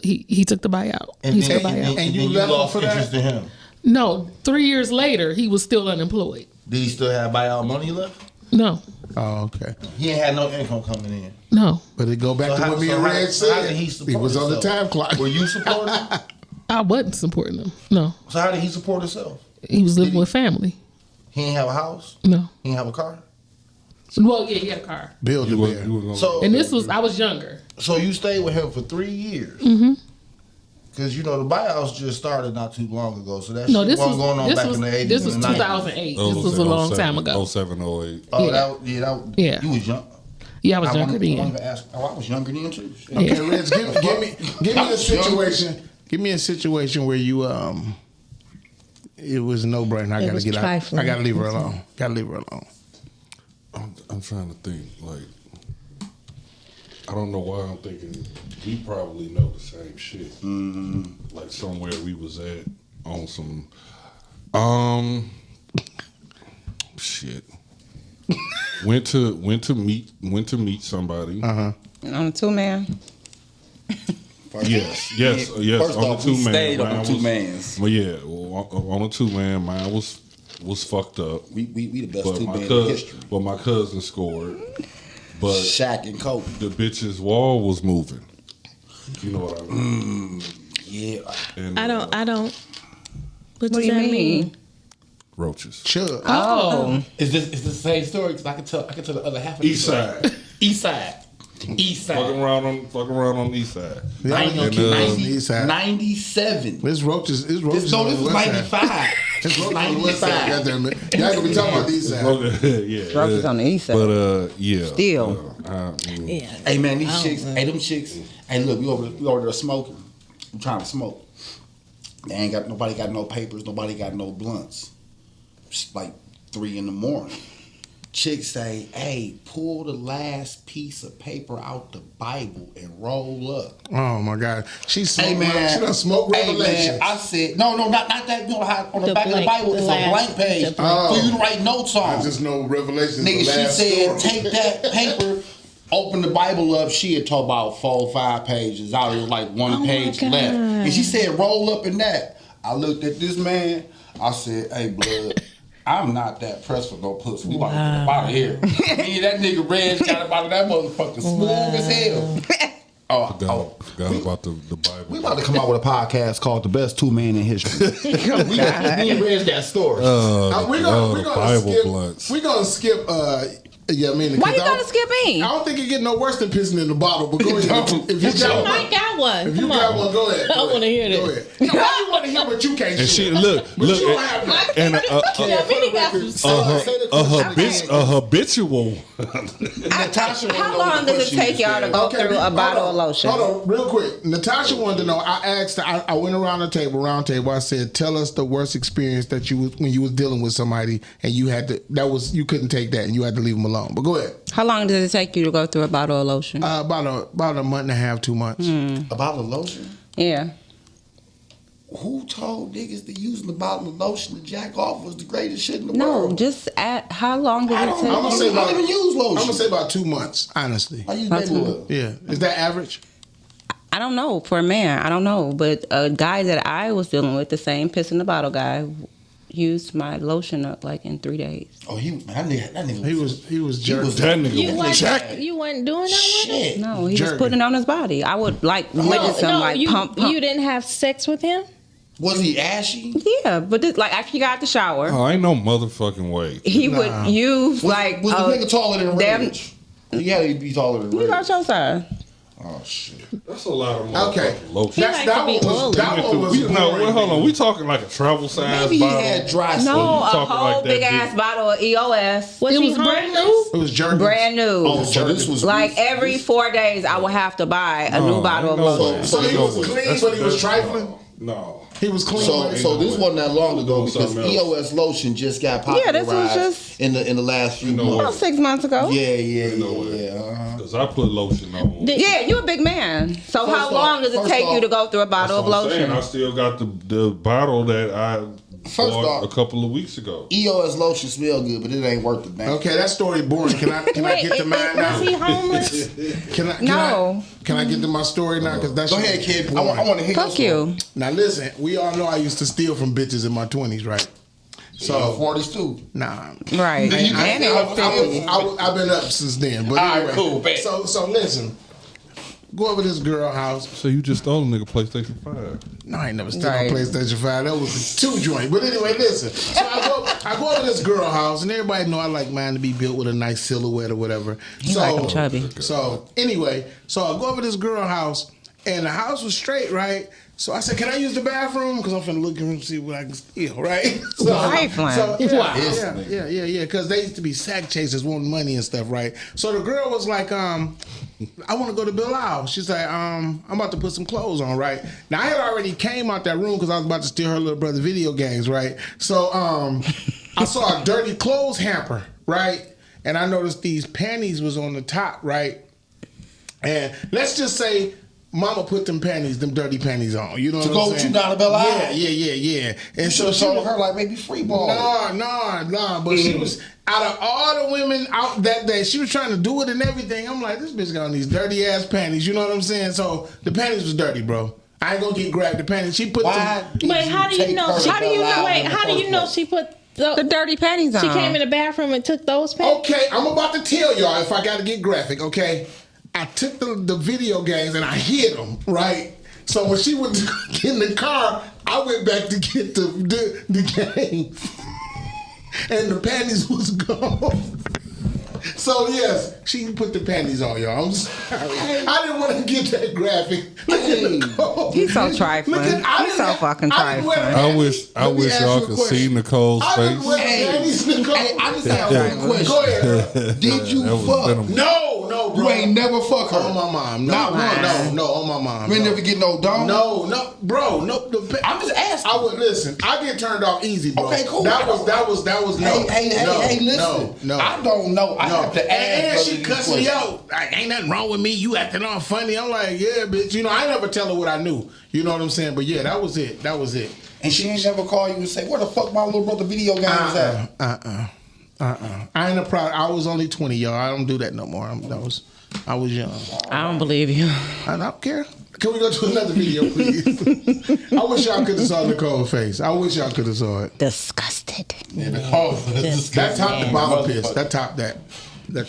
buyout. And He then, took a buyout. and you lost interest in him. No, 3 years later, he was still unemployed. Did he still have buyout money left? No, Oh, okay. He ain't had no income coming in. no. But it go back to what me and Red how said. did he He support was on the himself? time clock. Were you supporting him? I wasn't supporting him. No, So how did he support himself? he was living with family. He ain't have a house? No. He ain't have a car? Well, yeah, he had a car. Build You it was there. So And this was, I was younger. So you stayed with him for 3 years. Mm-hmm. Because the buyouts just started not too long ago, so that No, shit wasn't going on back in the 80s. This was and the 2008. This was a long time ago. 07, 08. Oh, Yeah. You was young. Yeah, I was younger then. I was younger than too. Okay, Reg, give me a situation. Give me a situation where you it was no brainer. I gotta get out. I gotta leave her alone. I'm trying to think. Like, I don't know why I'm thinking we probably know the same shit. Mm-hmm. Like somewhere we was at on some shit. went to meet somebody. On a 2-man. Yes. First on off, the 2-man. stayed on the 2-mans. Well, yeah, on a 2-man. Mine was fucked up. We the best 2-man in history. But my cousin scored. But Shaq and Kobe. The bitch's wall was moving. You know what I mean? Yeah. And, I don't. What do does you that mean? Roaches. Sure. Oh. Is this the same story? Because I can tell the other half of East side. East side. Fucking around on the east side. Yeah, I ain't gonna keep 97. This roaches. This was 95. It's roaches on the west side. Goddamn it. Y'all gonna be talking about the east side. Yeah. Roaches on the east side. But yeah. Still. Yeah. Hey man, these chicks. Hey, them chicks. Hey, look, we over there smoking. I'm trying to smoke. They ain't got nobody got no papers. Nobody got no blunts. It's like 3 a.m. Chicks say, "Hey, pull the last piece of paper out the Bible and roll up." Oh my God, she smoked. Hey man, she done smoked Revelations. Hey man, I said, no, not that. How on the back of the Bible is a blank page Oh. for you to write notes on. I just know Revelations. Nigga, the she last said, story. take that paper, open the Bible up. She had talked about 4 or 5 pages out. It was like one page left, and she said, roll up in that. I looked at this man. I said, hey, blood. I'm not that pressed for no pussy. We about to get up out of here. Me and that nigga Reg got up out of that motherfucker smooth as hell. Forgot about the Bible. We about to come out with a podcast called "The Best 2-Man in History." We read that story. We're gonna Bible skip. blunts. We're gonna skip. Yeah, I mean, Why you gonna skip me? I don't think it get no worse than pissing in the bottle. But go ahead. If you got one, I got one. if you got one, go ahead. I want to hear Go this. ahead. No, why you want to hear what you can't And shoot? she look, But you don't have that. and a habitual. Natasha, How long does it take y'all to go through a bottle of lotion? Hold on, real quick. Natasha wanted to know. I asked. I went around the table. I said, "Tell us the worst experience that when you was dealing with somebody and you had to. You couldn't take that and you had to leave them alone." But go ahead. How long does it take you to go through a bottle of lotion? About a month and a half, 2 months. A bottle of lotion? Yeah. Who told niggas that using the bottle of lotion to jack off was the greatest shit in the No, world? just at how long does it take? I'm gonna say I don't even use lotion. I'm gonna say about 2 months. Honestly, I use baby oil. Yeah, is that average? I don't know for a man. I don't know, but a guy that I was dealing with, the same piss in the bottle guy, used my lotion up like in 3 days. Oh, that nigga. He was jerking. That nigga You was you wasn't doing that one? Shit. No, he Jerking. was putting it on his body. I would like witness him like pump. You didn't have sex with him? Was he ashy? Yeah, but this, like after he got out the shower, Oh, ain't no motherfucking way. he would use Was like the nigga taller than damn. Reg? He had to be taller than You Reg. got your side. Oh shit. That's a lot of Okay. motherfucking lotion. He likes to be oily. That one was boring. Hold on. We talking like a travel size Maybe he bottle. had dry No, skin. a talking whole like that big big. ass bottle of EOS. Was It he was brand homeless? new. It was jerking. Brand new. Oh, so this was Like every 4 days, I would have to buy a new bottle of lotion. So he was clean, but he was trifling. No. He was clean. So this wasn't that long ago because Something else. EOS lotion just got Yeah, this was popularized just- in the last few know months. About 6 months ago. Yeah. Because I put lotion on. Yeah, you a big man. So First how off- long does it first take you off- to go through a bottle of That's what I'm lotion? saying. I still got the bottle that I First bought off- a couple of weeks ago. EOS lotion smell good, but it ain't worth the damn. Okay, that story boring. Can I get to mine now? Was he homeless? No. Can I get to my story now? Because that's Go ahead, kid. I want to hear Fuck your you. Now listen, we all know I used to steal from bitches in my 20s, right? So 40s too. Nah. Right. And it was 50. I've been up since then. But All right, anyway, cool, bet. So listen, go over to this girl house. So you just stole a nigga PlayStation 5. No, I ain't never stayed Right. on PlayStation 5. That was a 2 joint. But anyway, listen. So I go over to this girl house, and everybody know I like mine to be built with a nice silhouette or whatever. You like them chubby. So anyway, so I go over to this girl house, and the house was straight, right? So I said, "Can I use the bathroom? Because I'm finna look and see what I can steal, right?" Yeah. Because they used to be sack chasers, wanting money and stuff, right? So the girl was like, "I want to go to Bilal." She's like, "I'm about to put some clothes on, right?" Now I had already came out that room because I was about to steal her little brother video games, right? So I saw a dirty clothes hamper, right? And I noticed these panties was on the top, right? And let's just say Mama put them dirty panties on. You know what I'm saying? To go with you down to Belle Isle? Yeah. And you so she told her like maybe free ball. Nah. But she was out of all the women out that day. She was trying to do it and everything. I'm like, this bitch got on these dirty ass panties. You know what I'm saying? So the panties was dirty, bro. I ain't gonna get grabbed the panties. She put. Wait, how do you know? How do you know she put the dirty panties on? She came in the bathroom and took those panties. Okay, I'm about to tell y'all if I got to get graphic. Okay. I took the video games and I hid them, right? So when she was in the car, I went back to get the games. And the panties was gone. So yes, she put the panties on, y'all. I'm sorry. I didn't want to get that graphic. He's so trifling. He's so fucking trifling. I wish y'all could see Nicole's face. I just have a question. Go ahead. Did you fuck? No, bro. You ain't never fuck her. On my mom. No, not once. No, on my mom. You ain't never get no dome? No, bro. No. I'm just asking. I would listen. I get turned off easy, bro. Okay, cool. That was no. Hey, listen. No. I don't know. I have to ask. And she cussed me out. Like, ain't nothing wrong with me. You acting all funny. I'm like, yeah, bitch. You know, I never tell her what I knew. You know what I'm saying? But yeah, that was it. And she ain't never call you and say, where the fuck my little brother video games at? I ain't a proud. I was only 20, y'all. I don't do that no more. I was young. I don't believe you. I don't care. Can we go to another video, please? I wish y'all could have saw Nicole's face. I wish y'all could have saw it. Disgusted. Yeah, Nicole. That topped the bottle piss. That topped that. You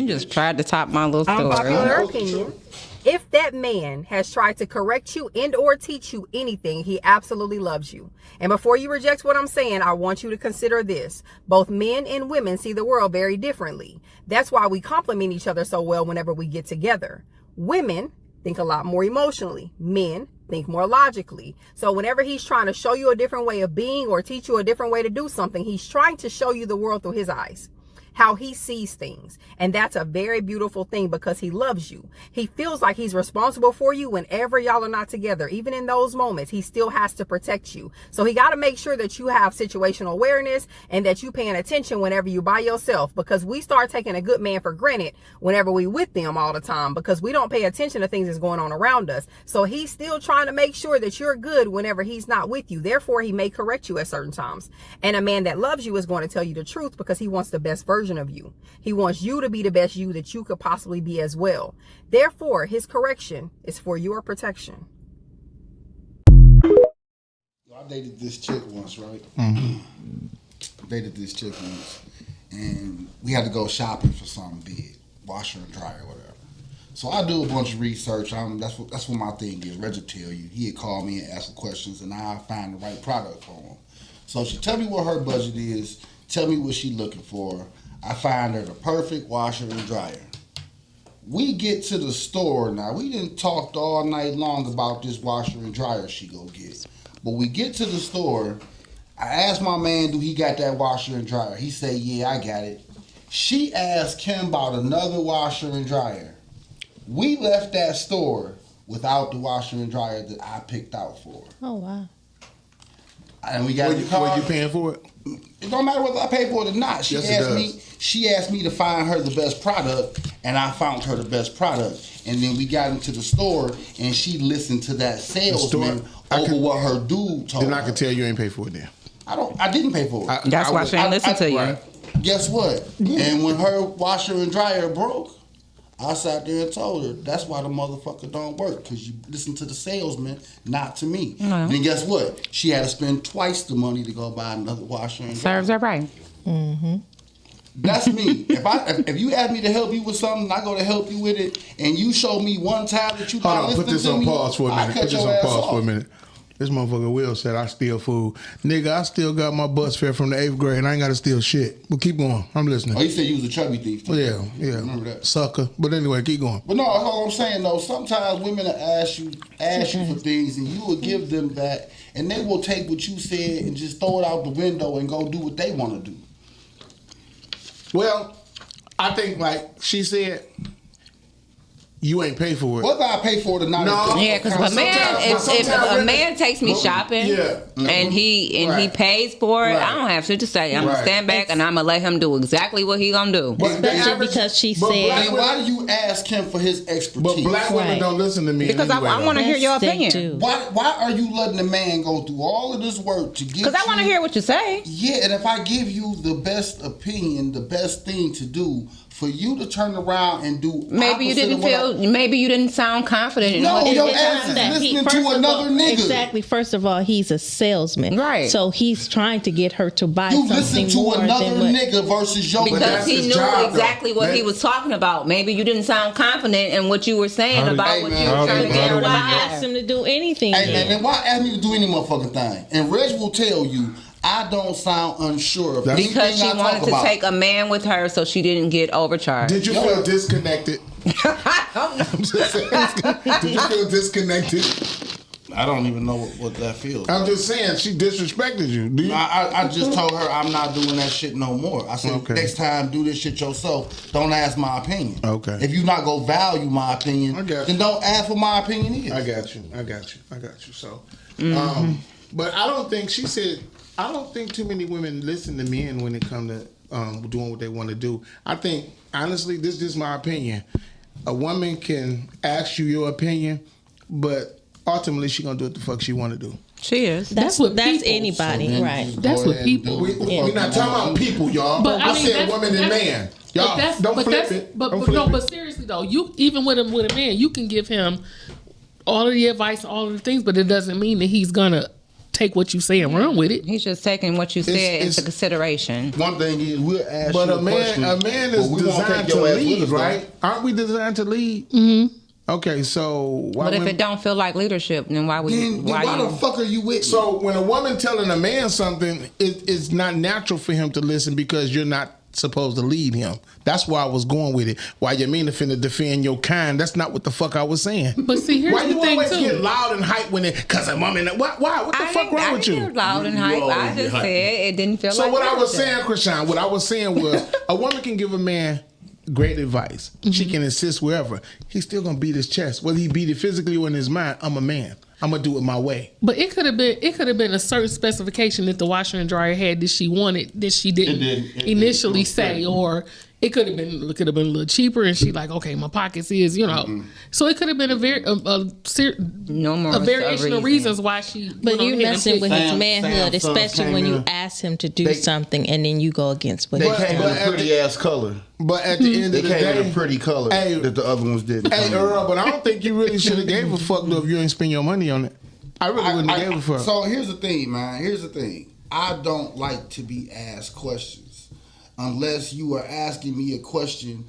just tried to top my little story. Unpopular opinion. If that man has tried to correct you and or teach you anything, he absolutely loves you. And before you reject what I'm saying, I want you to consider this. Both men and women see the world very differently. That's why we complement each other so well whenever we get together. Women think a lot more emotionally. Men think more logically. So whenever he's trying to show you a different way of being or teach you a different way to do something, he's trying to show you the world through his eyes. How he sees things. And that's a very beautiful thing because he loves you. He feels like he's responsible for you whenever y'all are not together. Even in those moments, he still has to protect you. So he got to make sure that you have situational awareness and that you paying attention whenever you're by yourself, because we start taking a good man for granted whenever we with them all the time because we don't pay attention to things that's going on around us. So he's still trying to make sure that you're good whenever he's not with you. Therefore, he may correct you at certain times. And a man that loves you is going to tell you the truth because he wants the best version of you. He wants you to be the best you that you could possibly be as well. Therefore, his correction is for your protection. I dated this chick once, right? Dated this chick once, and we had to go shopping for something big, washer and dryer, or whatever. So I do a bunch of research. That's what my thing is. Reggie tell you. He had called me and asked some questions, and I find the right product for him. So she tell me what her budget is. Tell me what she looking for. I find her the perfect washer and dryer. We get to the store now. We didn't talk all night long about this washer and dryer she go get. But we get to the store. I asked my man, do he got that washer and dryer? He said, yeah, I got it. She asked him about another washer and dryer. We left that store without the washer and dryer that I picked out for her. Oh, wow. And we got in the car. Were you paying for it? It don't matter whether I pay for it or not. She asked me to find her the best product, and I found her the best product. And then we got into the store, and she listened to that salesman over what her dude told her. Then I can tell you ain't pay for it then. I didn't pay for it. That's why she didn't listen to you. Right. Guess what? And when her washer and dryer broke, I sat there and told her, that's why the motherfucker don't work, because you listen to the salesman, not to me. No. Then guess what? She had to spend twice the money to go buy another washer and dryer. Serves her right. Mm-hmm. That's me. If you ask me to help you with something, I go to help you with it, and you show me one time that you not listening to me. Put this on pause for a minute. This motherfucker Will said I steal food. Nigga, I still got my bus fare from the 8th grade and I ain't got to steal shit. But keep going. I'm listening. Oh, you said you was a chubby thief. Too. Yeah. Remember that. Sucker. But anyway, keep going. But no, that's all I'm saying though. Sometimes women will ask you for things and you will give them that and they will take what you said and just throw it out the window and go do what they want to do. Well, I think like she said, you ain't pay for it. Whether I pay for it or not. No. Yeah, because if a man takes me shopping and he pays for it, I don't have shit to say. I'm gonna stand back and I'm gonna let him do exactly what he gonna do. Especially because she said. Why do you ask him for his expertise? But black women don't listen to me. Because anyway, I want to hear your opinion. Why are you letting a man go through all of this work to get? Because I want to hear what you say. Yeah, and if I give you the best opinion, the best thing to do. For you to turn around and do maybe you didn't sound confident. No, your ass is listening to another nigga. Exactly. First of all, he's a salesman, right? So he's trying to get her to buy something more. You listen to another nigga versus your because he knew exactly what he was talking about. Maybe you didn't sound confident in what you were saying about what you were trying to get her to buy. Why ask him to do anything? Hey, man, why ask me to do any motherfucking thing? And Reg will tell you. I don't sound unsure of anything because she wanted to take a man with her so she didn't get overcharged. Did you feel disconnected? I'm just saying, did you feel disconnected? I don't even know what that feels. I'm just saying she disrespected you. I just told her I'm not doing that shit no more. I said next time do this shit yourself. Don't ask my opinion. Okay. If you not gonna value my opinion, then don't ask for my opinion either. I got you. So, but I don't think she said. I don't think too many women listen to men when it comes to doing what they want to do. I think, honestly, this is just my opinion. A woman can ask you your opinion, but ultimately she gonna do what the fuck she want to do. She is. That's anybody, so right? That's what people. We're not talking about people, y'all. But I said woman and man. Y'all don't flip it. But seriously though, you even with a man, you can give him all of the advice, all of the things, but it doesn't mean that he's gonna take what you say and run with it. He's just taking what you said into consideration. One thing is we'll ask but you a man is designed to lead, right? Aren't we designed to lead? Mm-hmm. Okay, so but if it don't feel like leadership, then why the fuck are you with? So when a woman telling a man something, it's not natural for him to listen because you're not supposed to lead him. That's why I was going with it. Why you mean to finna defend your kind? That's not what the fuck I was saying. But see, here's why the thing always too. Get loud and hype when it? Cause a woman. Why? What the fuck wrong with you? I didn't loud and hype. I just said it didn't feel like. So what I was saying, Krishan, what I was saying was a woman can give a man great advice. Mm-hmm. She can insist wherever. He's still gonna beat his chest. Whether he beat it physically or in his mind, I'm a man. I'm gonna do it my way. But it could have been a certain specification that the washer and dryer had that she wanted that she didn't initially say, or it could have been a little cheaper, and she like, okay, my pockets is, So it could have been a variation of reasons why she. But you're messing with his manhood, especially when you ask him to do something and then you go against what they came in a pretty ass color. But at the end of the day, they came in a pretty color that the other ones didn't. Hey, Earl, but I don't think you really should have gave a fuck though if you ain't spend your money on it. I really wouldn't have gave a fuck. So here's the thing, man. Here's the thing. I don't like to be asked questions unless you are asking me a question,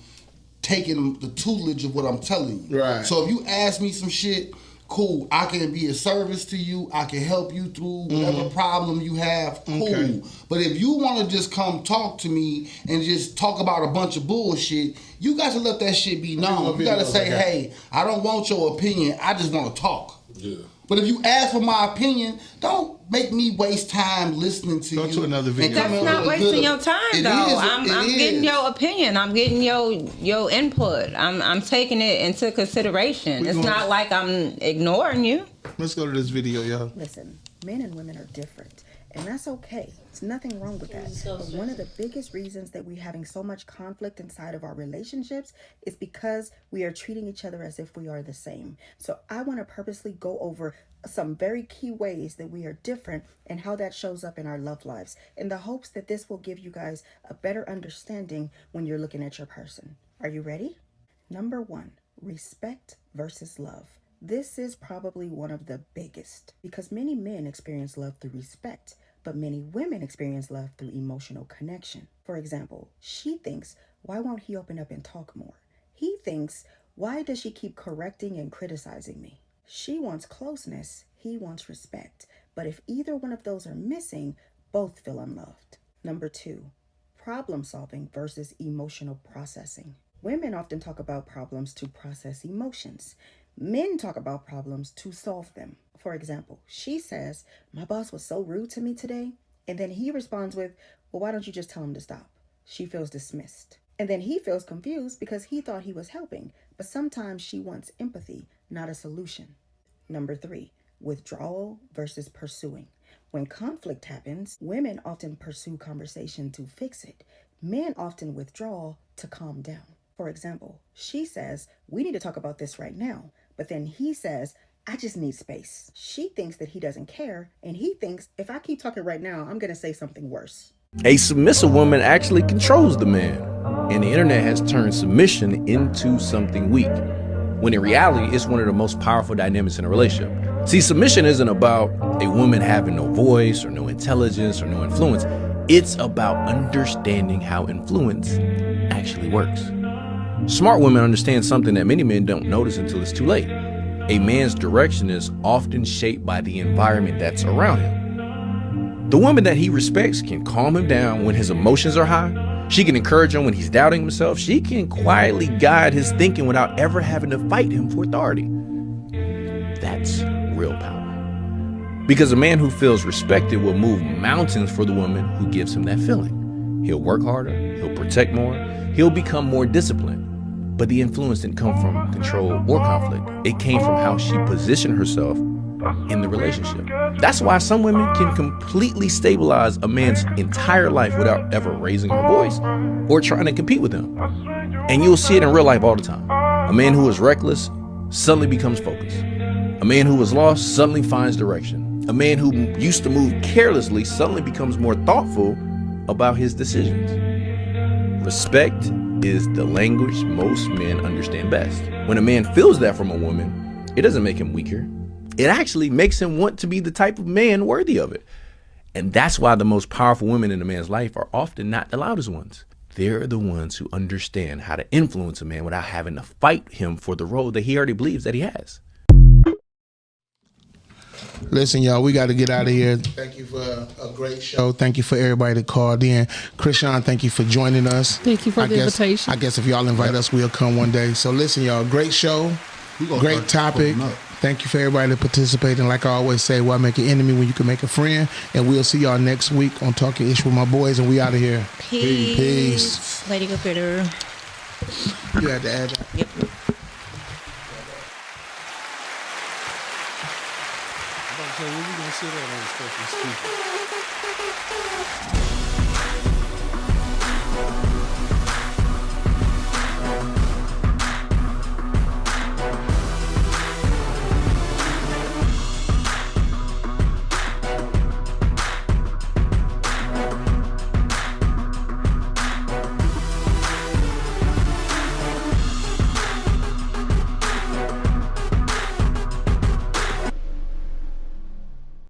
taking the tutelage of what I'm telling you. Right. So if you ask me some shit, cool. I can be a service to you. I can help you through whatever problem you have. Cool. Okay. But if you want to just come talk to me and just talk about a bunch of bullshit, you got to let that shit be known. You got to say, hey, I don't want your opinion. I just want to talk. Yeah. But if you ask for my opinion, don't make me waste time listening to you. Go to another video. That's not wasting your time, though. I'm getting your opinion. I'm getting your input. I'm taking it into consideration. It's not like I'm ignoring you. Let's go to this video, y'all. Listen, men and women are different, and that's okay. There's nothing wrong with that. But one of the biggest reasons that we're having so much conflict inside of our relationships is because we are treating each other as if we are the same. So I want to purposely go over some very key ways that we are different and how that shows up in our love lives, in the hopes that this will give you guys a better understanding when you're looking at your person. Are you ready? Number 1, respect versus love. This is probably one of the biggest because many men experience love through respect, but many women experience love through emotional connection. For example, she thinks, why won't he open up and talk more? He thinks, why does she keep correcting and criticizing me? She wants closeness. he wants respect. But if either one of those are missing, both feel unloved. Number 2, problem solving versus emotional processing. Women often talk about problems to process emotions. Men talk about problems to solve them. For example, she says, "My boss was so rude to me today." And then he responds with, "Well, why don't you just tell him to stop?" She feels dismissed. And then he feels confused because he thought he was helping. But sometimes she wants empathy, not a solution. Number 3, withdrawal versus pursuing. When conflict happens, women often pursue conversation to fix it. Men often withdraw to calm down. For example, she says, "We need to talk about this right now." But then he says, "I just need space." She thinks that he doesn't care, and he thinks, if I keep talking right now, I'm going to say something worse. A submissive woman actually controls the man, and the internet has turned submission into something weak, when in reality, it's one of the most powerful dynamics in a relationship. See, submission isn't about a woman having no voice or no intelligence or no influence. It's about understanding how influence actually works. Smart women understand something that many men don't notice until it's too late. A man's direction is often shaped by the environment that's around him. The woman that he respects can calm him down when his emotions are high. She can encourage him when he's doubting himself. She can quietly guide his thinking without ever having to fight him for authority. That's real power. Because a man who feels respected will move mountains for the woman who gives him that feeling. He'll work harder, he'll protect more, he'll become more disciplined. But the influence didn't come from control or conflict. It came from how she positioned herself in the relationship. That's why some women can completely stabilize a man's entire life without ever raising her voice or trying to compete with him. And you'll see it in real life all the time. A man who is reckless suddenly becomes focused. A man who is lost suddenly finds direction. A man who used to move carelessly suddenly becomes more thoughtful about his decisions. Respect is the language most men understand best. When a man feels that from a woman, it doesn't make him weaker. It actually makes him want to be the type of man worthy of it. And that's why the most powerful women in a man's life are often not the loudest ones. They're the ones who understand how to influence a man without having to fight him for the role that he already believes that he has. Listen, y'all, we got to get out of here. Thank you for a great show. Thank you for everybody that called in. Krishan, thank you for joining us. Thank you for the invitation. I guess if y'all invite us, we'll come one day. So listen, y'all, great show, great topic. Thank you for everybody that participated. And like I always say, why make an enemy when you can make a friend? And we'll see y'all next week on Talking Ish with my boys, and we out of here. Peace. Lady Computer. You had to add that. Yep. So when we gonna sit down on the stuff and speak?